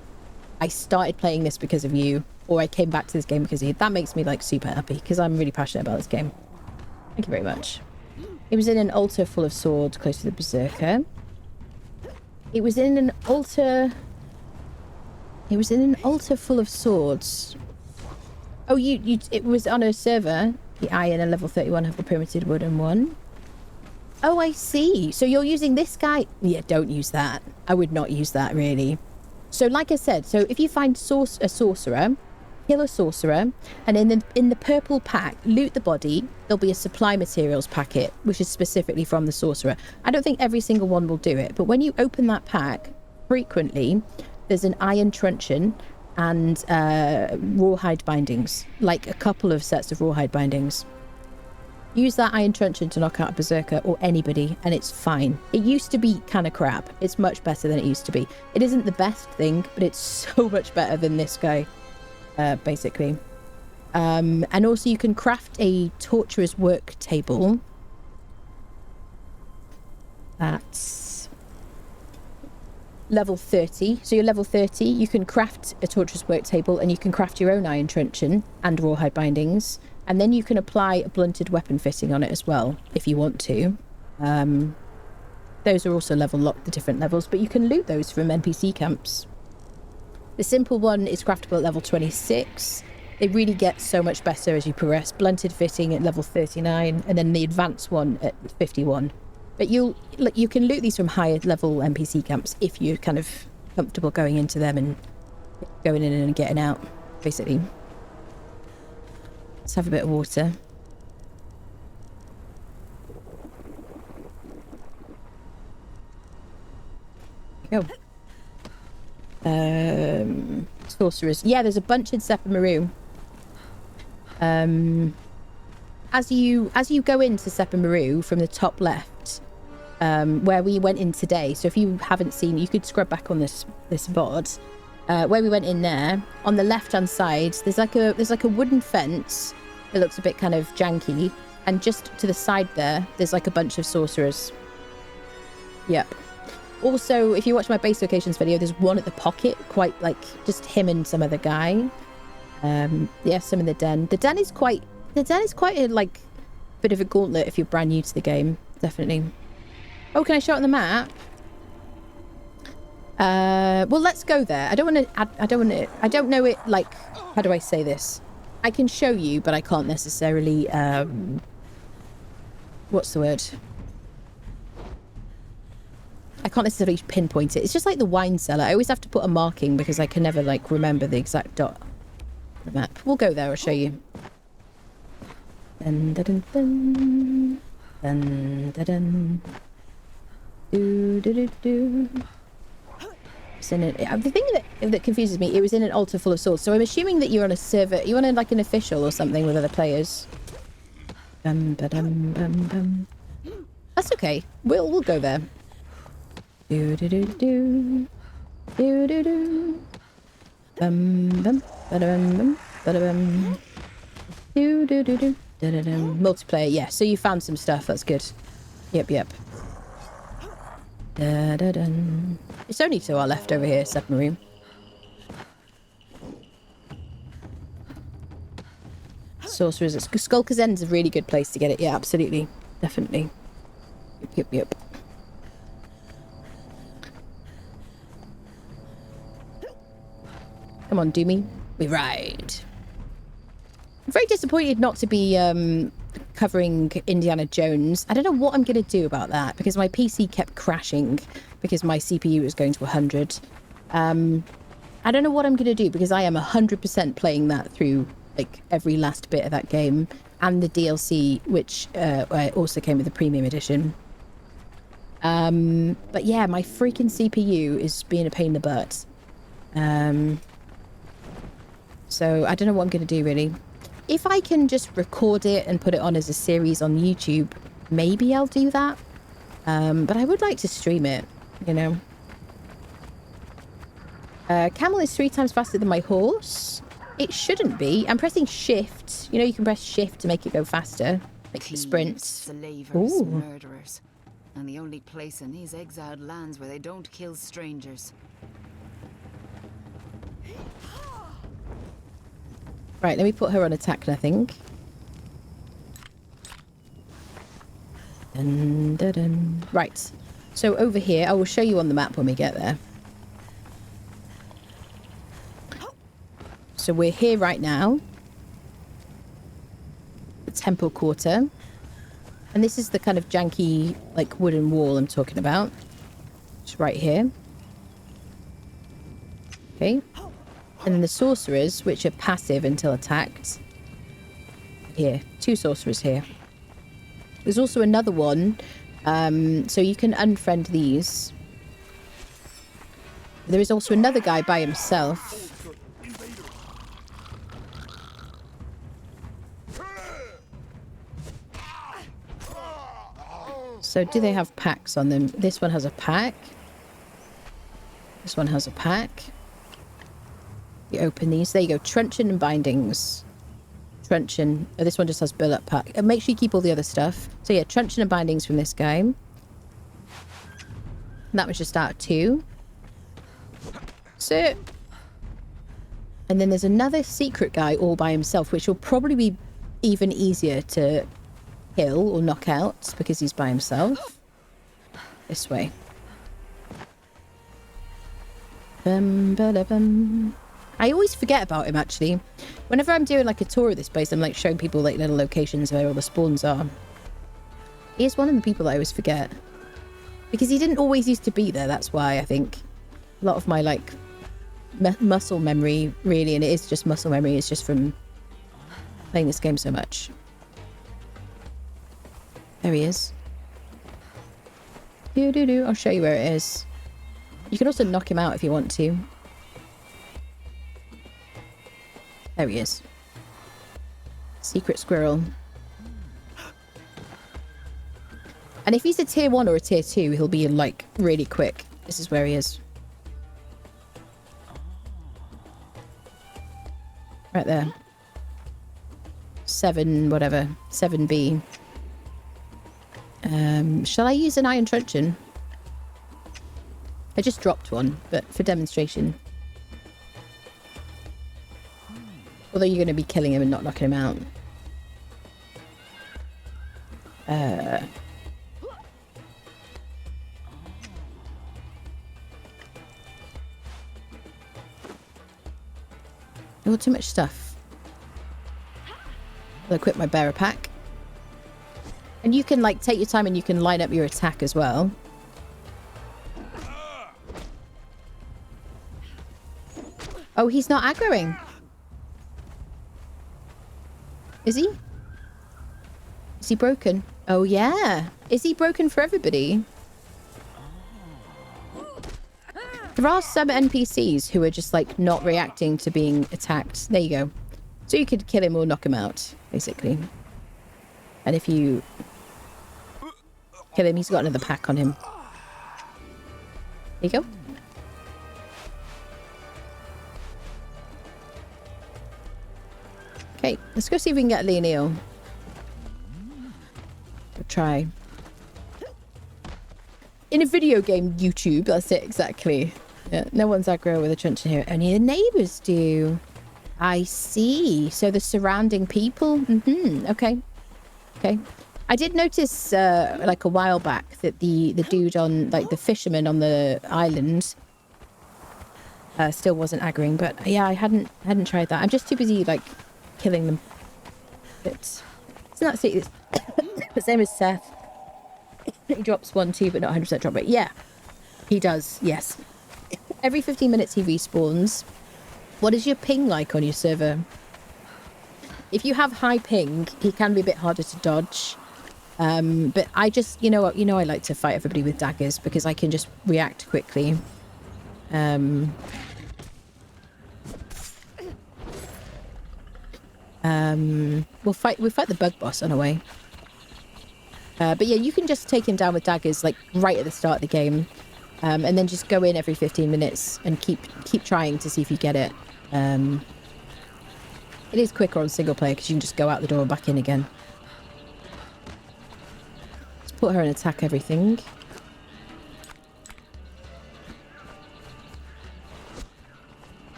I started playing this because of you, or I came back to this game because of you, that makes me like super happy, because I'm really passionate about this game. Thank you very much. It was in an altar full of swords close to the Berserker. It was in an altar... It was in an altar full of swords. Oh, it was on a server. The iron and level 31 have the primitive wooden one. Oh, I see. So you're using this guy? Yeah, don't use that. I would not use that, really. So like I said, so if you find a sorcerer, kill a sorcerer, and in the purple pack, loot the body, there'll be a supply materials packet, which is specifically from the sorcerer. I don't think every single one will do it, but when you open that pack, frequently, there's an iron truncheon and rawhide bindings, like a couple of sets of rawhide bindings. Use that iron truncheon to knock out a berserker or anybody, and it's fine. It used to be kind of crap. It's much better than it used to be. It isn't the best thing, but it's so much better than this guy, basically. And also you can craft a torturer's work table. That's level 30. So you're level 30. You can craft a torturer's work table, and you can craft your own iron truncheon and rawhide bindings. And then you can apply a blunted weapon fitting on it as well, if you want to. Those are also level locked, the different levels, but you can loot those from NPC camps. The simple one is craftable at level 26. They really get so much better as you progress. Blunted fitting at level 39, and then the advanced one at 51. But you can loot these from higher level NPC camps if you're kind of comfortable going into them and going in and getting out, basically. Let's have a bit of water. Go. Sorcerers. Yeah, there's a bunch in Sepa Maru. As you go into Sepa Maru from the top left, where we went in today. So if you haven't seen, you could scrub back on this VOD. Where we went in there, on the left-hand side, there's like a wooden fence that looks a bit kind of janky, and just to the side there's like a bunch of sorcerers. Yep. Also, if you watch my base locations video, there's one at the pocket, quite like just him and some other guy. Yeah, some in the den. The den is quite a like bit of a gauntlet if you're brand new to the game, definitely. Oh, can I show it on the map? Well, let's go there. I don't know it, like, how do I say this? I can show you, but I can't necessarily, what's the word? I can't necessarily pinpoint it. It's just like the wine cellar. I always have to put a marking because I can never, like, remember the exact dot on the map. We'll go there, I'll show you. Dun, dun, dun, dun. Dun, dun, dun. Do, do, do, do. The thing that confuses me, it was in an altar full of swords, so I'm assuming that you're on a server, you're on like an official or something with other players. That's okay, we'll go there. Do do do do do do do. Do do do do. Multiplayer, yeah. So you found some stuff. That's good. Yep. It's only to our left over here, submarine. Sorcerers. Skulker's End's a really good place to get it. Yeah, absolutely. Definitely. Yep. Come on, Doomy. We ride. I'm very disappointed not to be covering Indiana Jones. I don't know what I'm going to do about that because my PC kept crashing because my CPU was going to 100. I don't know what I'm going to do because I am 100% playing that through like every last bit of that game and the DLC, which also came with the premium edition. But yeah, my freaking CPU is being a pain in the butt. So I don't know what I'm going to do really. If I can just record it and put it on as a series on YouTube, maybe I'll do that. But I would like to stream it, you know. Camel is 3 times faster than my horse. It shouldn't be. I'm pressing shift. You know, you can press shift to make it go faster. Like the sprints.
Slavers, murderers. And the only place in these exiled lands where they don't kill strangers.
Right, let me put her on attack, I think. Dun, dun, dun. Right. So over here, I will show you on the map when we get there. So we're here right now. The Temple Quarter. And this is the kind of janky, like, wooden wall I'm talking about. It's right here. Okay. And then the sorcerers, which are passive until attacked. Here. 2 sorcerers here. There's also another one. So you can unfriend these. There is also another guy by himself. So do they have packs on them? This one has a pack. This one has a pack. You open these. There you go. Truncheon and bindings. Truncheon. Oh, this one just has build-up pack. And make sure you keep all the other stuff. So yeah, truncheon and bindings from this guy. And that was just out of 2. So... And then there's another secret guy all by himself, which will probably be even easier to kill or knock out because he's by himself. This way. Bum. I always forget about him, actually. Whenever I'm doing like a tour of this place, I'm like showing people like little locations where all the spawns are. He is one of the people that I always forget. Because he didn't always used to be there, that's why I think. A lot of my like muscle memory, really, and it is just muscle memory, is just from playing this game so much. There he is. I'll show you where it is. You can also knock him out if you want to. There he is. Secret squirrel. And if he's a tier 1 or a tier 2, he'll be like really quick. This is where he is. Right there. 7, whatever. 7B. Shall I use an iron truncheon? I just dropped one, but for demonstration. Although you're going to be killing him and not knocking him out. Oh, too much stuff. I'll equip my bearer pack. And you can like take your time and you can line up your attack as well. Oh, he's not aggroing. Is he? Is he broken? Oh, yeah. Is he broken for everybody? There are some NPCs who are just like not reacting to being attacked. There you go. So you could kill him or knock him out, basically. And if you kill him, he's got another pack on him. There you go. Okay, let's go see if we can get Leonil. We'll try. In a video game, YouTube, that's it, exactly. Yeah, no one's aggro with a truncheon here. Only the neighbours do. I see. So the surrounding people? Okay. Okay. I did notice, like a while back, that the dude on, like the fisherman on the island still wasn't aggroing. But yeah, I hadn't tried that. I'm just too busy, like, killing them. It's not the same as Seth. He drops 1, 2, but not 100% drop rate. Yeah, he does. Yes. Every 15 minutes he respawns. What is your ping like on your server? If you have high ping, he can be a bit harder to dodge. But I just, you know, I like to fight everybody with daggers because I can just react quickly. We'll fight the bug boss on our way. But yeah, you can just take him down with daggers like right at the start of the game, and then just go in every 15 minutes and keep trying to see if you get it. It is quicker on single player because you can just go out the door and back in again. Let's put her and attack everything.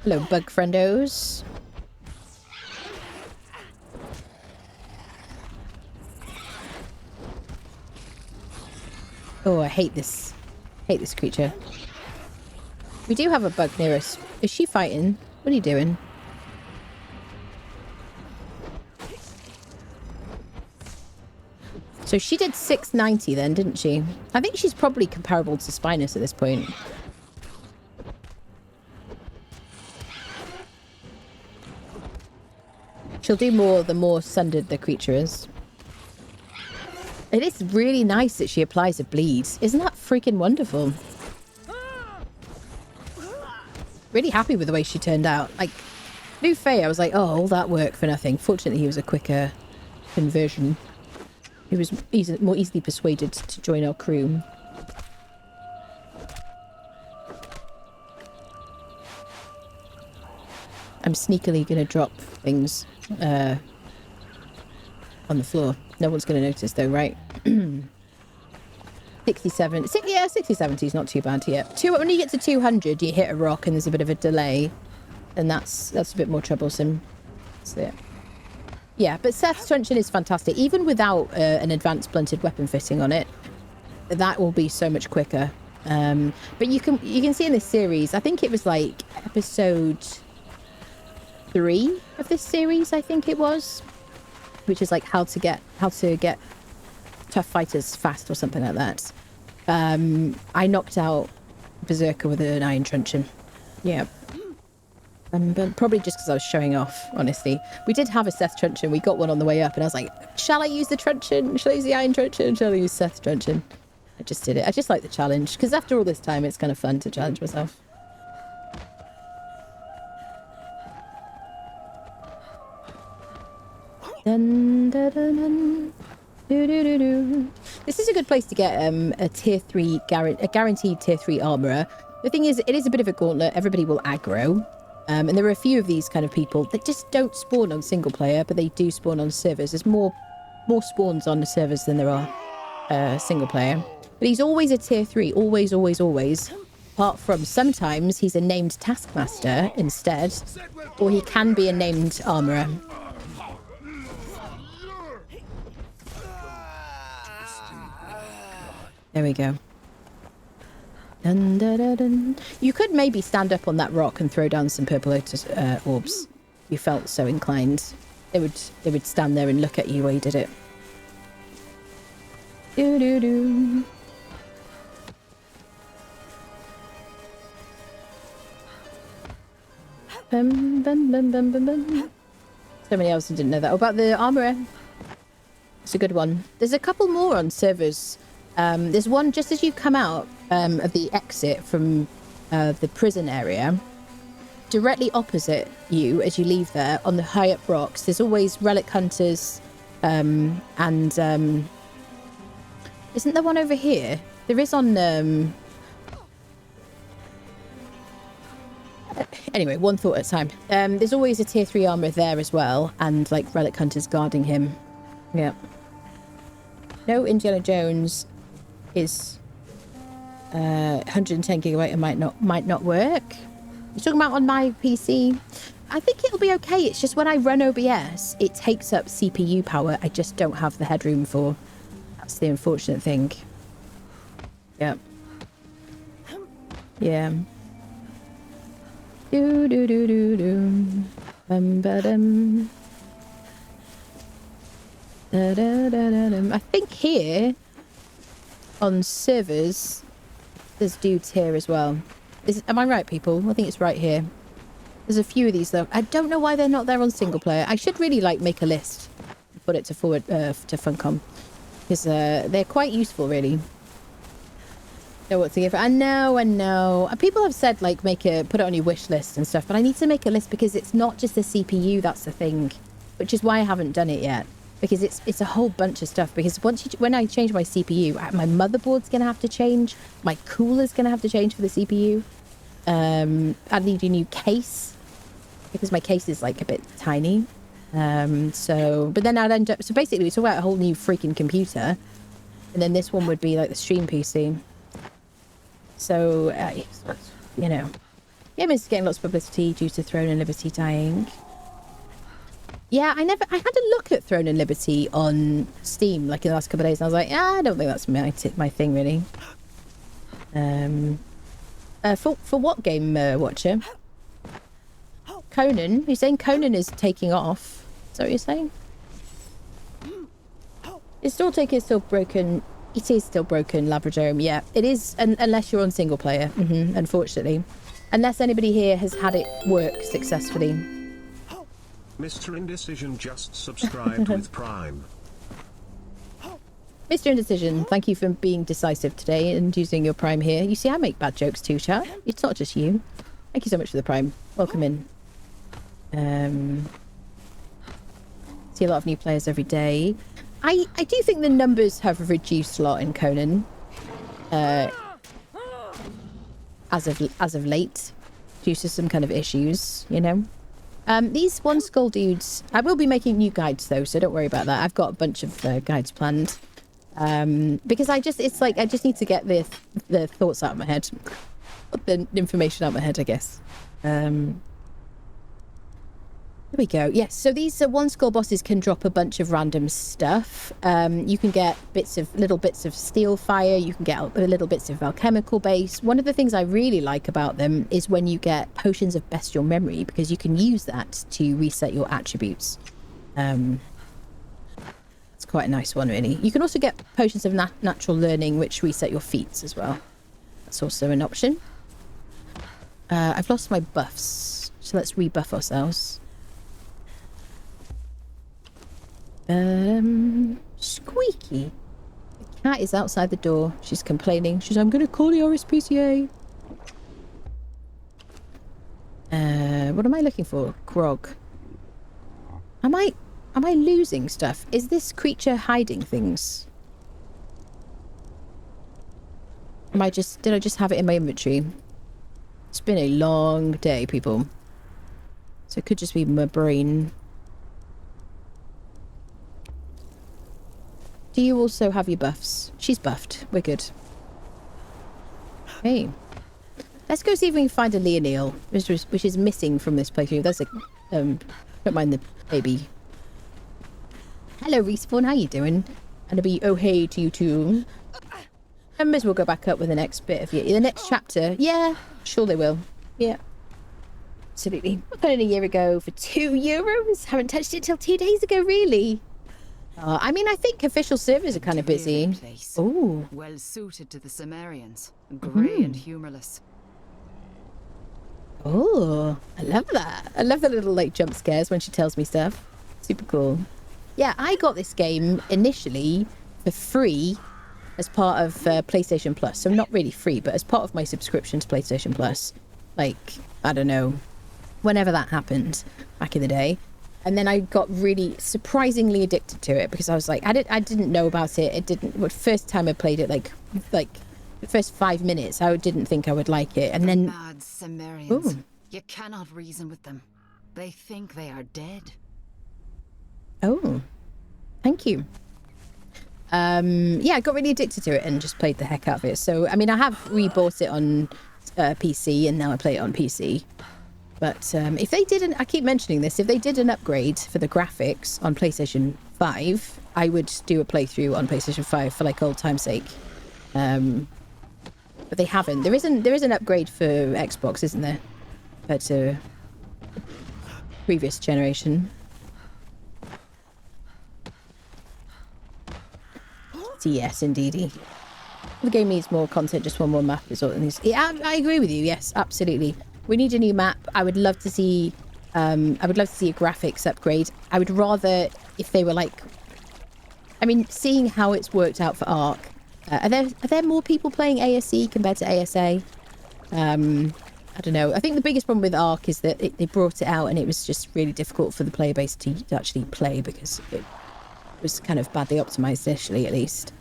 Hello, bug friendos. Oh, I hate this. Hate this creature. We do have a bug near us. Is she fighting? What are you doing? So she did 690 then, didn't she? I think she's probably comparable to Spinus at this point. She'll do more the more sundered the creature is. It is really nice that she applies a bleed. Isn't that freaking wonderful? Really happy with the way she turned out. Like, Blue Faye, I was like, oh, all that work for nothing. Fortunately, he was a quicker conversion. who was more easily persuaded to join our crew. I'm sneakily going to drop things on the floor. No one's going to notice though, right? 67. Yeah, 60, 70 is not too bad here. When you get to 200, you hit a rock and there's a bit of a delay. And that's a bit more troublesome. That's it. Yeah, but Seth's truncheon is fantastic. Even without an advanced blunted weapon fitting on it, that will be so much quicker. But you can see in this series, I think it was like episode 3 of this series, I think it was, which is like how to get tough fighters fast or something like that. I knocked out Berserker with an iron truncheon. Yeah. But probably just because I was showing off, honestly. We did have a Seth truncheon. We got one on the way up, and I was like, shall I use the truncheon? Shall I use the iron truncheon? Shall I use Seth's truncheon? I just did it. I just like the challenge, because after all this time, it's kind of fun to challenge myself. Dun, dun, dun, dun. Do, do, do, do. This is a good place to get a tier 3, a guaranteed tier 3 armourer. The thing is, it is a bit of a gauntlet. Everybody will aggro. And there are a few of these kind of people that just don't spawn on single player, but they do spawn on servers. There's more spawns on the servers than there are single player. But he's always a tier 3, always, always, always. Apart from sometimes he's a named taskmaster instead, or he can be a named armourer. There we go. Dun, dun, dun, dun. You could maybe stand up on that rock and throw down some purple lotus orbs. You felt so inclined. They would stand there and look at you while you did it. Do do do. Bum, bum, bum, bum, bum, bum. So many else didn't know that. Oh, about the armourer. It's a good one. There's a couple more on servers. There's one just as you come out of the exit from the prison area. Directly opposite you as you leave there on the high up rocks, there's always relic hunters and isn't there one over here? There is on anyway, one thought at a time. There's always a tier 3 armor there as well, and like relic hunters guarding him. Yeah. No, Indiana Jones is 110 gigabyte and might not work. You're talking about on my PC? I think it'll be okay. It's just when I run OBS, it takes up CPU power. I just don't have the headroom for. That's the unfortunate thing. Yeah. Yeah. Do do do do do. Ba-dum. Da, da, da, da, da. I think here on servers there's dudes here as well. Am I right, people? I think it's right here. There's a few of these though. I don't know why they're not there on single player. I should really like make a list, put it to forward to Funcom, because they're quite useful really. Know what to give. I know. And people have said like put it on your wish list and stuff, but I need to make a list because it's not just the CPU. That's the thing, which is why I haven't done it yet. Because it's a whole bunch of stuff. Because when I change my CPU, my motherboard's gonna have to change. My cooler's gonna have to change for the CPU. I need a new case because my case is like a bit tiny. But then I'd end up. So basically, we talk about a whole new freaking computer, and then this one would be like the stream PC. So you know, game is getting lots of publicity due to Throne and Liberty dying. Yeah, I had a look at Throne and Liberty on Steam like in the last couple of days, and I was like, I don't think that's my thing really. For what game, Watcher? Conan? You're saying Conan is taking off? Is that what you're saying? Is still broken? It is still broken, Labradorm. Yeah, it is, unless you're on single player, unfortunately. Unless anybody here has had it work successfully.
Mr. Indecision just subscribed with Prime.
Mr. Indecision, thank you for being decisive today and using your Prime here. You see, I make bad jokes too, chat. It's not just you. Thank you so much for the Prime. Welcome in. See a lot of new players every day. I do think the numbers have reduced a lot in Conan. As of late, due to some kind of issues, you know. These one skull dudes, I will be making new guides though, so don't worry about that. I've got a bunch of guides planned. Because I just need to get the thoughts out of my head. The information out of my head, I guess. There we go. Yes, so these one skull bosses can drop a bunch of random stuff. You can get little bits of steel fire. You can get little bits of alchemical base. One of the things I really like about them is when you get potions of bestial memory, because you can use that to reset your attributes. It's quite a nice one, really. You can also get potions of natural learning, which reset your feats as well. That's also an option. I've lost my buffs, so let's rebuff ourselves. Squeaky. The cat is outside the door. She's complaining. She's, I'm going to call the RSPCA. What am I looking for? Grog. Am I losing stuff? Is this creature hiding things? Did I just have it in my inventory? It's been a long day, people. So it could just be my brain. Do you also have your buffs? She's buffed. We're good. Okay. Let's go see if we can find a Leonil, which is missing from this playthrough. There's a... don't mind the baby. Hello, Respawn. How you doing? And a be oh hey to you too. And may as well go back up with the next bit of the next chapter. Yeah, sure they will. Yeah. Absolutely. I put it a year ago for €2. Haven't touched it till 2 days ago, really. I mean, I think official servers are kind of busy. Oh,
well suited to the Cimmerians, grey and humorless.
Oh, I love that. I love the little like jump scares when she tells me stuff. Super cool. Yeah, I got this game initially for free as part of PlayStation Plus. So not really free, but as part of my subscription to PlayStation Plus. Like, I don't know, whenever that happened back in the day. And then I got really surprisingly addicted to it because I was like, I didn't know about it. First time I played it, like the first 5 minutes, I didn't think I would like it. And then...
Mad Cimmerians. You cannot reason with them. They think they are dead.
Oh, thank you. Yeah, I got really addicted to it and just played the heck out of it. So, I mean, I have rebought it on PC and now I play it on PC. But if they didn't, I keep mentioning this, if they did an upgrade for the graphics on PlayStation 5, I would do a playthrough on PlayStation 5 for like old time's sake. But they haven't. There is an upgrade for Xbox, isn't there? Compared to previous generation. So yes, indeedy. The game needs more content, just one more map is all it needs. Yeah, I agree with you, yes, absolutely. We need a new map. I would love to see a graphics upgrade. I would rather if they were like, I mean, seeing how it's worked out for Ark. Are there more people playing ASE compared to ASA? I don't know. I think the biggest problem with Ark is that they brought it out and it was just really difficult for the player base to actually play because it was kind of badly optimized initially, at least.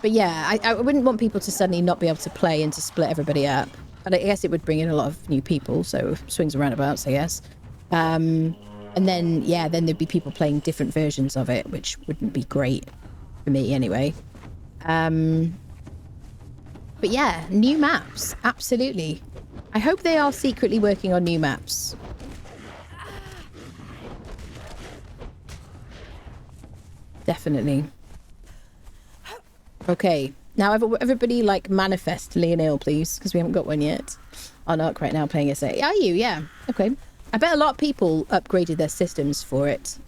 But yeah, I wouldn't want people to suddenly not be able to play and to split everybody up. But I guess it would bring in a lot of new people, so swings and roundabouts, I guess. And then, yeah, then there'd be people playing different versions of it, which wouldn't be great for me anyway. But yeah, new maps, absolutely. I hope they are secretly working on new maps. Definitely. Okay, now everybody like manifest Leonil, please, because we haven't got one yet. On Ark right now playing SA. Are you? Yeah. Okay. I bet a lot of people upgraded their systems for it.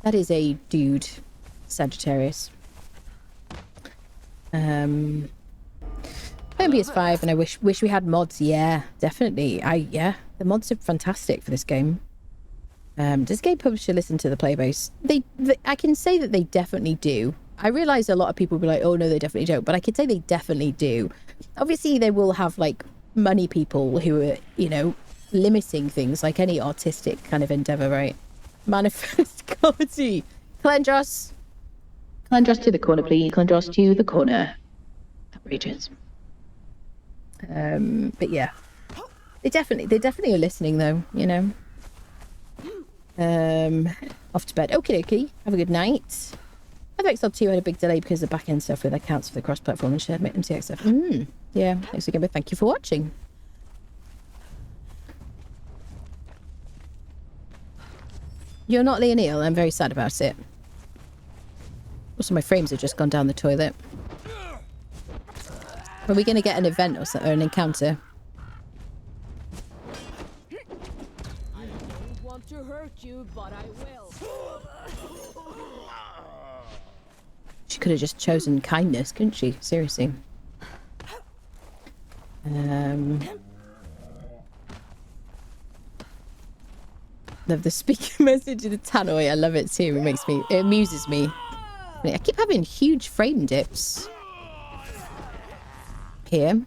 That is a dude, Sagittarius. Playing PS5 and I wish we had mods. Yeah, definitely. The mods are fantastic for this game. Does Game Publisher listen to the playbase? I can say that they definitely do. I realise a lot of people will be like, oh no, they definitely don't. But I could say they definitely do. Obviously, they will have like money people who are, you know, limiting things like any artistic kind of endeavour, right? Manifest quality. Calendros. Calendros to the corner, please. Calendros to the corner. Outrageous. But yeah. They definitely are listening though, you know. Off to bed. Okie dokie. Have a good night. I think XL2 had a big delay because the back end stuff with accounts for the cross-platform and shared MCX stuff. Yeah, thanks again, but thank you for watching. You're not Leonil. I'm very sad about it. Also, my frames have just gone down the toilet. Are we going to get an event or something, or an encounter?
I don't want to hurt you, but I will.
She could have just chosen kindness, couldn't she? Seriously. Love the speaker message in the tannoy. I love it too. It amuses me. I keep having huge frame dips here.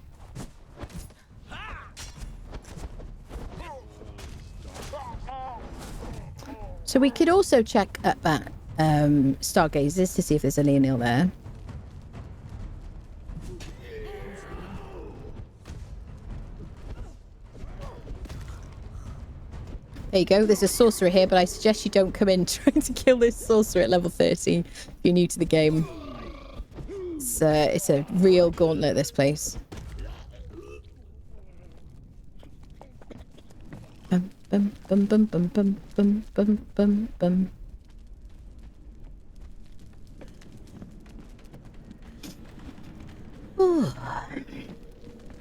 So we could also check up at Stargazers to see if there's a Leonil there. There you go. There's a sorcerer here, but I suggest you don't come in trying to kill this sorcerer at level 30 if you're new to the game. It's a real gauntlet, this place. Bum, bum, bum, bum, bum, bum, bum, bum, bum, bum.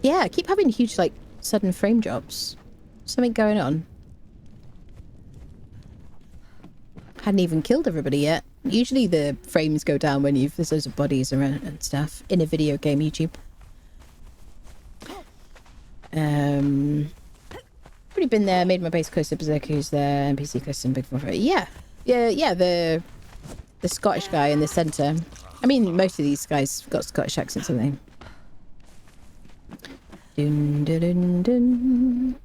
Yeah, I keep having huge, like, sudden frame drops. Something going on. Hadn't even killed everybody yet. Usually the frames go down when there's loads of bodies around and stuff in a video game, YouTube. Already been there, made my base close to Berserker who's there, NPC close to Big Four. Yeah, the Scottish guy in the centre. I mean, most of these guys got Scottish accents, haven't they? Dun, dun, dun, dun.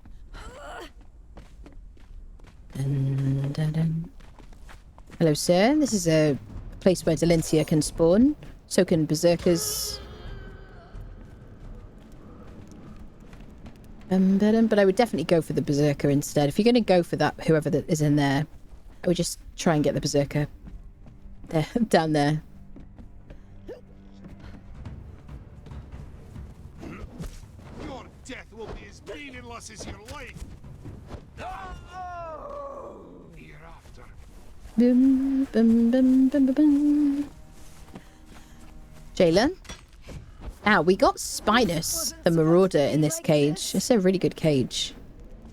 Dun, dun, dun. Hello, sir. This is a place where Delencia can spawn. So can Berserkers. But I would definitely go for the Berserker instead. If you're going to go for that, whoever that is in there, I would just try and get the Berserker there, down there.
Your death will be as meaningless as your life. Hereafter.
Boom, boom, boom, boom, boom, boom. Jailer. Now, we got Spinus, the Marauder, in this cage. It's a really good cage.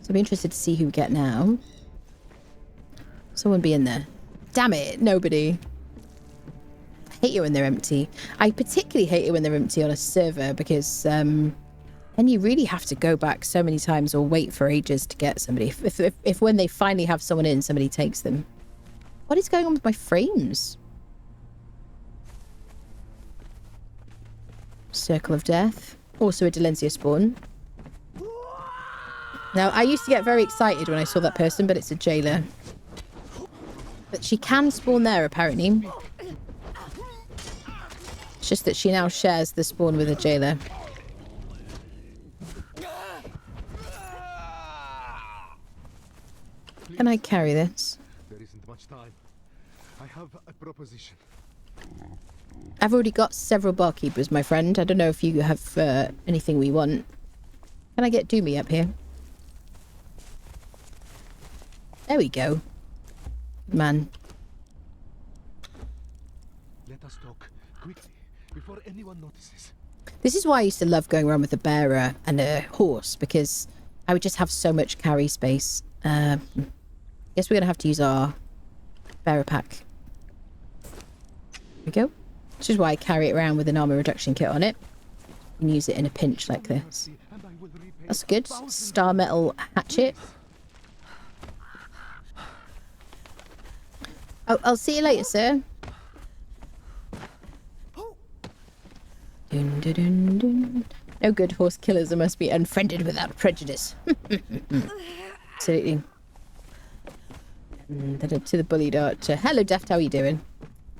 So I'll be interested to see who we get now. Someone be in there. Damn it, nobody. I hate it when they're empty. I particularly hate it when they're empty on a server because then you really have to go back so many times or wait for ages to get somebody. If when they finally have someone in, somebody takes them. What is going on with my frames? Circle of Death. Also a Delencia spawn. Now, I used to get very excited when I saw that person, but it's a jailer. But she can spawn there, apparently. It's just that she now shares the spawn with a jailer. Can I carry this?
There isn't much time. I have a proposition.
I've already got several barkeepers, my friend. I don't know if you have anything we want. Can I get Doomy up here? There we go. Man.
Let us talk quickly before anyone notices.
This is why I used to love going around with a bearer and a horse, because I would just have so much carry space. Guess we're going to have to use our bearer pack. There we go. Which is why I carry it around with an armor reduction kit on it. And use it in a pinch like this. That's good. Star metal hatchet. Oh, I'll see you later, sir. Dun, dun, dun, dun. No good horse killers must be unfriended without prejudice. Absolutely. To the bullied archer. Hello, Deft. How are you doing?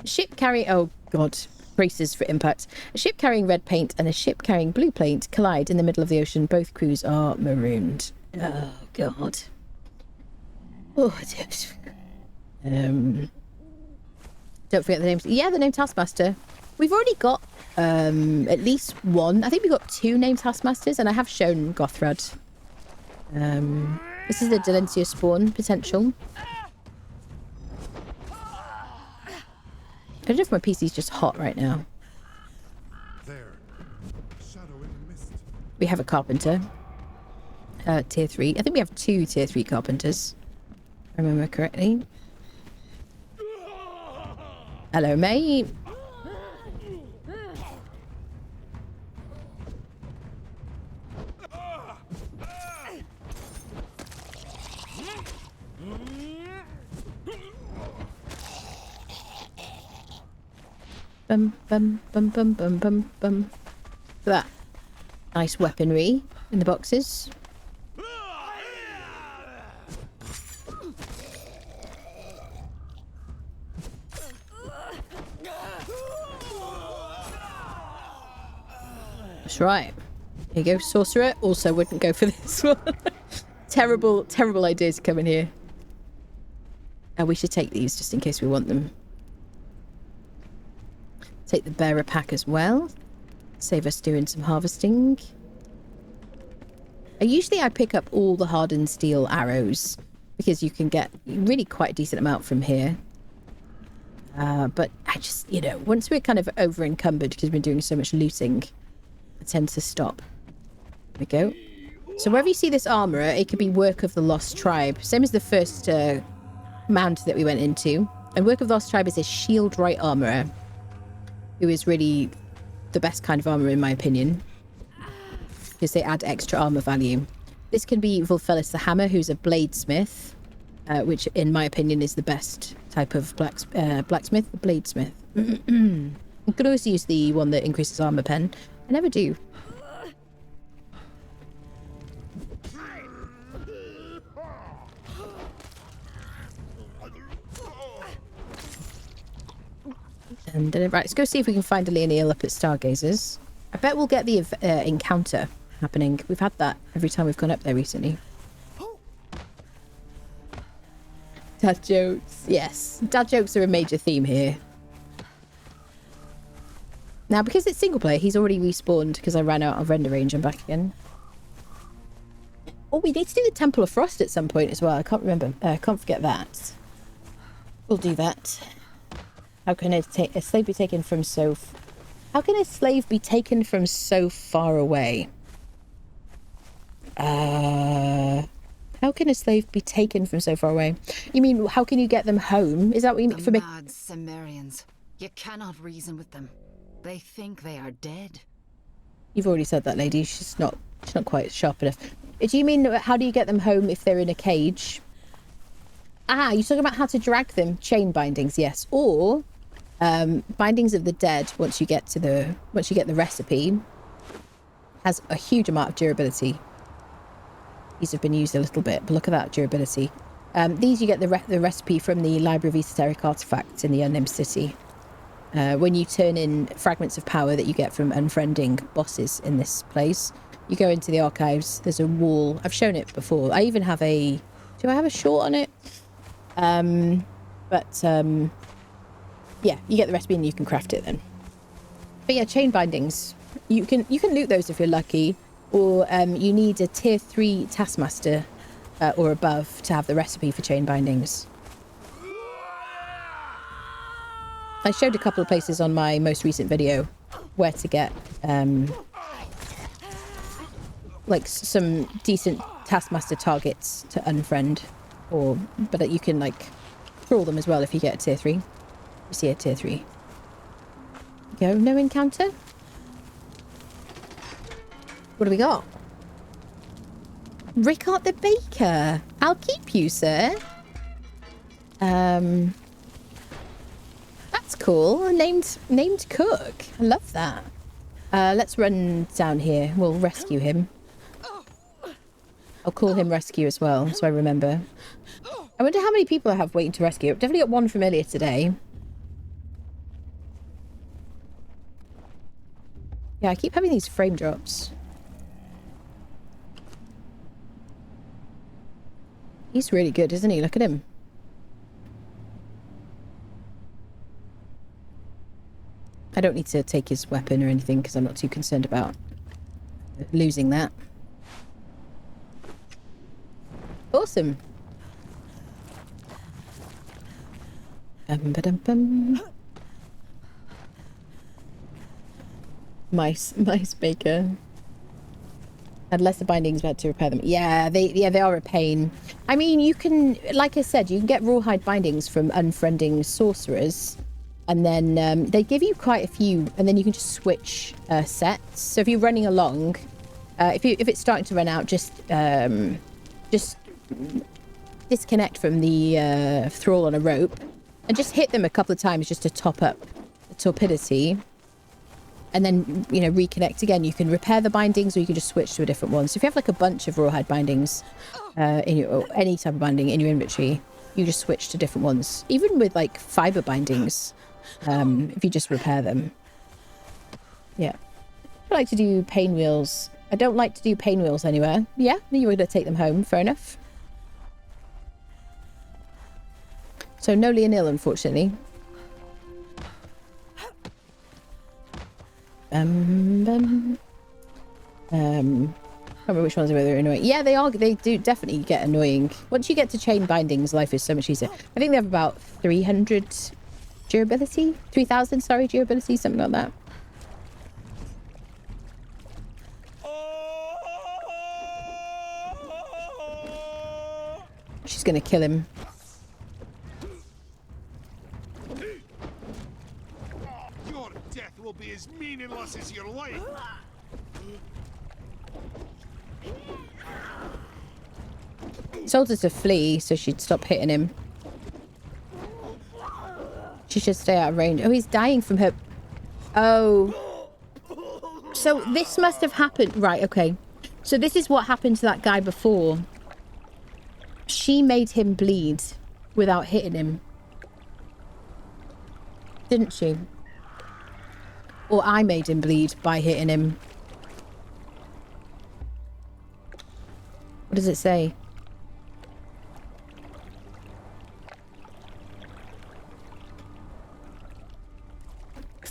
Ship carrying... Oh, God. Braces for impact. A ship carrying red paint and a ship carrying blue paint collide in the middle of the ocean. Both crews are marooned. Oh, God. Oh, don't forget the name. Yeah, the name Taskmaster. We've already got at least one. I think we've got 2 named Taskmasters, and I have shown Gothrad. This is the Delencia spawn potential. I don't know if my PC's just hot right now.
There. Shadow in the mist.
We have a carpenter. Tier 3. I think we have 2 tier 3 carpenters. If I remember correctly. Hello, mate. Bum, bum, bum, bum, bum, bum, bum. Look at that. Nice weaponry in the boxes. That's right. Here you go, sorcerer. Also wouldn't go for this one. Terrible, terrible ideas to come in here. We should take these just in case we want them. Take the bearer pack as well. Save us doing some harvesting. Usually I pick up all the hardened steel arrows because you can get really quite a decent amount from here. But I just, you know, once we're kind of over encumbered because we've been doing so much looting, I tend to stop. There we go. So wherever you see this armourer, it could be Work of the Lost Tribe. Same as the first mound that we went into. And Work of the Lost Tribe is a shield right armourer, who is really the best kind of armour in my opinion, because they add extra armour value. This can be Vulfelis the Hammer, who's a bladesmith, which in my opinion is the best type of blacksmith, the bladesmith. You could always use the one that increases armour pen. I never do. And then, right, let's go see if we can find a Leonil up at Stargazers. I bet we'll get the encounter happening. We've had that every time we've gone up there recently. Dad jokes. Yes, dad jokes are a major theme here. Now, because it's single player, he's already respawned because I ran out of render range. I'm back again. Oh, we need to do the Temple of Frost at some point as well. I can't remember. I can't forget that. We'll do that. How can a slave be taken from so... How can a slave be taken from so far away? How can a slave be taken from so far away? You mean, how can you get them home? Is that what you mean?
The
For me?
mad Cimmerians. You cannot reason with them. They think they are dead.
You've already said that, lady. She's not quite sharp enough. Do you mean, how do you get them home if they're in a cage? Ah, you're talking about how to drag them. Chain bindings, yes. Or... bindings of the dead, once you get the recipe, has a huge amount of durability. These have been used a little bit, but look at that durability. These you get the recipe from the Library of Esoteric Artifacts in the Unnamed City. When you turn in fragments of power that you get from unfriending bosses in this place, you go into the archives, there's a wall. I've shown it before. I even have a... Do I have a short on it? Yeah, you get the recipe and you can craft it then. But yeah, chain bindings. You can loot those if you're lucky, or you need a tier 3 taskmaster or above to have the recipe for chain bindings. I showed a couple of places on my most recent video where to get like some decent taskmaster targets to unfriend, but you can like crawl them as well if you get a tier 3. You see a tier 3. Go, no encounter. What do we got? Rickard the Baker. I'll keep you, sir. That's cool. Named cook. I love that. Let's run down here. We'll rescue him. I'll call him rescue as well, so I remember. I wonder how many people I have waiting to rescue. I've definitely got one from earlier today. Yeah, I keep having these frame drops. He's really good, isn't he? Look at him. I don't need to take his weapon or anything because I'm not too concerned about losing that. Awesome. Ba-dum. Mice maker. Had lesser bindings, but had to repair them. Yeah, they are a pain. I mean, you can, like I said, you can get rawhide bindings from unfriending sorcerers, and then they give you quite a few, and then you can just switch sets. So if you're running along, if it's starting to run out, just disconnect from the thrall on a rope, and just hit them a couple of times just to top up the torpidity. And then, you know, reconnect again. You can repair the bindings, or you can just switch to a different one. So if you have like a bunch of rawhide bindings, or any type of binding in your inventory, you just switch to different ones. Even with like fiber bindings, if you just repair them. Yeah. I like to do pain wheels. I don't like to do pain wheels anywhere. Yeah, you were going to take them home. Fair enough. So no Leonil, unfortunately. I can't remember which ones are really annoying. Yeah, they do definitely get annoying. Once you get to chain bindings, life is so much easier. I think they have about 300 durability, 3,000, sorry, durability, something like that. She's gonna kill him.
Your death will be as meaningless as your life.
Told her to flee so she'd stop hitting him. She should stay out of range. Oh, he's dying from her. Oh. So this must have happened. Right, okay. So this is what happened to that guy before. She made him bleed without hitting him. Didn't she? Or I made him bleed by hitting him. What does it say?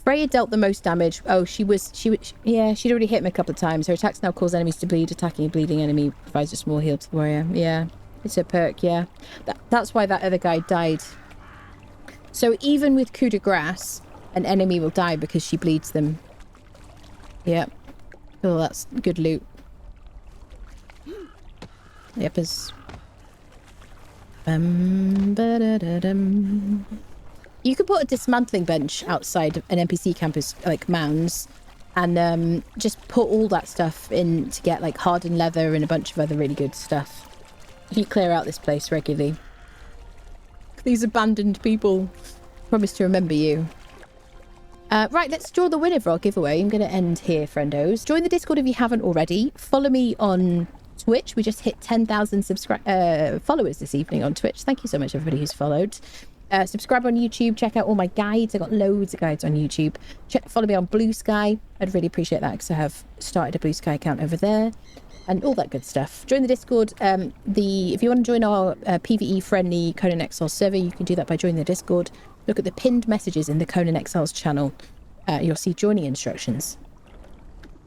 Freya dealt the most damage. Oh, yeah, she'd already hit him a couple of times. Her attacks now cause enemies to bleed. Attacking a bleeding enemy provides a small heal to the warrior. Yeah, it's a perk, yeah. That's why that other guy died. So even with coup de grace, an enemy will die because she bleeds them. Yep. Oh, that's good loot. Yep, as... You could put a dismantling bench outside of an NPC campus like Mounds, and just put all that stuff in to get like hardened leather and a bunch of other really good stuff. You clear out this place regularly. These abandoned people. Promise to remember you. Right, let's draw the winner for our giveaway. I'm going to end here, friendos. Join the Discord if you haven't already. Follow me on Twitch. We just hit 10,000 followers this evening on Twitch. Thank you so much, everybody who's followed. Subscribe on YouTube. Check out all my guides. I've got loads of guides on YouTube. Follow me on Blue Sky. I'd really appreciate that because I have started a Blue Sky account over there. And all that good stuff. Join the Discord. If you want to join our PvE-friendly Conan Exiles server, you can do that by joining the Discord. Look at the pinned messages in the Conan Exiles channel. You'll see joining instructions.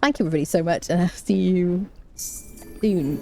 Thank you, everybody, so much, and I'll see you soon.